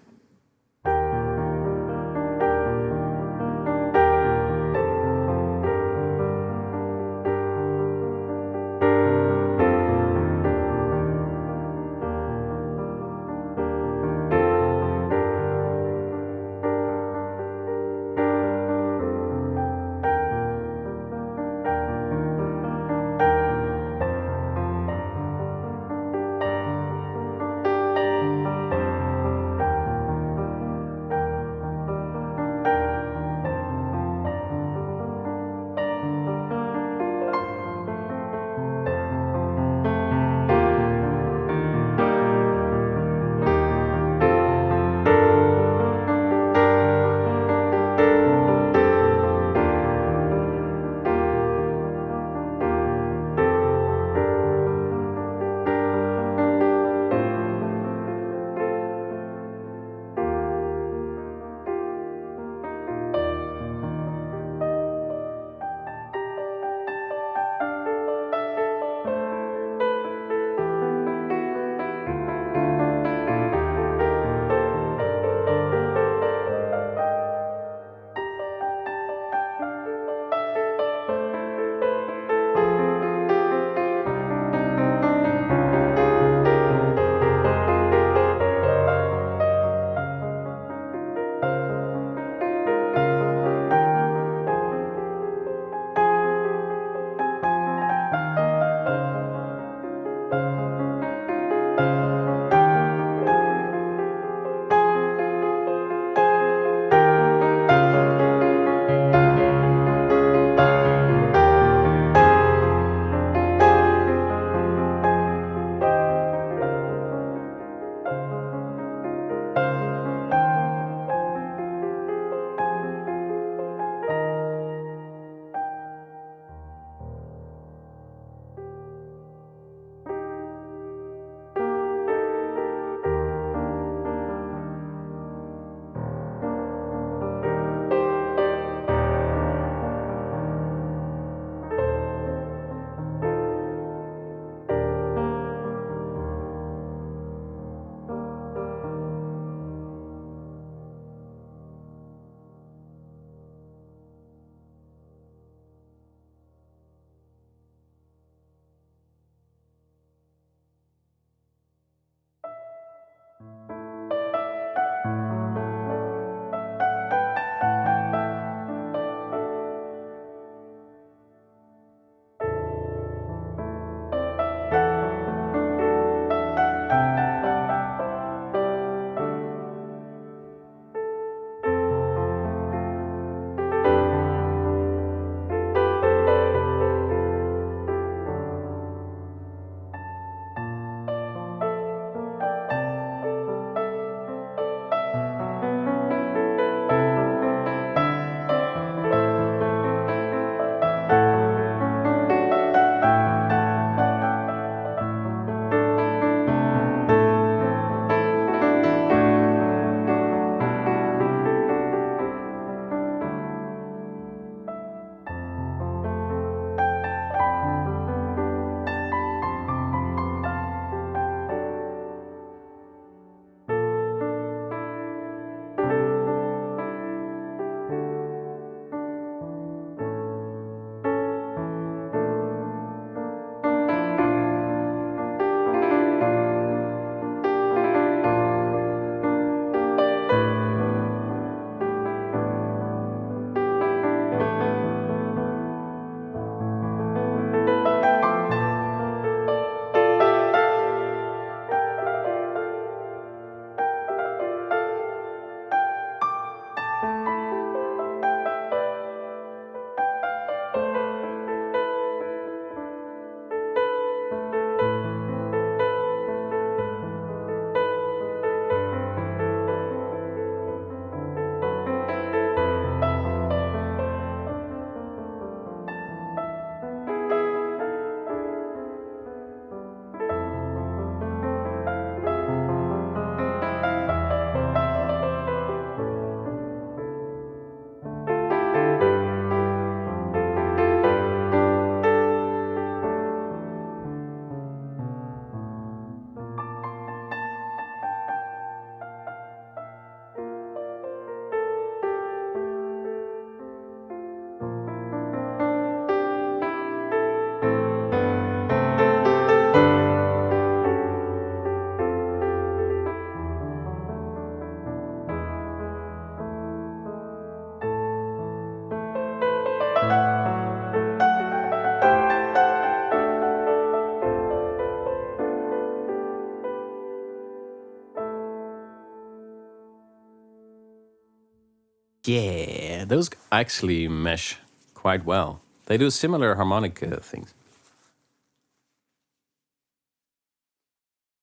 Yeah, those actually mesh quite well. They do similar harmonic things.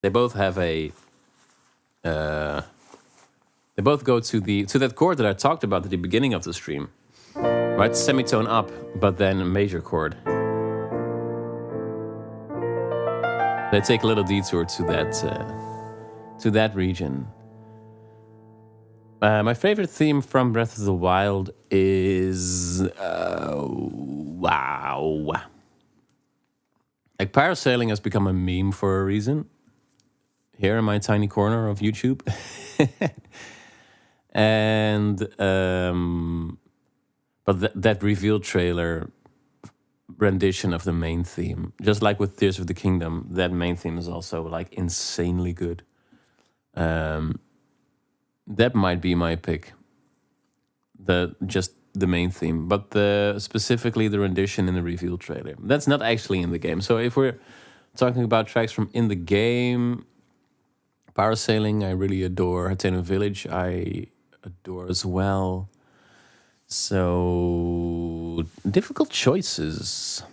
They both have a. They both go to that chord that I talked about at the beginning of the stream, right? Semitone up, but then a major chord. They take a little detour to that region. My favorite theme from Breath of the Wild is wow. Like parasailing has become a meme for a reason. Here in my tiny corner of YouTube. And but that reveal trailer rendition of the main theme, just like with Tears of the Kingdom, that main theme is also like insanely good. That might be my pick. Just the main theme, but specifically the rendition in the reveal trailer. That's not actually in the game. So if we're talking about tracks from in the game, parasailing, I really adore. Hateno Village, I adore as well. So difficult choices.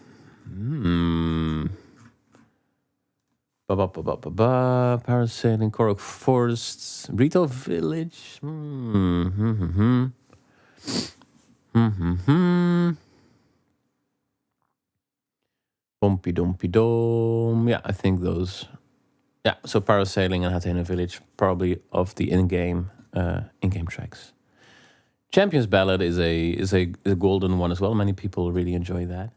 Parasailing, Korok Forests, Rito Village. Bumpy Dumpy Dome. Yeah, I think those. Yeah, so parasailing and Hateno Village, probably of the in-game tracks. Champions Ballad is a golden one as well. Many people really enjoy that.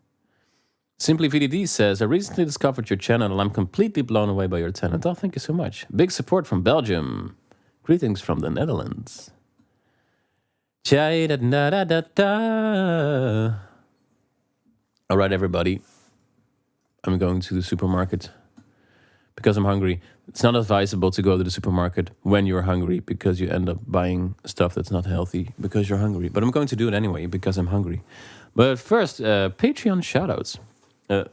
Simply VDD says, I recently discovered your channel and I'm completely blown away by your talent. Oh, thank you so much. Big support from Belgium. Greetings from the Netherlands. All right, everybody. I'm going to the supermarket because I'm hungry. It's not advisable to go to the supermarket when you're hungry because you end up buying stuff that's not healthy because you're hungry. But I'm going to do it anyway because I'm hungry. But first, Patreon shoutouts.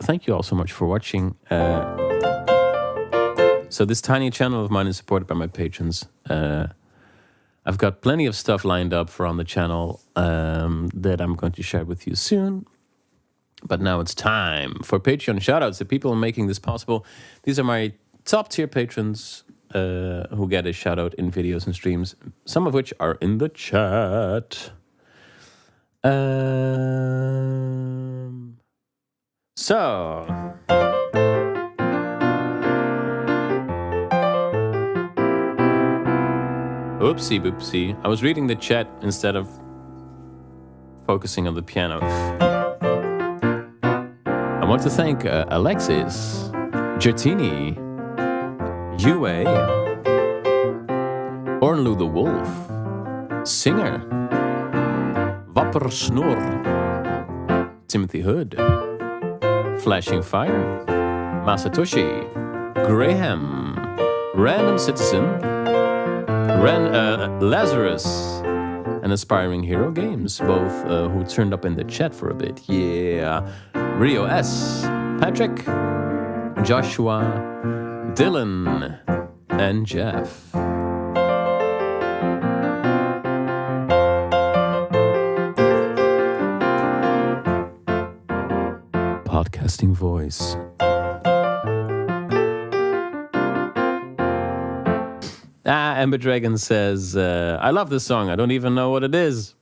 Thank you all so much for watching. So this tiny channel of mine is supported by my patrons. I've got plenty of stuff lined up for on the channel that I'm going to share with you soon. But now it's time for Patreon shoutouts. The people making this possible. These are my top tier patrons who get a shout out in videos and streams, some of which are in the chat. So oopsie boopsie. I was reading the chat instead of focusing on the piano. I want to thank Alexis, Gertini, Yue, Ornlu the Wolf, Singer, Wapper Snor, Timothy Hood, Flashing Fire, Masatoshi, Graham, Random Citizen, Lazarus, and Aspiring Hero Games, both who turned up in the chat for a bit. Yeah. Rio S, Patrick, Joshua, Dylan, and Jeff. Podcasting voice. Ember Dragon says, I love this song. I don't even know what it is.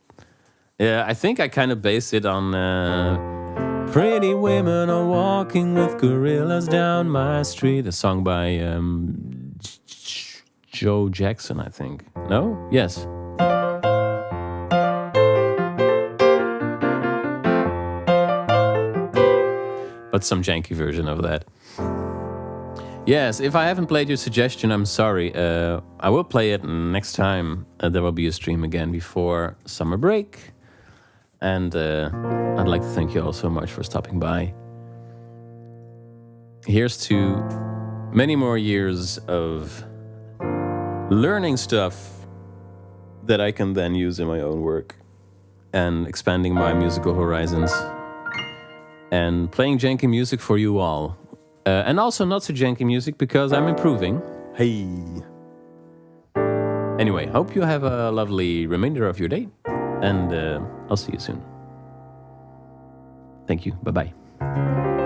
Yeah, I think I kind of based it on Pretty Women Are Walking with Gorillas Down My Street, a song by Joe Jackson, I think. No? Yes. But some janky version of that. Yes, if I haven't played your suggestion, I'm sorry. I will play it next time. There will be a stream again before summer break. And I'd like to thank you all so much for stopping by. Here's to many more years of learning stuff that I can then use in my own work and expanding my musical horizons and playing janky music for you all. And also not so janky music because I'm improving. Hey. Anyway, hope you have a lovely remainder of your day. and I'll see you soon. Thank you. Bye bye.